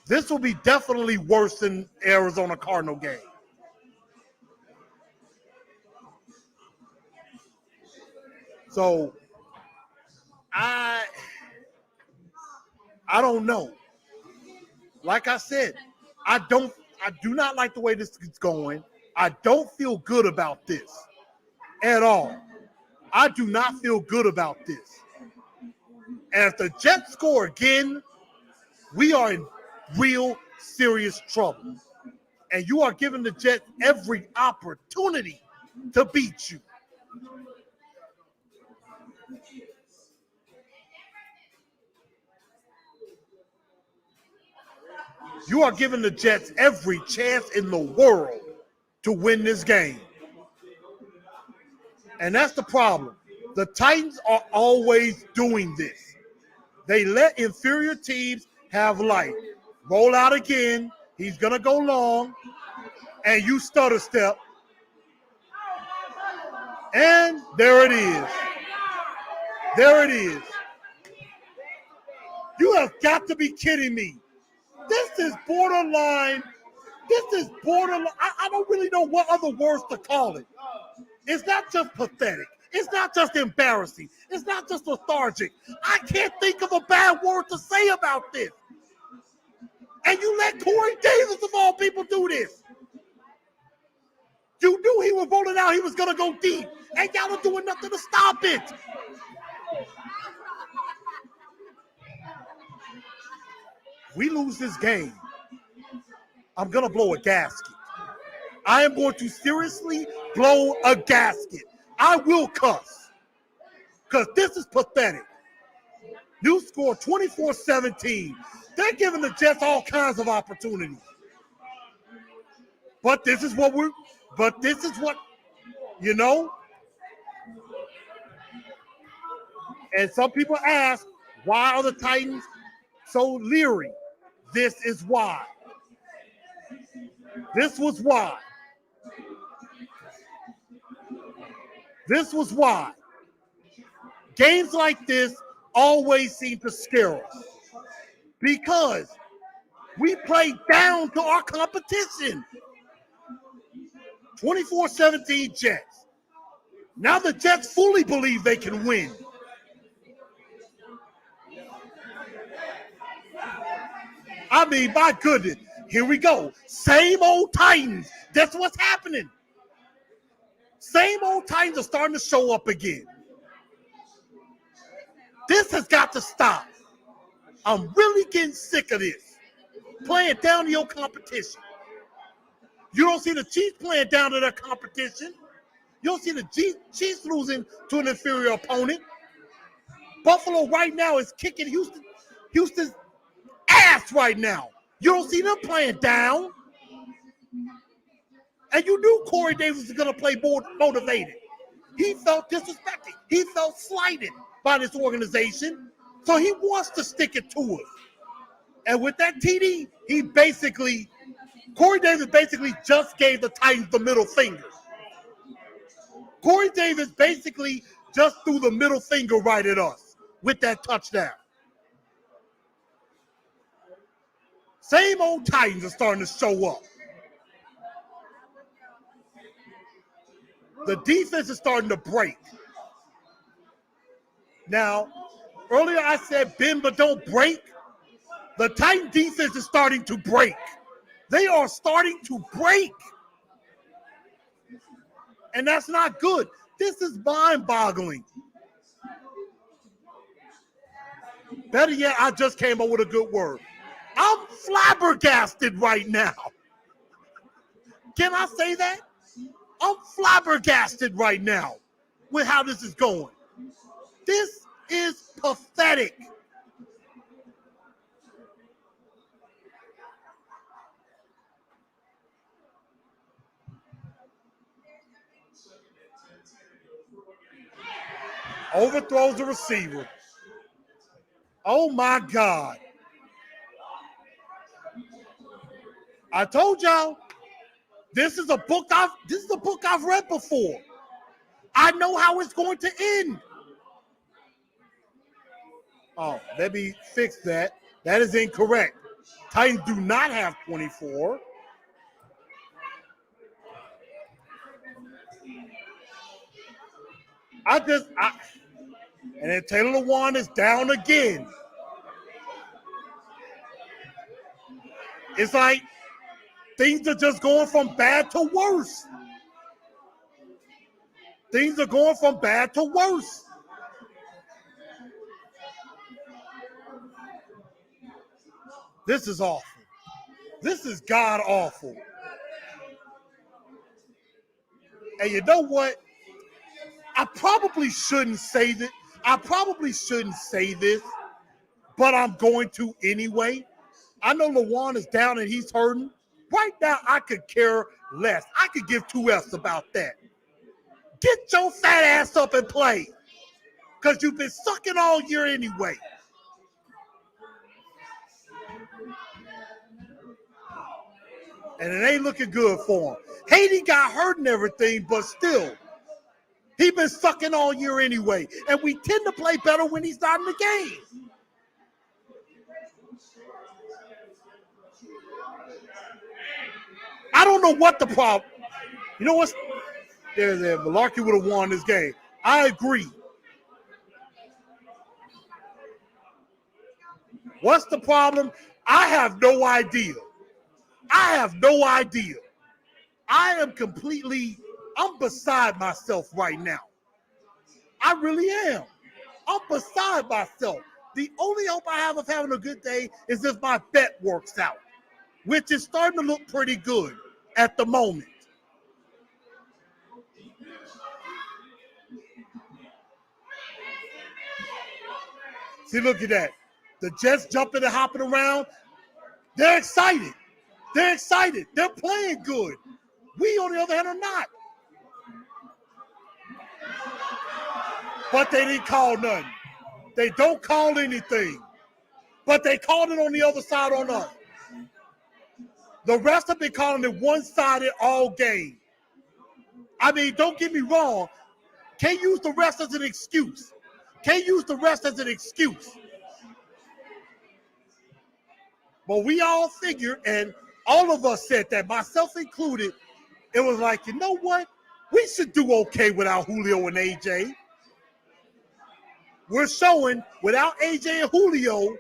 This will be definitely worse than Arizona Cardinal game. So I don't know. Like I said, I do not like the way this is going. I don't feel good about this at all. I do not feel good about this. And if the Jets score again, we are in real serious trouble. And you are giving the Jets every opportunity to beat you. You are giving the Jets every chance in the world to win this game. And that's the problem. The Titans are always doing this. They let inferior teams have life. Roll out again. He's going to go long. And you stutter step. And there it is. There it is. You have got to be kidding me. This is borderline. I don't really know what other words to call it. It's not just pathetic. It's not just embarrassing. It's not just lethargic. I can't think of a bad word to say about this. And you let Corey Davis, of all people, do this. You knew he was rolling out. He was going to go deep. And y'all are doing nothing to stop it. We lose this game, I'm going to blow a gasket. I am going to seriously blow a gasket. I will cuss because this is pathetic. You score 24-17. They're giving the Jets all kinds of opportunities. But this is what, you know. And some people ask, why are the Titans so leery? This is why. This was why. This was why. Games like this always seem to scare us. Because We played down to our competition. 24-17 Jets. Now the Jets fully believe they can win. I mean, my goodness. Here we go. Same old Titans. That's what's happening. Same old Titans are starting to show up again. This has got to stop. I'm really getting sick of this. Playing down to your competition. You don't see the Chiefs playing down to their competition. You don't see the Chiefs losing to an inferior opponent. Buffalo right now is kicking Houston's ass right now. You don't see them playing down. And you knew Corey Davis was going to play more motivated. He felt disrespected. He felt slighted by this organization. So he wants to stick it to us. And with that TD, Corey Davis basically just gave the Titans the middle finger. Corey Davis basically just threw the middle finger right at us with that touchdown. Same old Titans are starting to show up. The defense is starting to break. Now, earlier I said bend but don't break. The Titan defense is starting to break. They are starting to break. And that's not good. This is mind-boggling. Better yet, I just came up with a good word. I'm flabbergasted right now. Can I say that? I'm flabbergasted right now with how this is going. This is pathetic. Overthrows the receiver. Oh my God. I told y'all, this is a book I've read before. I know how it's going to end. Oh, let me fix that. That is incorrect. Titans do not have 24. And then Taylor Lewan is down again. It's like things are just going from bad to worse. Things are going from bad to worse. This is awful. This is god awful. And you know what? I probably shouldn't say this. But I'm going to anyway. I know Lewan is down and he's hurting. Right now, I could care less. I could give two F's about that. Get your fat ass up and play. Because you've been sucking all year anyway. And it ain't looking good for him. Haiti got hurt and everything, but still, he's been sucking all year anyway. And we tend to play better when he's not in the game. I don't know what the problem. You know what's there? Malarkey would have won this game. I agree. What's the problem? I have no idea. I am beside myself right now. I really am. I'm beside myself. The only hope I have of having a good day is if my bet works out, which is starting to look pretty good at the moment. See, look at that. The Jets jumping and hopping around. They're excited. They're playing good. We, on the other hand, are not. But they didn't call nothing. They don't call anything. But they called it on the other side on us. The rest have been calling it one-sided all game. I mean, don't get me wrong. Can't use the rest as an excuse. But we all figured, and all of us said that, myself included, it was like, you know what? We should do okay without Julio and AJ. We're showing without AJ and Julio,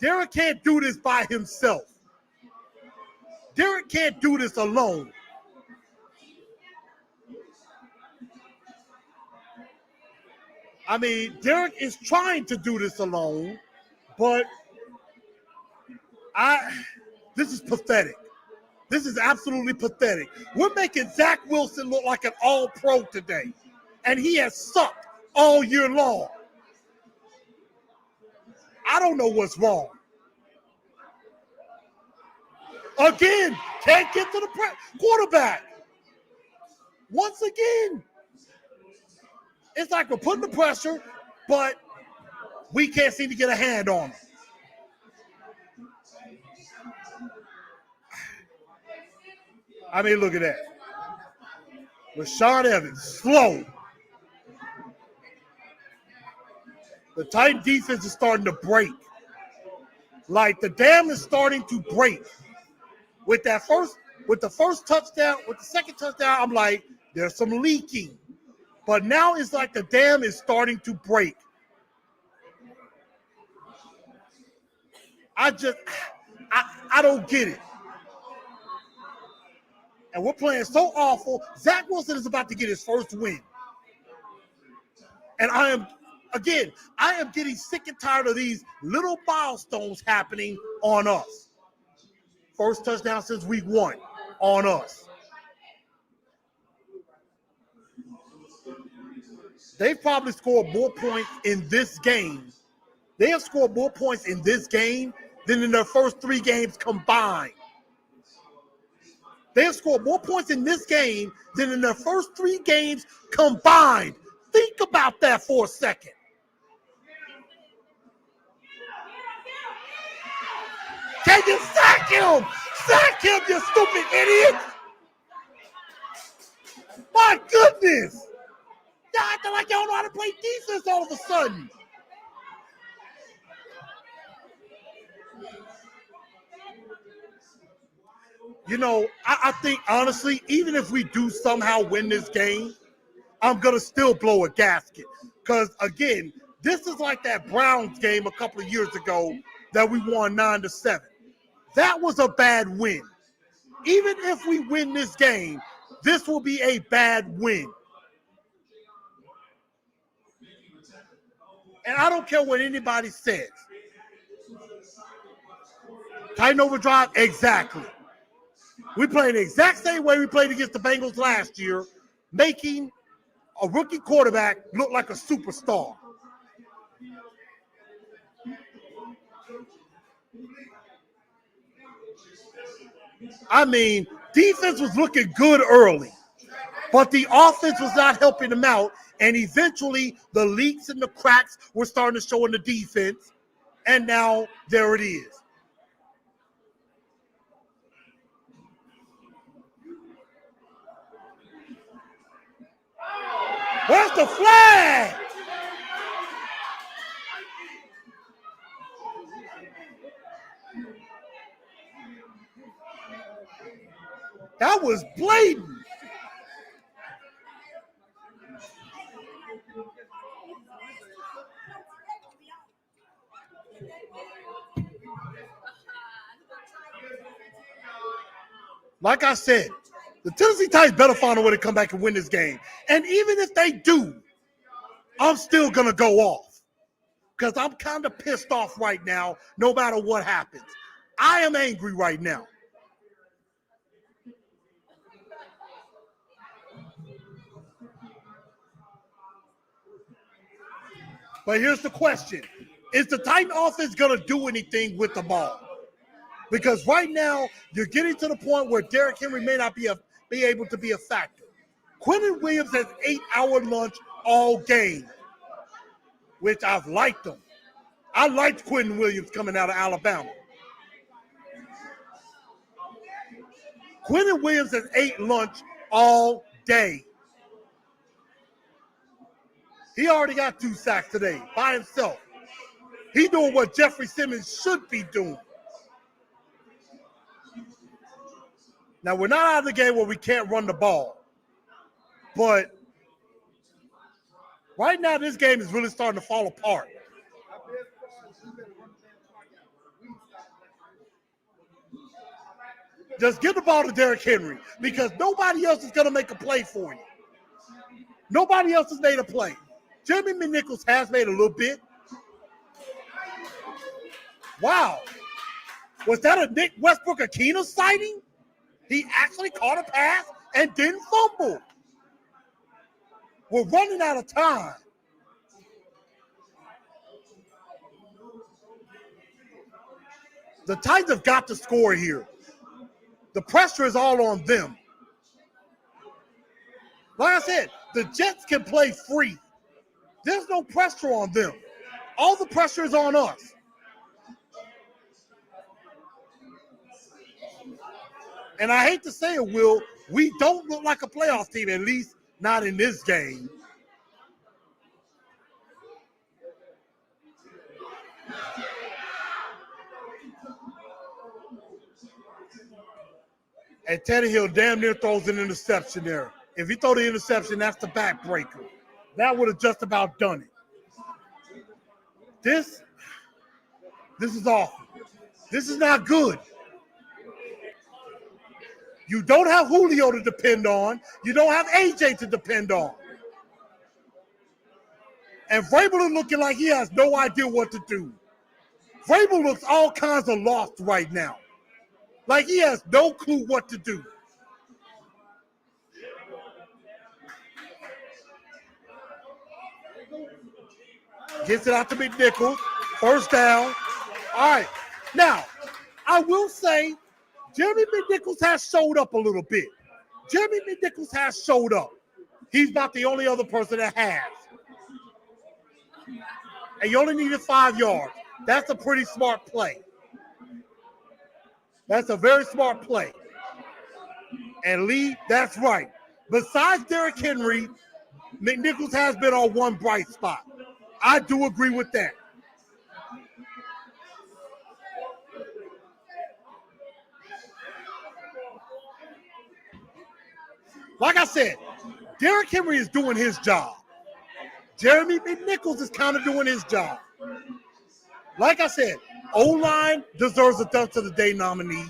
Derrick can't do this by himself. Derrick can't do this alone. I mean, Derrick is trying to do this alone, but this is pathetic. This is absolutely pathetic. We're making Zach Wilson look like an all-pro today, and he has sucked all year long. I don't know what's wrong. Again, can't get to the quarterback. Once again, it's like we're putting the pressure, but we can't seem to get a hand on him. I mean, look at that. Rashawn Evans, slow. The Titan defense is starting to break. Like the dam is starting to break. With the first touchdown, with the second touchdown, I'm like, there's some leaking. But now it's like the dam is starting to break. I don't get it. And we're playing so awful. Zach Wilson is about to get his first win. And I am getting sick and tired of these little milestones happening on us. First touchdown since week 1 on us. They've probably scored more points in this game. They have scored more points in this game than in their first 3 games combined. They have scored more points in this game than in their first 3 games combined. Think about that for a second. Can you sack him? Sack him, you stupid idiot! My goodness! Y'all acting like y'all know how to play defense all of a sudden. You know, I think, honestly, even if we do somehow win this game, I'm going to still blow a gasket. Because, again, this is like that Browns game a couple of years ago that we won 9-7. That was a bad win. Even if we win this game, this will be a bad win. And I don't care what anybody says. Titan overdrive, exactly. We played the exact same way we played against the Bengals last year, making a rookie quarterback look like a superstar. I mean, defense was looking good early, but the offense was not helping them out, and eventually the leaks and the cracks were starting to show in the defense, and now there it is. Where's the flag? That was blatant. Like I said, the Tennessee Titans better find a way to come back and win this game. And even if they do, I'm still going to go off. Because I'm kind of pissed off right now, no matter what happens. I am angry right now. But here's the question. Is the Titan offense going to do anything with the ball? Because right now, you're getting to the point where Derrick Henry may not be able to be a factor. Quentin Williams has 8-hour lunch all game, which I've liked him. I liked Quentin Williams coming out of Alabama. Quentin Williams has ate lunch all day. He already got 2 sacks today by himself. He's doing what Jeffrey Simmons should be doing. Now, we're not out of the game where we can't run the ball. But right now, this game is really starting to fall apart. Just give the ball to Derrick Henry because nobody else is going to make a play for you. Nobody else has made a play. Jeremy Mcnichols has made a little bit. Wow. Was that a Nick Westbrook-Akina sighting? He actually caught a pass and didn't fumble. We're running out of time. The Titans have got to score here. The pressure is all on them. Like I said, the Jets can play free. There's no pressure on them. All the pressure is on us. And I hate to say it, Will, we don't look like a playoff team, at least not in this game. And Tannehill damn near throws an interception there. If he throw the interception, that's the backbreaker. That would have just about done it. This is awful. This is not good. You don't have Julio to depend on. You don't have AJ to depend on. And Vrabel is looking like he has no idea what to do. Vrabel looks all kinds of lost right now. Like he has no clue what to do. Gets it out to Mcnichols. First down. All right. Now, I will say, Jeremy Mcnichols has showed up a little bit. Jeremy Mcnichols has showed up. He's not the only other person that has. And you only needed 5 yards. That's a pretty smart play. That's a very smart play. And Lee, that's right. Besides Derrick Henry, Mcnichols has been on one bright spot. I do agree with that. Like I said, Derrick Henry is doing his job. Jeremy Mcnichols is kind of doing his job. Like I said, O-line deserves a Dunk of the Day nominee.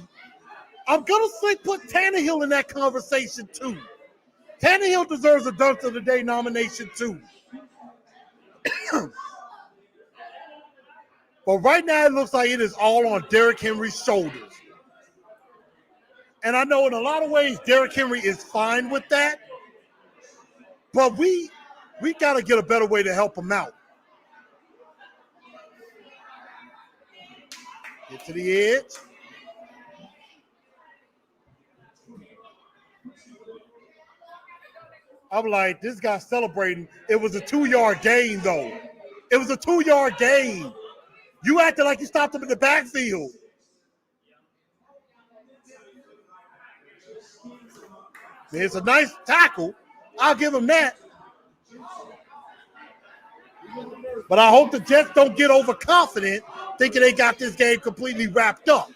I'm going to say put Tannehill in that conversation too. Tannehill deserves a Dunk of the Day nomination too. But right now it looks like it is all on Derrick Henry's shoulders. And I know in a lot of ways Derrick Henry is fine with that. But we got to get a better way to help him out. Get to the edge. I'm like, this guy celebrating. It was a 2-yard gain, though. It was a 2-yard gain. You acted like you stopped him in the backfield. It's a nice tackle. I'll give him that. But I hope the Jets don't get overconfident thinking they got this game completely wrapped up.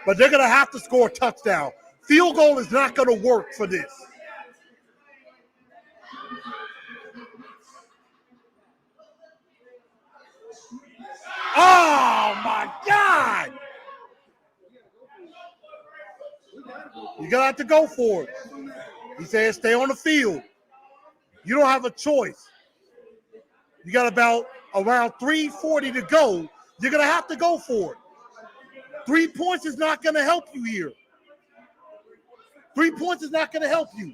But they're going to have to score a touchdown. Field goal is not going to work for this. Oh, my God. You're going to have to go for it. He said stay on the field. You don't have a choice. You got about around 3:40 to go. You're going to have to go for it. 3 points is not going to help you here. 3 points is not going to help you.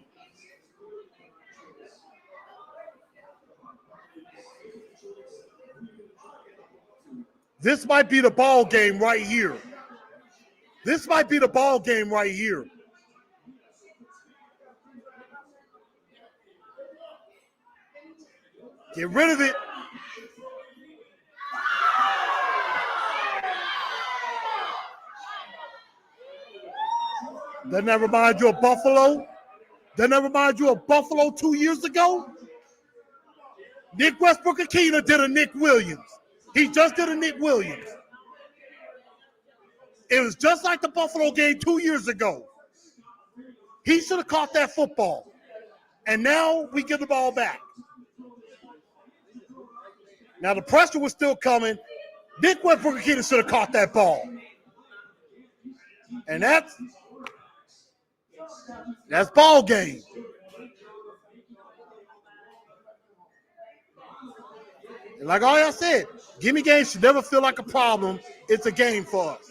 This might be the ball game right here. This might be the ball game right here. Get rid of it. Doesn't that remind you of Buffalo? Doesn't that remind you of Buffalo 2 years ago? Nick Westbrook-Akina did a Nick Williams. He just did a Nick Williams. It was just like the Buffalo game 2 years ago. He should have caught that football. And now we give the ball back. Now the pressure was still coming. Nick Westbrook should have caught that ball. And that's ball game. And like all y'all said, gimme games should never feel like a problem. It's a game for us.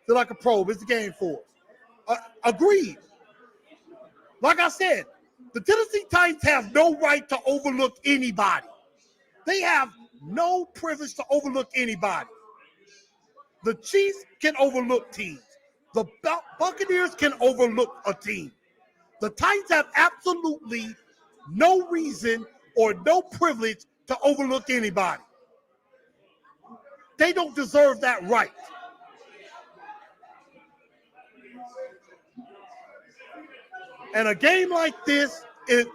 Feel like a probe. It's a game for us. Agreed. Like I said, the Tennessee Titans have no right to overlook anybody. They have no privilege to overlook anybody. The Chiefs can overlook teams. The Buccaneers can overlook a team. The Titans have absolutely no reason or no privilege to overlook anybody. They don't deserve that right. And a game like this is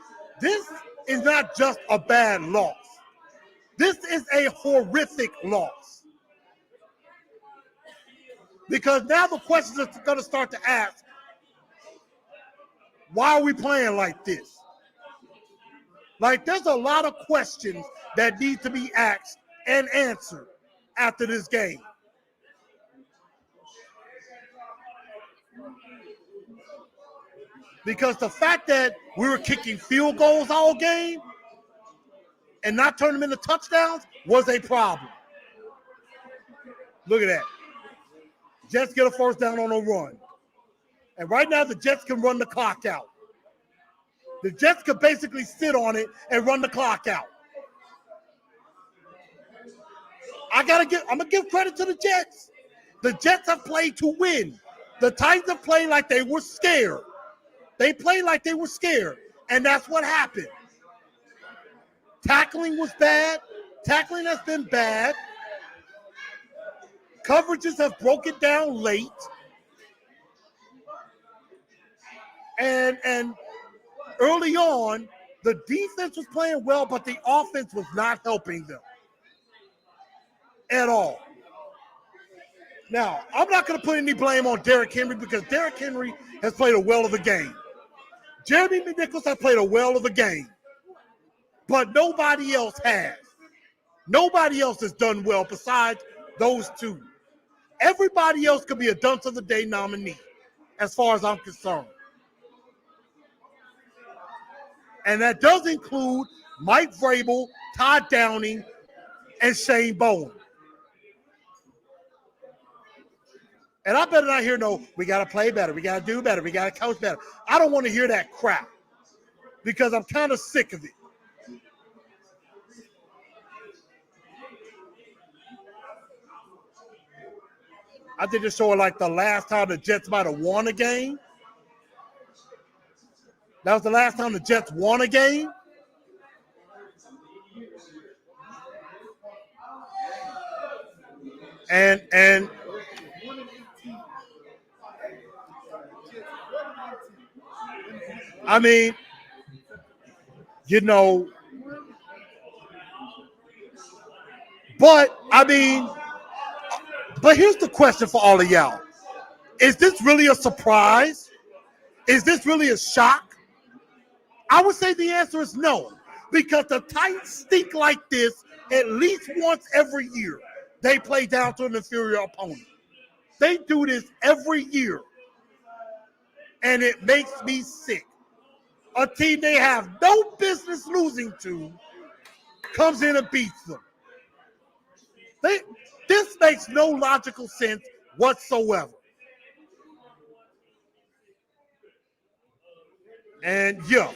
not just a bad loss. This is a horrific loss. Because now the questions are going to start to ask, why are we playing like this? Like, there's a lot of questions that need to be asked and answered after this game. Because the fact that we were kicking field goals all game and not turning them into touchdowns was a problem. Look at that. Jets get a first down on a run. And right now the Jets can run the clock out. The Jets could basically sit on it and run the clock out. I'm gonna give credit to the Jets. The Jets have played to win. The Titans have played like they were scared. They played like they were scared, and that's what happened. Tackling was bad. Tackling has been bad. Coverages have broken down late. And early on, the defense was playing well, but the offense was not helping them at all. Now, I'm not going to put any blame on Derrick Henry because Derrick Henry has played a well of the game. Jeremy Mcnichols has played a well of the game, but nobody else has. Nobody else has done well besides those two. Everybody else could be a Dunce of the Day nominee, as far as I'm concerned. And that does include Mike Vrabel, Todd Downing, and Shane Bowen. And I better not hear no, we got to play better, we got to do better, we got to coach better. I don't want to hear that crap because I'm kind of sick of it. I think it's sort of like the last time the Jets might have won a game. That was the last time the Jets won a game. And I mean, you know, but here's the question for all of y'all. Is this really a surprise? Is this really a shock? I would say the answer is no, because the Titans stink like this at least once every year. They play down to an inferior opponent. They do this every year, and it makes me sick. A team they have no business losing to comes in and beats them. This makes no logical sense whatsoever. And yeah,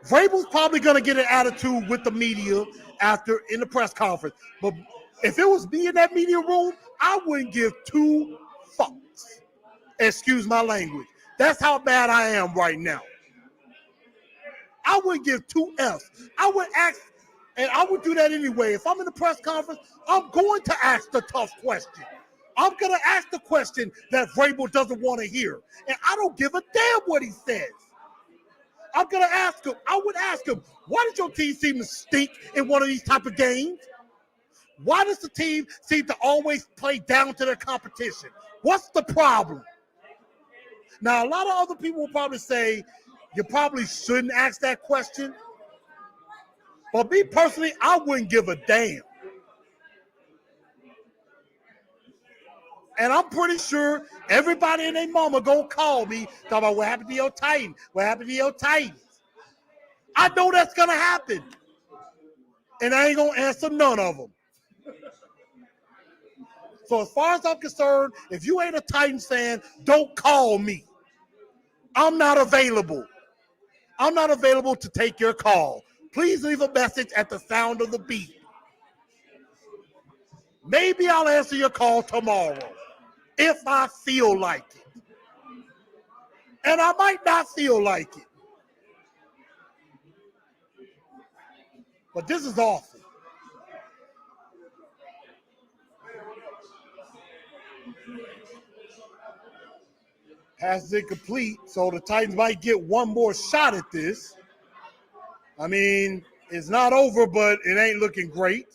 Vrabel's probably going to get an attitude with the media after in the press conference. But if it was me in that media room, I wouldn't give two fucks. Excuse my language. That's how bad I am right now. I wouldn't give two F's. I would ask, and I would do that anyway. If I'm in the press conference, I'm going to ask the tough question. I'm going to ask the question that Vrabel doesn't want to hear. And I don't give a damn what he says. I'm going to ask him. I would ask him, why did your team seem to stink in one of these type of games? Why does the team seem to always play down to their competition? What's the problem? Now, a lot of other people will probably say you probably shouldn't ask that question. But me personally, I wouldn't give a damn. And I'm pretty sure everybody and their mama gonna call me talking about what happened to your Titan, what happened to your Titans. I know that's gonna happen. And I ain't gonna answer none of them. So as far as I'm concerned, if you ain't a Titans fan, don't call me. I'm not available. I'm not available to take your call. Please leave a message at the sound of the beep. Maybe I'll answer your call tomorrow if I feel like it. And I might not feel like it. But this is awful. Pass is incomplete, so the Titans might get one more shot at this. I mean, it's not over, but it ain't looking great.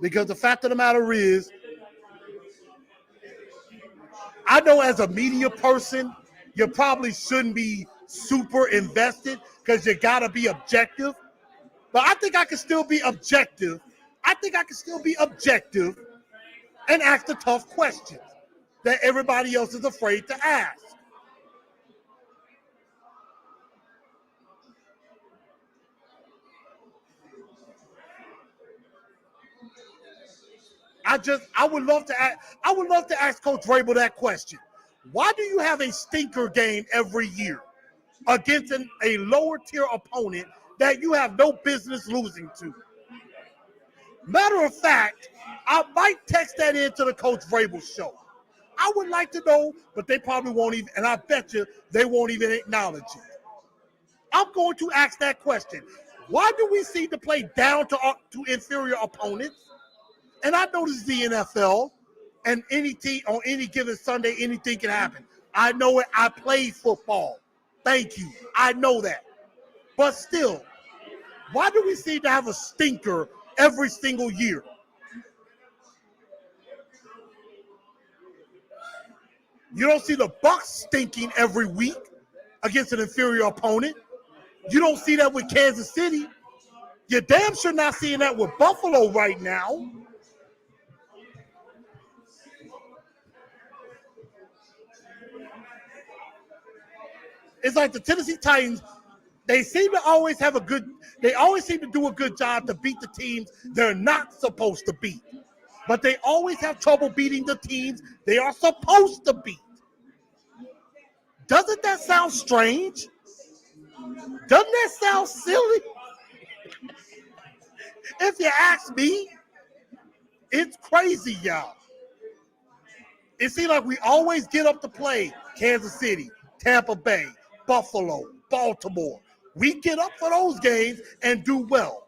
Because the fact of the matter is, I know as a media person, you probably shouldn't be super invested because you got to be objective. But I think I can still be objective. And ask the tough questions that everybody else is afraid to ask. I would love to ask Coach Vrabel that question. Why do you have a stinker game every year against a lower tier opponent that you have no business losing to? Matter of fact, I might text that into the Coach Vrabel show. I would like to know, but they probably won't even, and I bet you they won't even acknowledge it. I'm going to ask that question. Why do we seem to play down to inferior opponents? And I know this is the NFL, and any team on any given Sunday, anything can happen. I know it. I played football. Thank you. I know that. But still, why do we seem to have a stinker every single year? You don't see the Bucs stinking every week against an inferior opponent. You don't see that with Kansas City. You're damn sure not seeing that with Buffalo right now. It's like the Tennessee Titans, they seem to do a good job to beat the teams they're not supposed to beat. But they always have trouble beating the teams they are supposed to beat. Doesn't that sound strange? Doesn't that sound silly? If you ask me, it's crazy, y'all. It seems like we always get up to play Kansas City, Tampa Bay, Buffalo, Baltimore. We get up for those games and do well.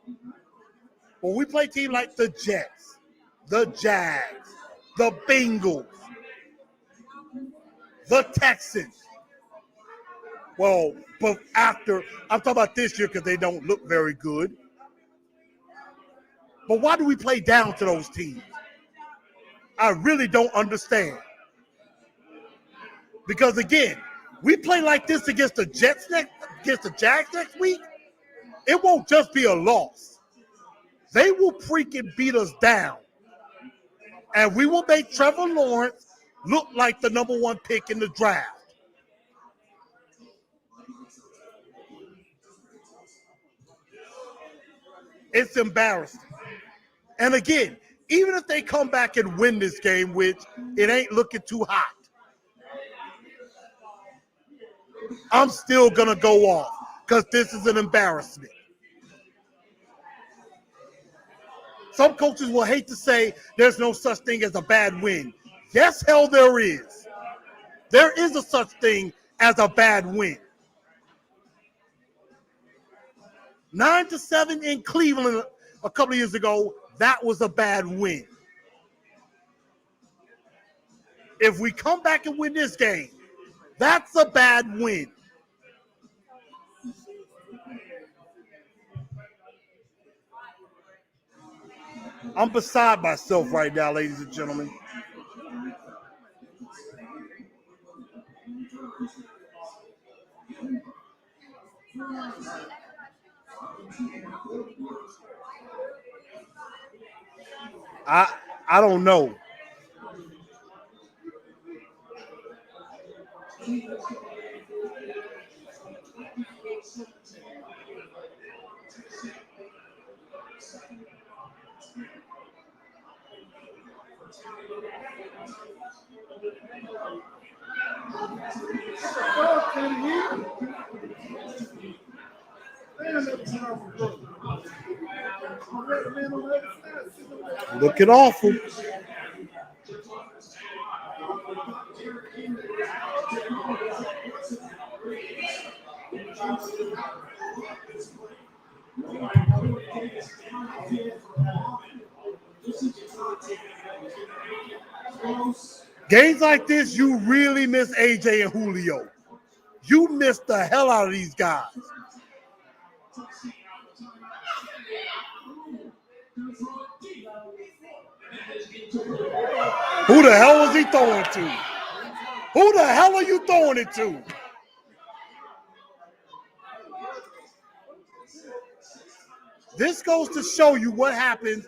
When we play teams like the Jets, the Jags, the Bengals, the Texans. Well, but I'm talking about this year because they don't look very good. But why do we play down to those teams? I really don't understand. Because again, we play like this against the Jags next week, it won't just be a loss. They will freaking beat us down. And we will make Trevor Lawrence look like the number one pick in the draft. It's embarrassing. And again, even if they come back and win this game, which it ain't looking too hot, I'm still going to go off because this is an embarrassment. Some coaches will hate to say there's no such thing as a bad win. Yes, hell, there is. There is a such thing as a bad win. 9-7 in Cleveland a couple of years ago, that was a bad win. If we come back and win this game, that's a bad win. I'm beside myself right now, ladies and gentlemen. I don't know. Looking awful. Games like this, you really miss AJ and Julio. You miss the hell out of these guys. Who the hell was he throwing to? Who the hell are you throwing it to? This goes to show you what happens.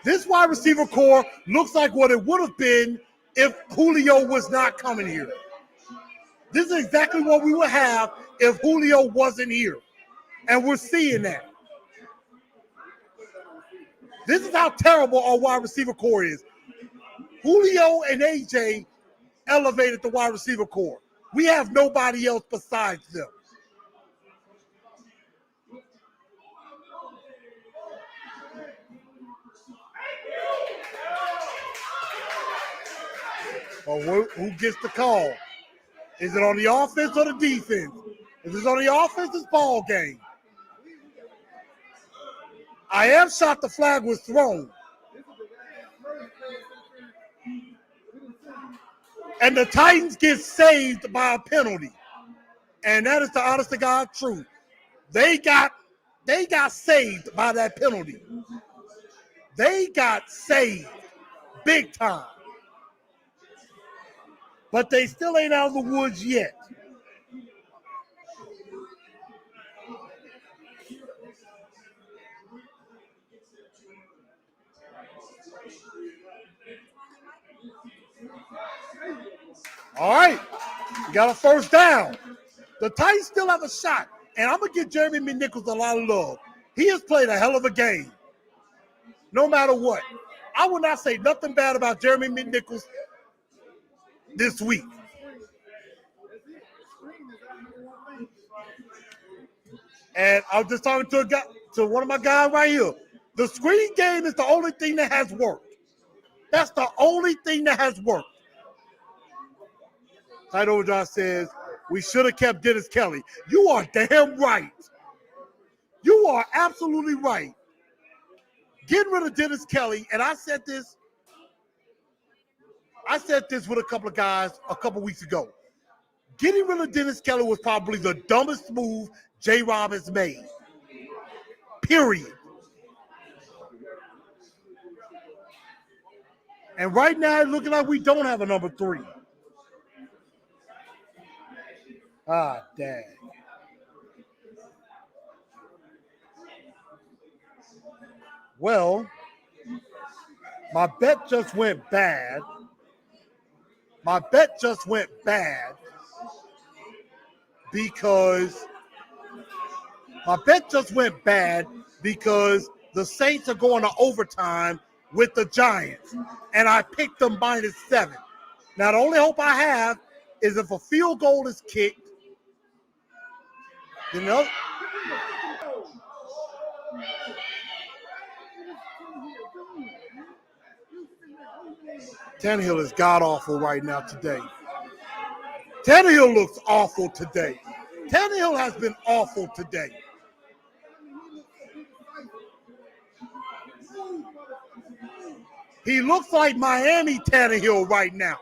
This wide receiver core looks like what it would have been if Julio was not coming here. This is exactly what we would have if Julio wasn't here. And we're seeing that. This is how terrible our wide receiver core is. Julio and AJ elevated the wide receiver core. We have nobody else besides them. Well, who gets the call? Is it on the offense or the defense? If it's on the offense, it's ball game. I am shot the flag was thrown. And the Titans get saved by a penalty. And that is the honest to God truth. They got saved by that penalty. They got saved big time. But they still ain't out of the woods yet. All right, we got a first down. The Titans still have a shot, and I'm going to give Jeremy Mcnichols a lot of love. He has played a hell of a game, no matter what. I will not say nothing bad about Jeremy Mcnichols this week. And I was just talking to one of my guys right here. The screen game is the only thing that has worked. That's the only thing that has worked. Tight Overdrive says, we should have kept Dennis Kelly. You are damn right. You are absolutely right. Getting rid of Dennis Kelly, and I said this with a couple of guys a couple weeks ago. Getting rid of Dennis Kelly was probably the dumbest move J-Rob has made. Period. And right now, it's looking like we don't have a number 3. Ah, dang. Well, my bet just went bad. Because the Saints are going to overtime with the Giants, and I picked them -7. Now, the only hope I have is if a field goal is kicked, you know. Tannehill is god-awful right now today. Tannehill looks awful today. Tannehill has been awful today. He looks like Miami Tannehill right now.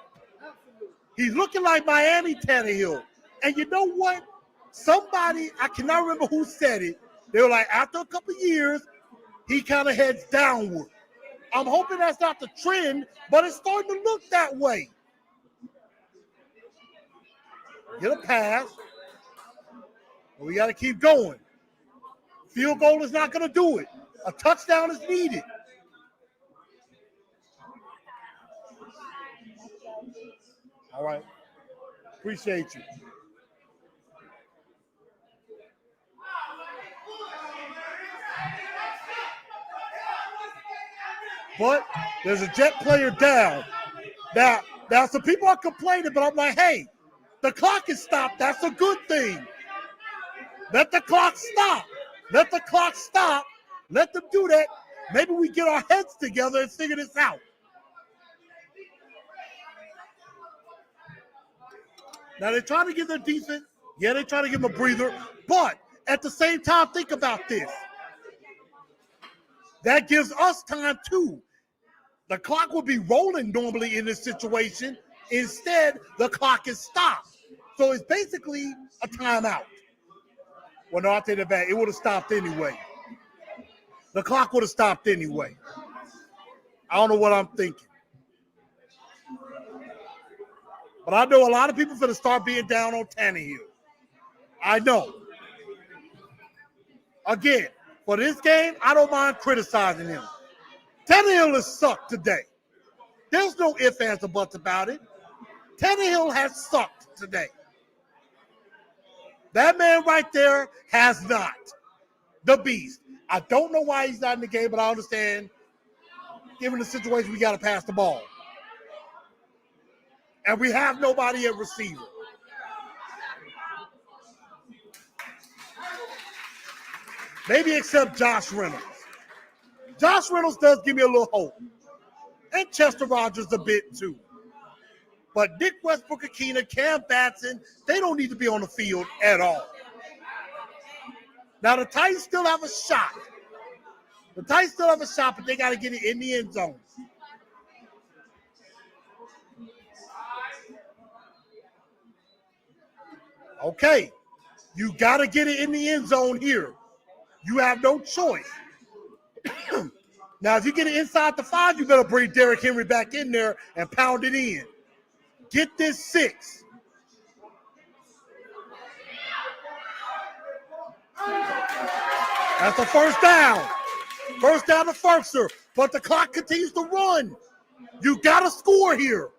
He's looking like Miami Tannehill. And you know what? Somebody, I cannot remember who said it. They were like, after a couple of years, he kind of heads downward. I'm hoping that's not the trend, but it's starting to look that way. Get a pass. We got to keep going. Field goal is not going to do it. A touchdown is needed. All right. Appreciate you. But there's a Jet player down. Now some people are complaining, but I'm like, hey, the clock is stopped. That's a good thing. Let the clock stop. Let the clock stop. Let them do that. Maybe we get our heads together and figure this out. Now, they're trying to give their defense. Yeah, they're trying to give them a breather. But at the same time, think about this. That gives us time, too. The clock would be rolling normally in this situation. Instead, the clock is stopped. So it's basically a timeout. Well, no, I take it back. It would have stopped anyway. The clock would have stopped anyway. I don't know what I'm thinking. But I know a lot of people are going to start being down on Tannehill. I know. Again, for this game, I don't mind criticizing him. Tannehill has sucked today. There's no ifs, ands, or buts about it. Tannehill has sucked today. That man right there has not. The beast. I don't know why he's not in the game, but I understand, given the situation, we got to pass the ball. And we have nobody at receiver. Maybe except Josh Reynolds. Josh Reynolds does give me a little hope. And Chester Rogers a bit too. But Nick Westbrook-Akina, Cam Batson, they don't need to be on the field at all. Now, the Titans still have a shot. But they got to get it in the end zone. Okay, you got to get it in the end zone here. You have no choice. Now, if you get it inside the 5, you better bring Derrick Henry back in there and pound it in. Get this 6. That's the first down. First down to Ferguson, but the clock continues to run. You got to score here.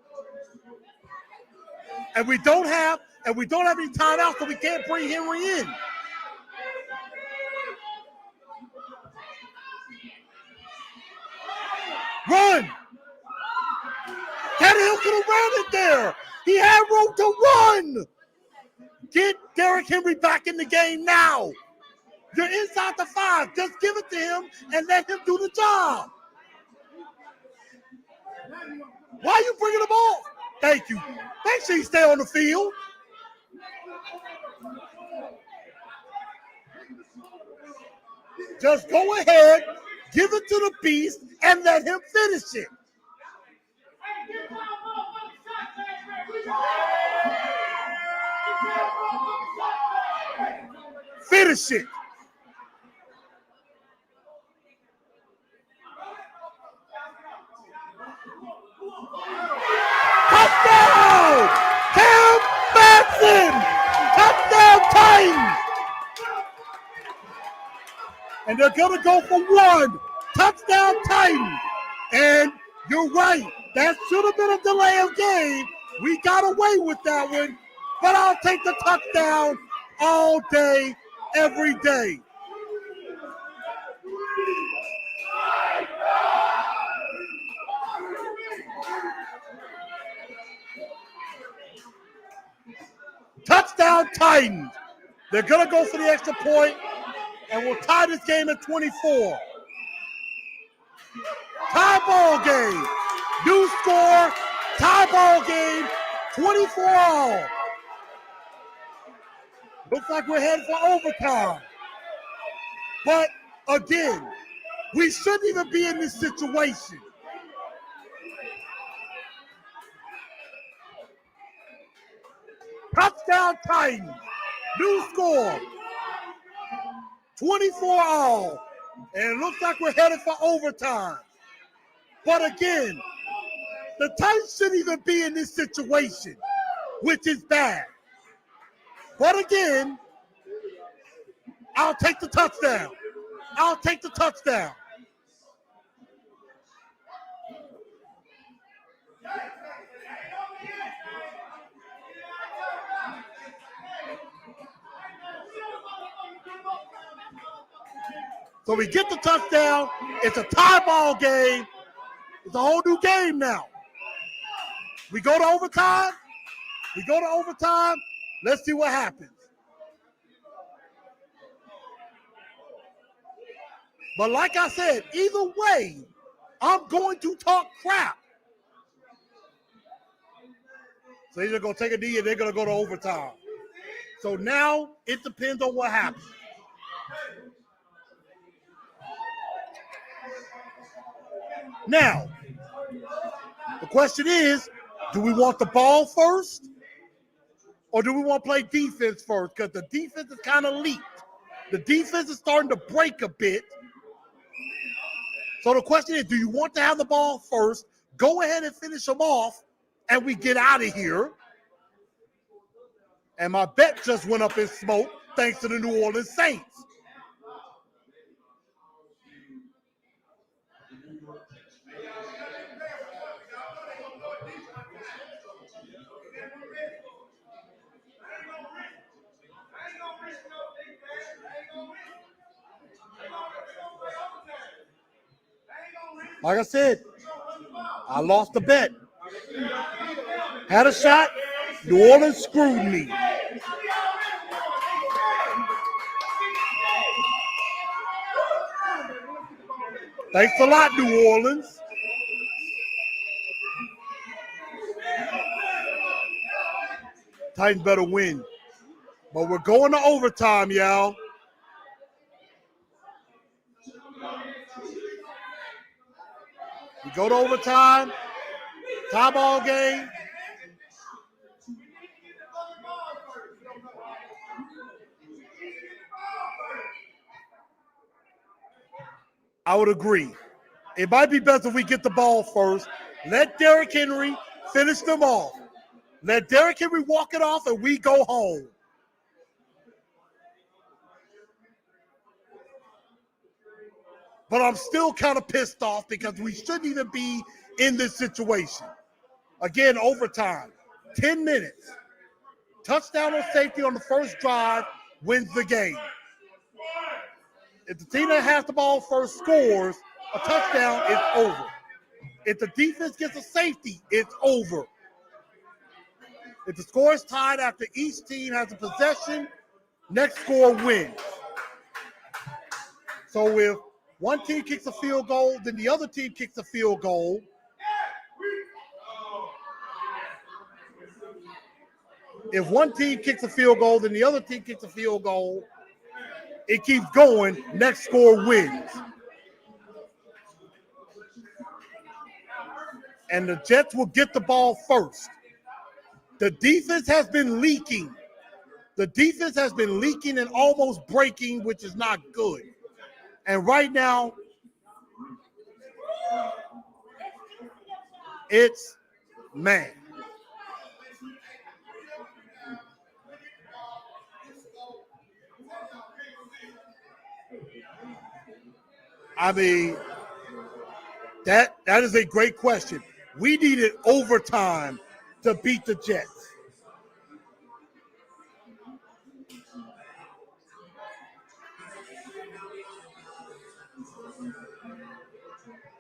And we don't have any timeouts, so we can't bring Henry in. Run! Tannehill could have ran it there. He had room to run. Get Derrick Henry back in the game now. You're inside the 5. Just give it to him and let him do the job. Why are you bringing the ball? Thank you. Make sure you stay on the field. Just go ahead, give it to the beast, and let him finish it. Finish it. Touchdown! Cam Batson! Touchdown Titans! And they're going to go for 1. Touchdown Titans! And you're right. That should have been a delay of game. We got away with that one. But I'll take the touchdown all day, every day. Touchdown Titans. They're going to go for the extra point, and we'll tie this game at 24. Tie ball game. New score, tie ball game, 24 all. Looks like we're headed for overtime. But again, we shouldn't even be in this situation. Touchdown Titans. New score. 24 all. And it looks like we're headed for overtime. But again, the Titans shouldn't even be in this situation, which is bad. But again, I'll take the touchdown. I'll take the touchdown. So we get the touchdown. It's a tie ball game. It's a whole new game now. We go to overtime. Let's see what happens. But like I said, either way, I'm going to talk crap. So they're going to take a knee and they're going to go to overtime. So now it depends on what happens. Now, the question is, do we want the ball first or do we want to play defense first? Because the defense is kind of leaked. The defense is starting to break a bit. So the question is, do you want to have the ball first, go ahead and finish them off, and we get out of here? And my bet just went up in smoke thanks to the New Orleans Saints. Like I said, I lost the bet. Had a shot. New Orleans screwed me. Thanks a lot, New Orleans. Titans better win. But we're going to overtime, y'all. We go to overtime. Tie ball game. I would agree. It might be best if we get the ball first. Let Derrick Henry finish them off. Let Derrick Henry walk it off and we go home. But I'm still kind of pissed off because we shouldn't even be in this situation. Again, overtime, 10 minutes. Touchdown or safety on the first drive wins the game. If the team that has the ball first scores a touchdown, it's over. If the defense gets a safety, it's over. If the score is tied after each team has a possession, next score wins. So if one team kicks a field goal, then the other team kicks a field goal. If one team kicks a field goal, then the other team kicks a field goal. It keeps going. Next score wins. And the Jets will get the ball first. The defense has been leaking. The defense has been leaking and almost breaking, which is not good. And right now, it's man. I mean, that is a great question. We needed overtime to beat the Jets.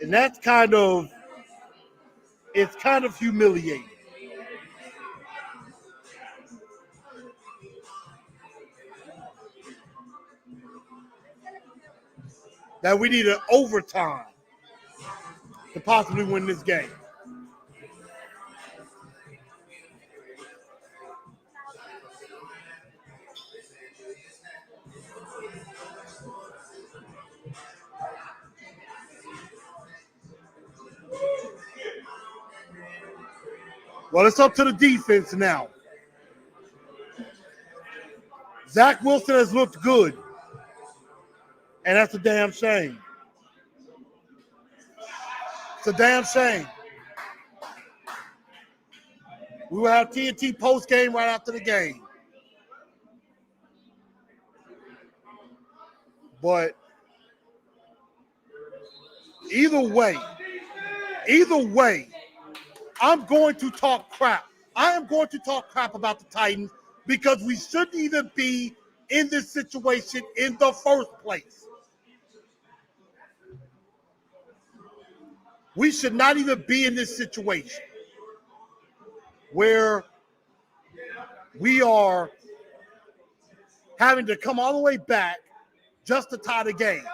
And that's kind of humiliating. That we needed overtime to possibly win this game. Well, it's up to the defense now. Zach Wilson has looked good. And that's a damn shame. It's a damn shame. We will have TNT post game right after the game. But either way, I'm going to talk crap. I am going to talk crap about the Titans because we shouldn't even be in this situation in the first place. We should not even be in this situation where we are having to come all the way back just to tie the game.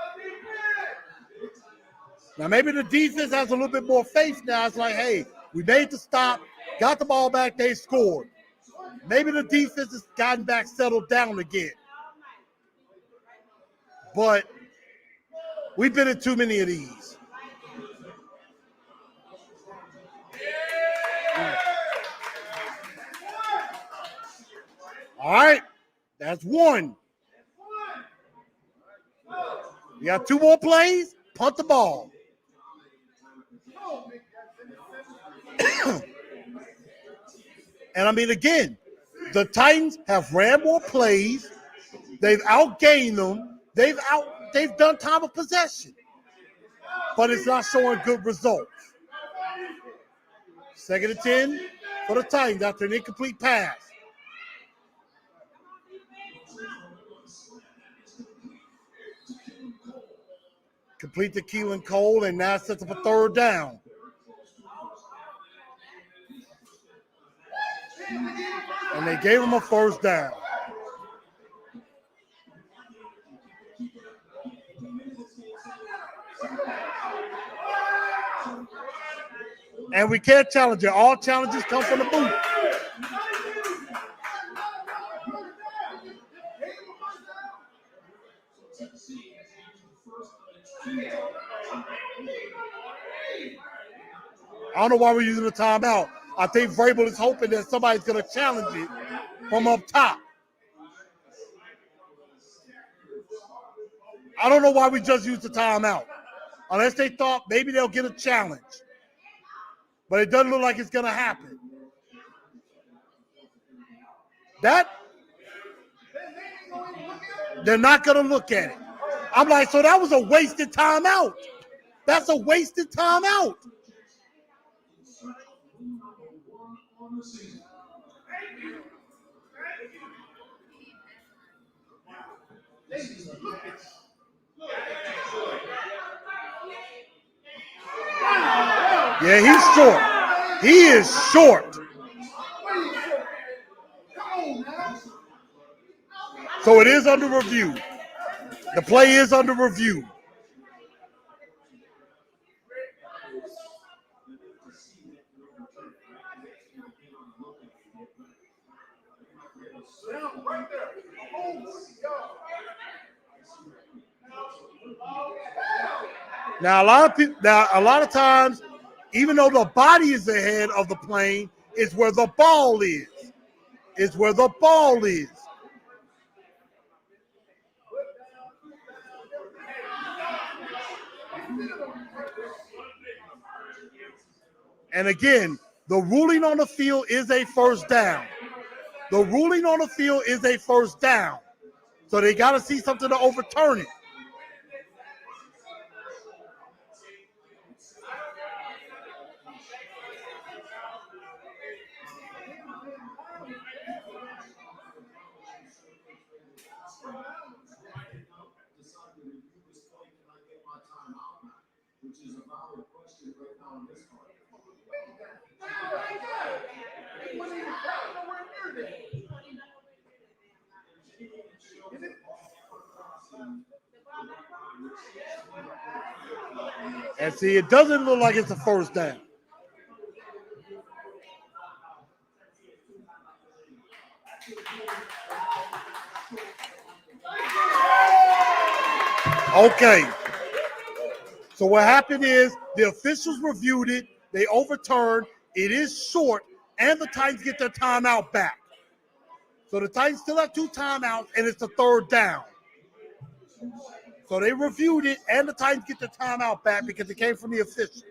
Now, maybe the defense has a little bit more faith now. It's like, hey, we made the stop, got the ball back, they scored. Maybe the defense has gotten back, settled down again. But we've been in too many of these. All right, that's one. You got two more plays, punt the ball. And I mean, again, the Titans have ran more plays. They've outgained them. They've done time of possession. But it's not showing good results. 2nd and 10 for the Titans after an incomplete pass. Complete to Keelan Cole, and now sets up a 3rd down. And they gave him a 1st down. And we can't challenge it. All challenges come from the booth. I don't know why we're using a timeout. I think Vrabel is hoping that somebody's going to challenge it from up top. I don't know why we just used the timeout. Unless they thought maybe they'll get a challenge. But it doesn't look like it's going to happen. They're not going to look at it. I'm like, so that was a wasted timeout. That's a wasted timeout. Yeah, he's short. He is short. So it is under review. The play is under review. Now, a lot of times, even though the body is ahead of the plane, it's where the ball is. It's where the ball is. And again, the ruling on the field is a 1st down. The ruling on the field is a 1st down. So they got to see something to overturn it. And see, it doesn't look like it's a 1st down. Okay. So what happened is the officials reviewed it. They overturned. It is short, and the Titans get their timeout back. So the Titans still have 2 timeouts, and it's a 3rd down. So they reviewed it, and the Titans get the timeout back because it came from the official.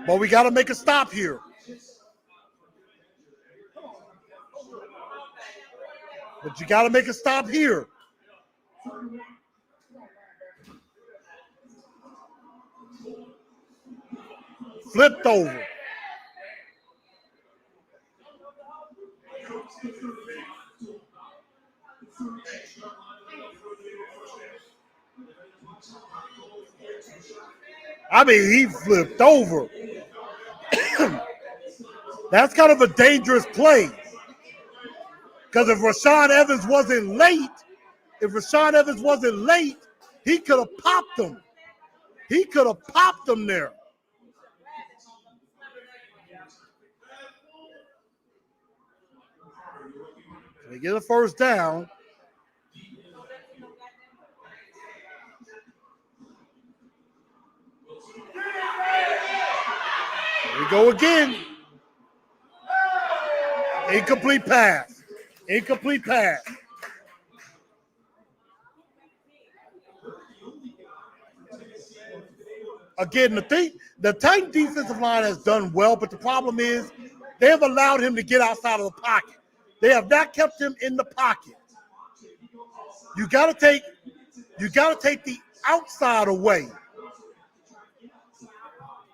But we got to make a stop here. But you got to make a stop here. Flipped over. I mean, he flipped over. That's kind of a dangerous play. Because if Rashaan Evans wasn't late, he could have popped him. He could have popped him there. They get a first down. Here we go again. Incomplete pass. Incomplete pass. Again, the Titan defensive line has done well, but the problem is they have allowed him to get outside of the pocket. They have not kept him in the pocket. You gotta take the outside away.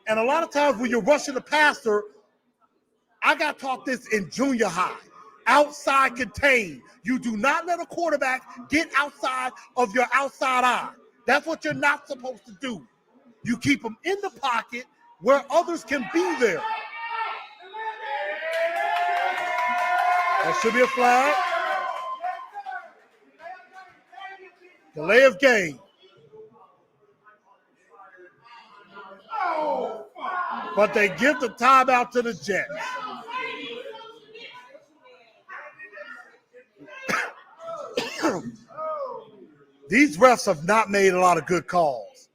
And a lot of times when you're rushing the passer, I got taught this in junior high. Outside contain. You do not let a quarterback get outside of your outside eye. That's what you're not supposed to do. You keep them in the pocket where others can be there. That should be a flag. Delay of game. But they give the timeout to the Jets. These refs have not made a lot of good calls.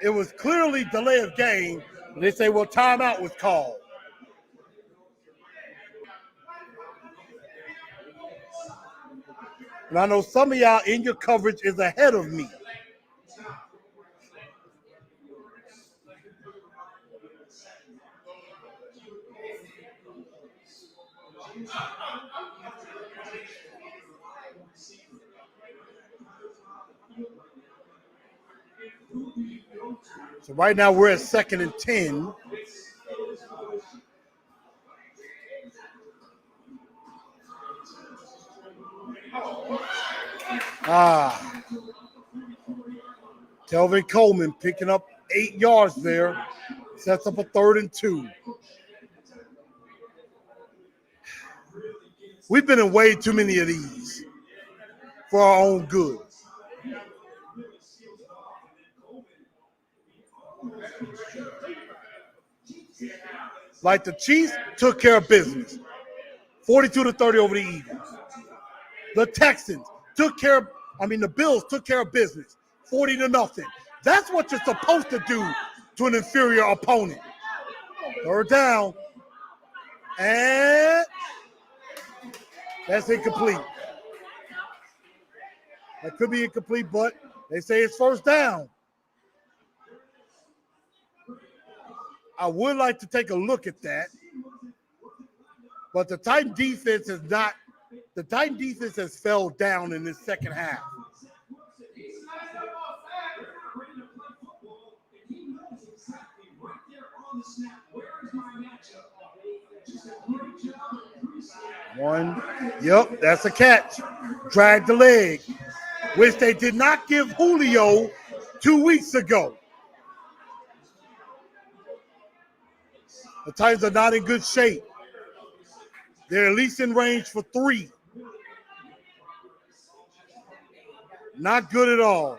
It was clearly delay of game. They say, well, timeout was called. And I know some of y'all in your coverage is ahead of me. So right now we're at 2nd and 10. Telvin Coleman picking up 8 yards there. Sets up a 3rd and 2. We've been in way too many of these for our own good. Like the Chiefs took care of business. 42-30 over the Eagles. The Texans the Bills took care of business. 40-0. That's what you're supposed to do to an inferior opponent. 3rd down. And that's incomplete. That could be incomplete, but they say it's 1st down. I would like to take a look at that. But the Titan defense has fell down in this second half. One. Yep, that's a catch. Dragged the leg, which they did not give Julio 2 weeks ago. The Titans are not in good shape. They're at least in range for 3. Not good at all.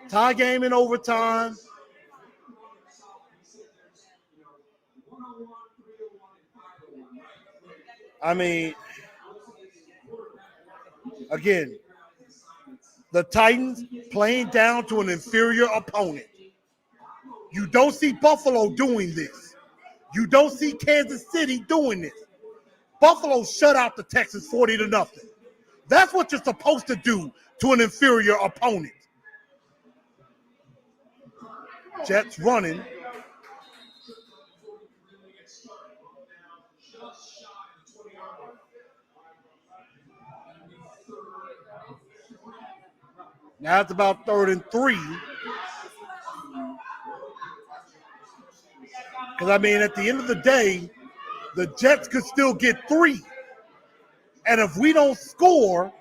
Tie game in overtime. I mean, again, the Titans playing down to an inferior opponent. You don't see Buffalo doing this. You don't see Kansas City doing this. Buffalo shut out the Texans 40-0. That's what you're supposed to do to an inferior opponent. Jets running. Now it's about 3rd and 3. Because, I mean, at the end of the day, the Jets could still get 3. And if we don't score,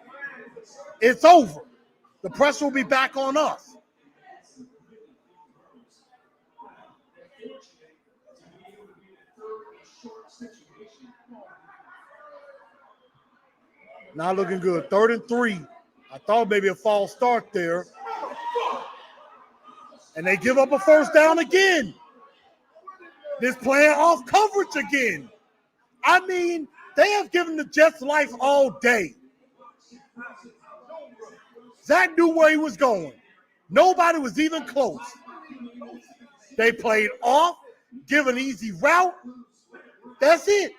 it's over. The pressure will be back on us. Not looking good. 3rd and 3. I thought maybe a false start there. And they give up a first down again. This playing off coverage again. I mean, they have given the Jets life all day. Zach knew where he was going. Nobody was even close. They played off, give an easy route. That's it.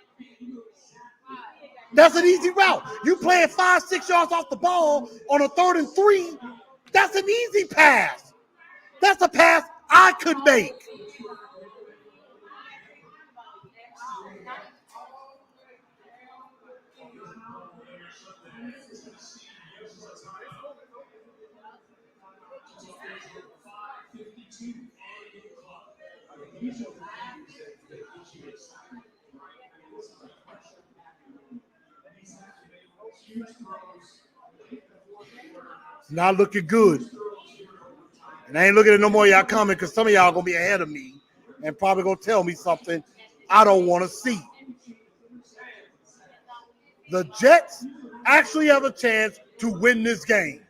That's an easy route. You playing 5-6 yards off the ball on a 3rd and 3. That's an easy pass. That's a pass I could make. Not looking good. And I ain't looking at no more of y'all coming because some of y'all going to be ahead of me and probably going to tell me something I don't want to see. The Jets actually have a chance to win this game.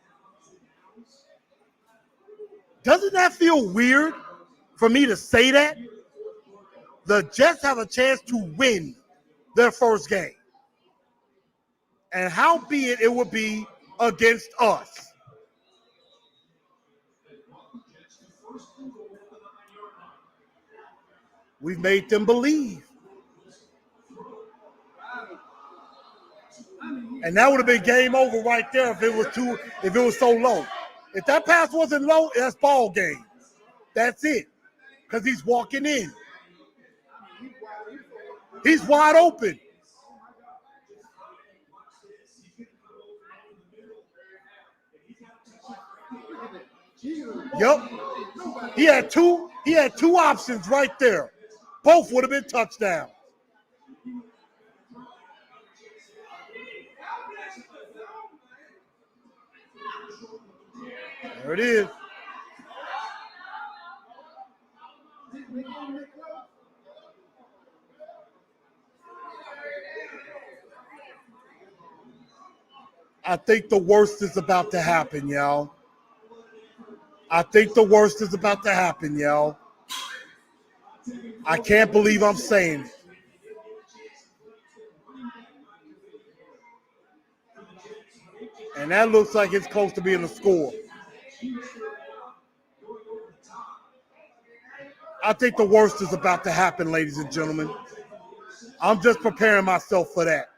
Doesn't that feel weird for me to say that? The Jets have a chance to win their first game. And howbeit it would be against us. We've made them believe. And that would have been game over right there if it was so low. If that pass wasn't low, that's ball game. That's it. Because he's walking in. He's wide open. Yep. He had two options right there. Both would have been touchdowns. There it is. I think the worst is about to happen, y'all. I think the worst is about to happen, y'all. I can't believe I'm saying it. And that looks like it's close to being a score. I think the worst is about to happen, ladies and gentlemen. I'm just preparing myself for that.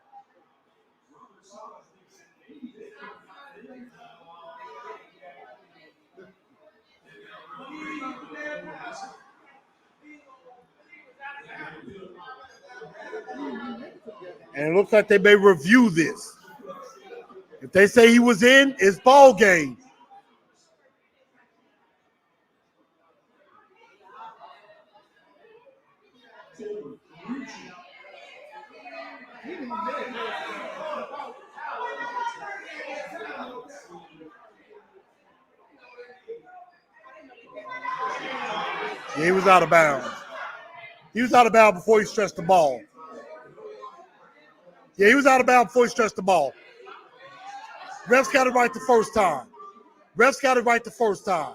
And it looks like they may review this. If they say he was in, it's ball game. Yeah, he was out of bounds. He was out of bounds before he stretched the ball. Yeah, he was out of bounds before he stretched the ball. Refs got it right the first time. Refs got it right the first time.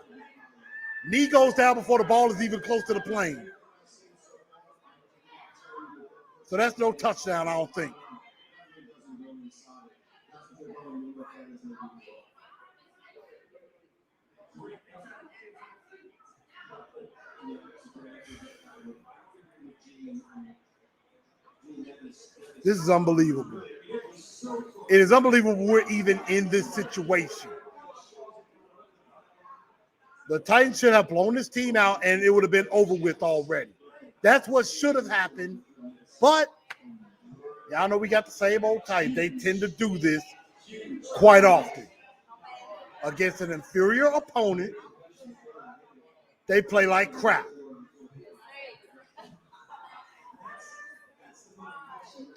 Knee goes down before the ball is even close to the plane. So that's no touchdown, I don't think. This is unbelievable. It is unbelievable we're even in this situation. The Titans should have blown this team out, and it would have been over with already. That's what should have happened. But y'all know we got the same old Titans. They tend to do this quite often. Against an inferior opponent, they play like crap.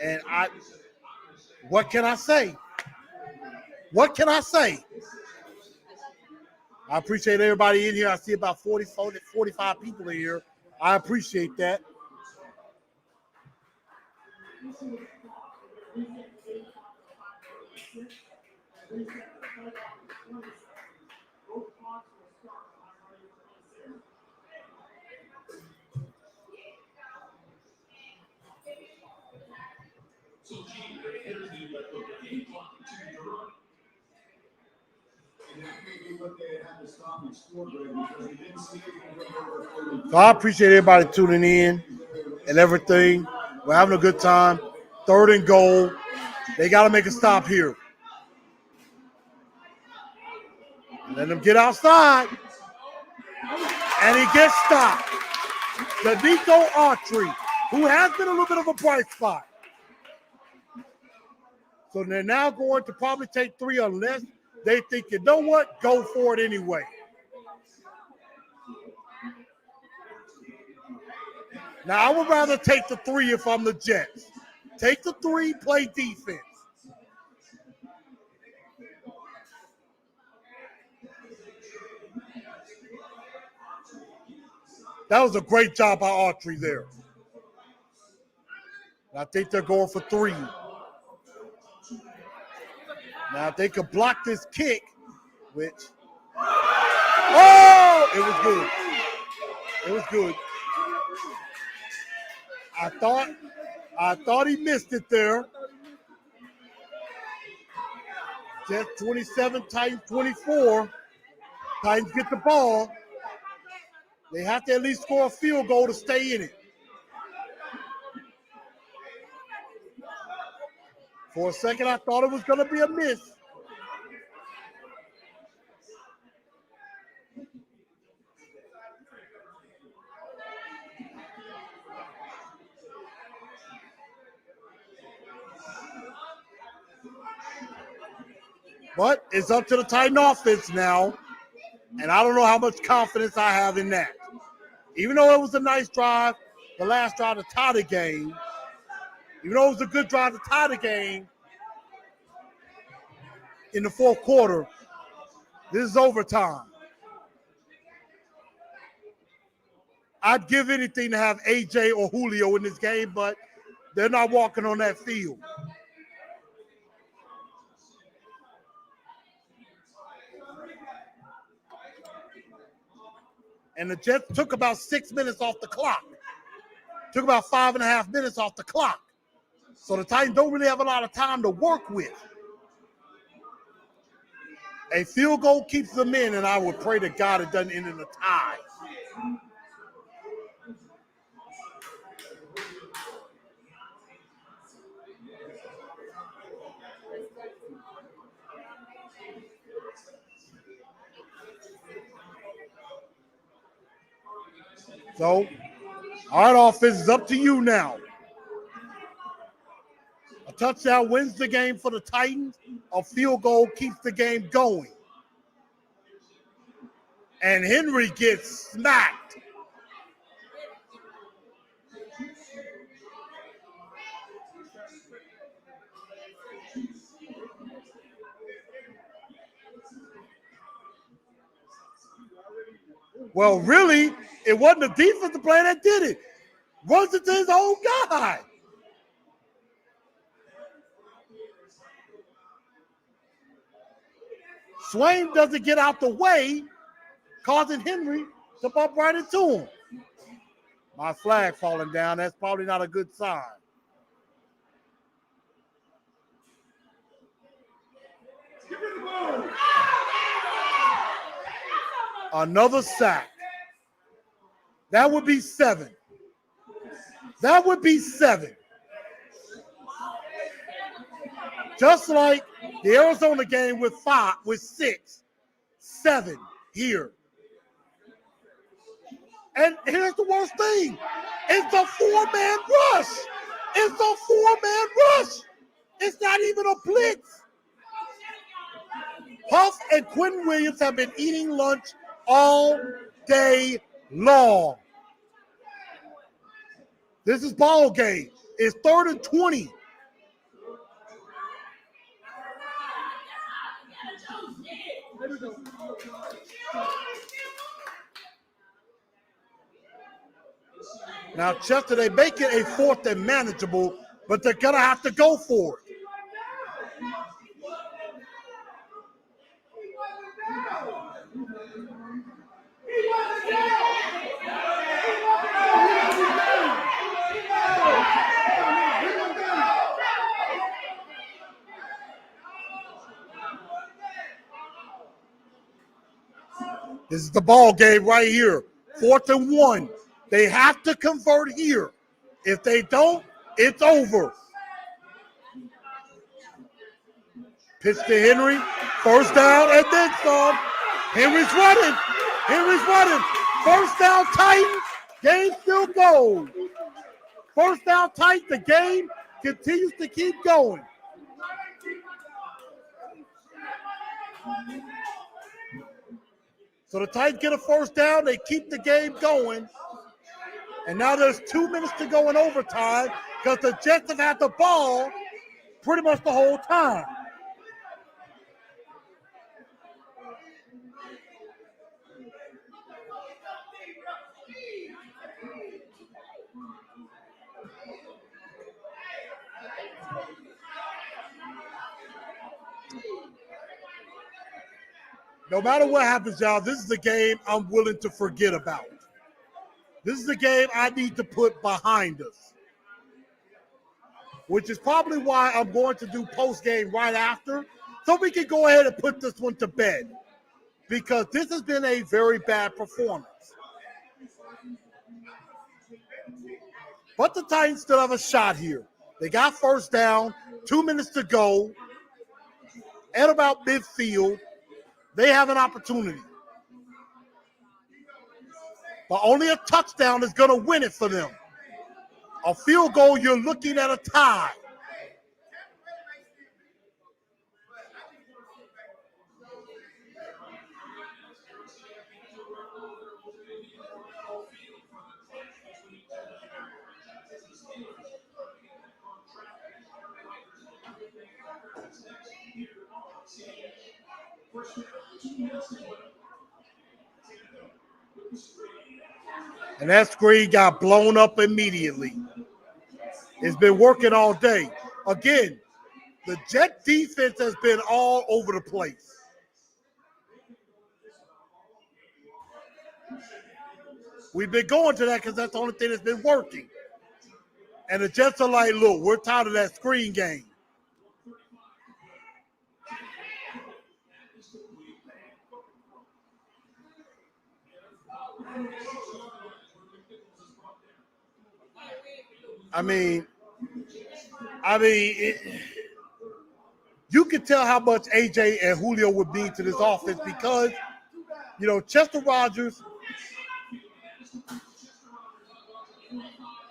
And what can I say? What can I say? I appreciate everybody in here. I see about 45 people in here. I appreciate that. So I appreciate everybody tuning in and everything. We're having a good time. 3rd and goal. They got to make a stop here. Let them get outside. And he gets stopped. Mcnichols Autry, who has been a little bit of a bright spot. So they're now going to probably take 3 unless they think, you know what, go for it anyway. Now, I would rather take the 3 if I'm the Jets. Take the 3, play defense. That was a great job by Autry there. I think they're going for 3. Now, if they could block this kick, which, oh, it was good. It was good. I thought he missed it there. Jets 27, Titans 24. Titans get the ball. They have to at least score a field goal to stay in it. For a second, I thought it was going to be a miss. But it's up to the Titan offense now, and I don't know how much confidence I have in that. Even though it was a nice drive, the last drive to tie the game, even though it was a good drive to tie the game in the 4th quarter, this is overtime. I'd give anything to have AJ or Julio in this game, but they're not walking on that field. And the Jets took about 6 minutes off the clock. Took about 5.5 minutes off the clock. So the Titans don't really have a lot of time to work with. A field goal keeps them in, and I would pray to God it doesn't end in a tie. So, all right, offense is up to you now. A touchdown wins the game for the Titans. A field goal keeps the game going. And Henry gets smacked. Well, really, it wasn't the defensive player that did it. Runs it to his own guy. Swain doesn't get out the way, causing Henry to bump right into him. My flag falling down. That's probably not a good sign. Another sack. That would be 7. That would be 7. Just like the Arizona game with 6, 7 here. And here's the worst thing. It's a 4-man rush. It's a 4-man rush. It's not even a blitz. Huff and Quentin Williams have been eating lunch all day long. This is ball game. It's 3rd and 20. Now, Chester, they make it a 4th and manageable, but they're going to have to go for it. This is the ball game right here. 4th and 1. They have to convert here. If they don't, it's over. Pitch to Henry. First down and then some. Henry's running. First down, Titans. Game still goes. First down, Titans. The game continues to keep going. So the Titans get a first down. They keep the game going. And now there's 2 minutes to go in overtime because the Jets have had the ball pretty much the whole time. No matter what happens, y'all, this is the game I'm willing to forget about. This is the game I need to put behind us, which is probably why I'm going to do post-game right after, so we can go ahead and put this one to bed, because this has been a very bad performance. But the Titans still have a shot here. They got first down, 2 minutes to go, at about midfield. They have an opportunity. But only a touchdown is going to win it for them. A field goal, you're looking at a tie. And that screen got blown up immediately. It's been working all day. Again, the Jet defense has been all over the place. We've been going to that because that's the only thing that's been working. And the Jets are like, look, we're tired of that screen game. I mean, you can tell how much AJ and Julio would mean to this offense because, you know, Chester Rogers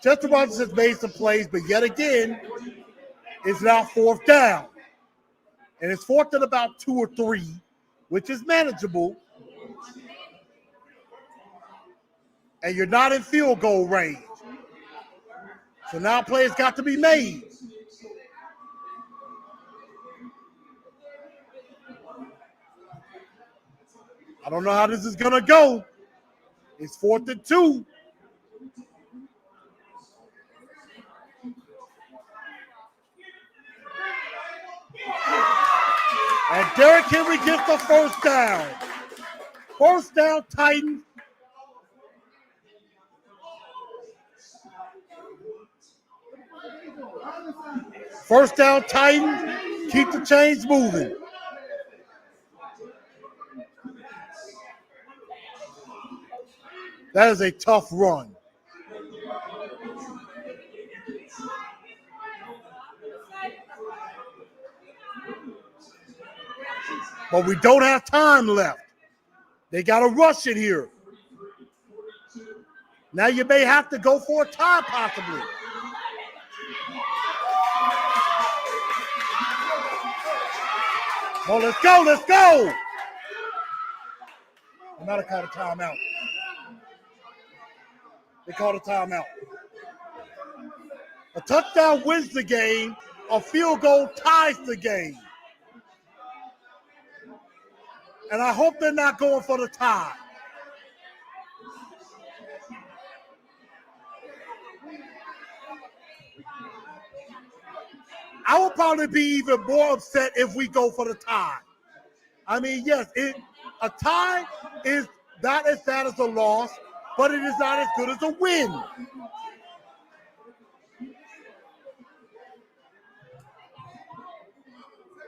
has made some plays, but yet again, it's now 4th down. And it's 4th and about 2 or 3, which is manageable. And you're not in field goal range. So now plays got to be made. I don't know how this is going to go. It's 4th and 2. And Derrick Henry gets the first down. First down, Titans. First down, Titans. Keep the chains moving. That is a tough run. But we don't have time left. They got to rush it here. Now you may have to go for a tie possibly. Well, let's go, let's go. They might have called a timeout. They called a timeout. A touchdown wins the game. A field goal ties the game. And I hope they're not going for the tie. I would probably be even more upset if we go for the tie. I mean, yes, a tie is not as bad as a loss, but it is not as good as a win.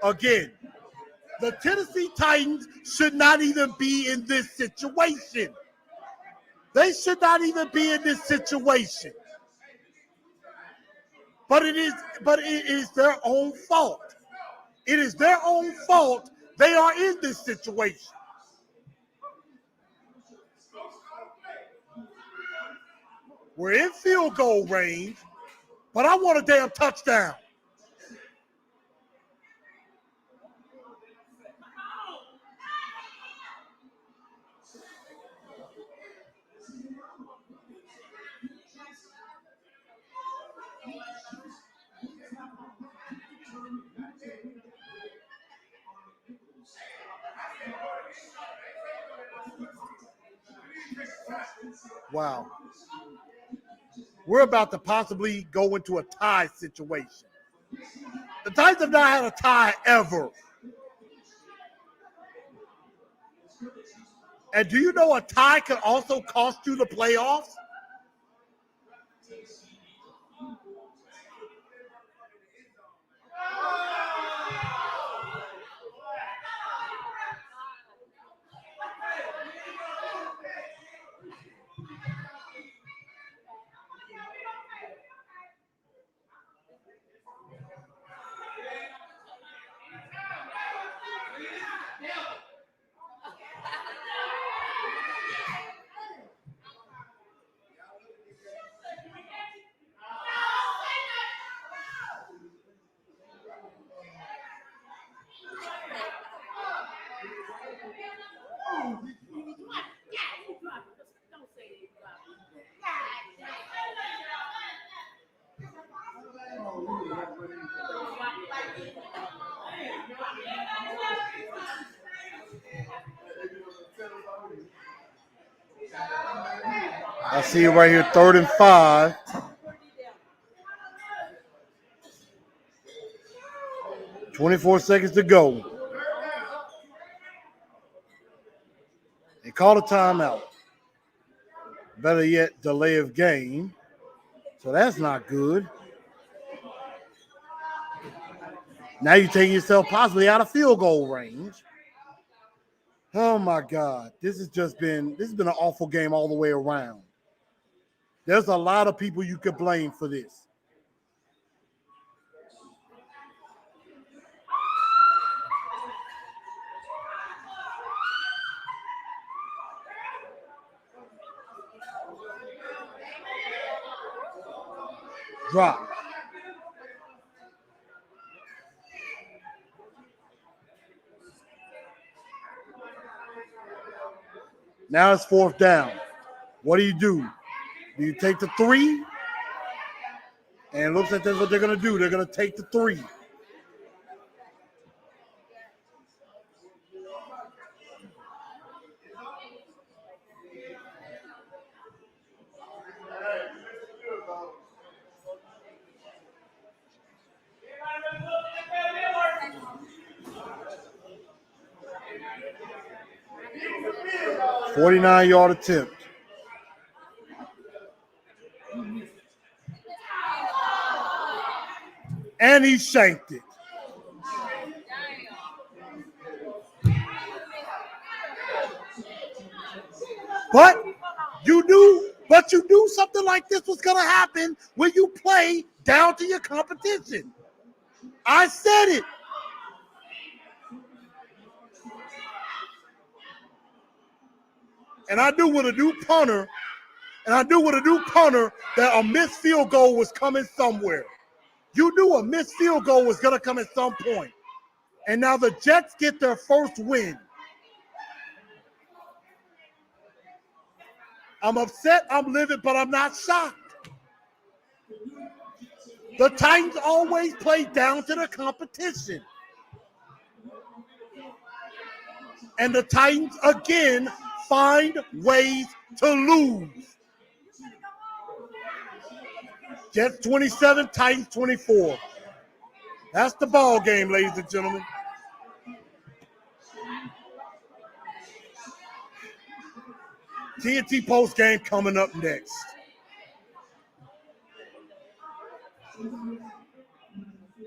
Again, the Tennessee Titans should not even be in this situation. They should not even be in this situation. But it is their own fault. It is their own fault they are in this situation. We're in field goal range, but I want a damn touchdown. Wow. We're about to possibly go into a tie situation. The Titans have not had a tie ever. And do you know a tie can also cost you the playoffs? I see it right here, 3rd and 5. .24 seconds to go. They called a timeout. Better yet, delay of game. So that's not good. Now you're taking yourself possibly out of field goal range. Oh my God. This has been an awful game all the way around. There's a lot of people you could blame for this. Drop. Now it's 4th down. What do? Do you take the 3? And it looks like that's what they're going to do. They're going to take the 3. .49-yard attempt. And he shanked it. But you knew something like this was going to happen when you play down to your competition. I said it. And I knew with a new punter, that a missed field goal was coming somewhere. You knew a missed field goal was going to come at some point. And now the Jets get their first win. I'm upset, I'm livid, but I'm not shocked. The Titans always play down to the competition. And the Titans, again, find ways to lose. Jets 27, Titans 24. That's the ball game, ladies and gentlemen. TNT post game coming up next.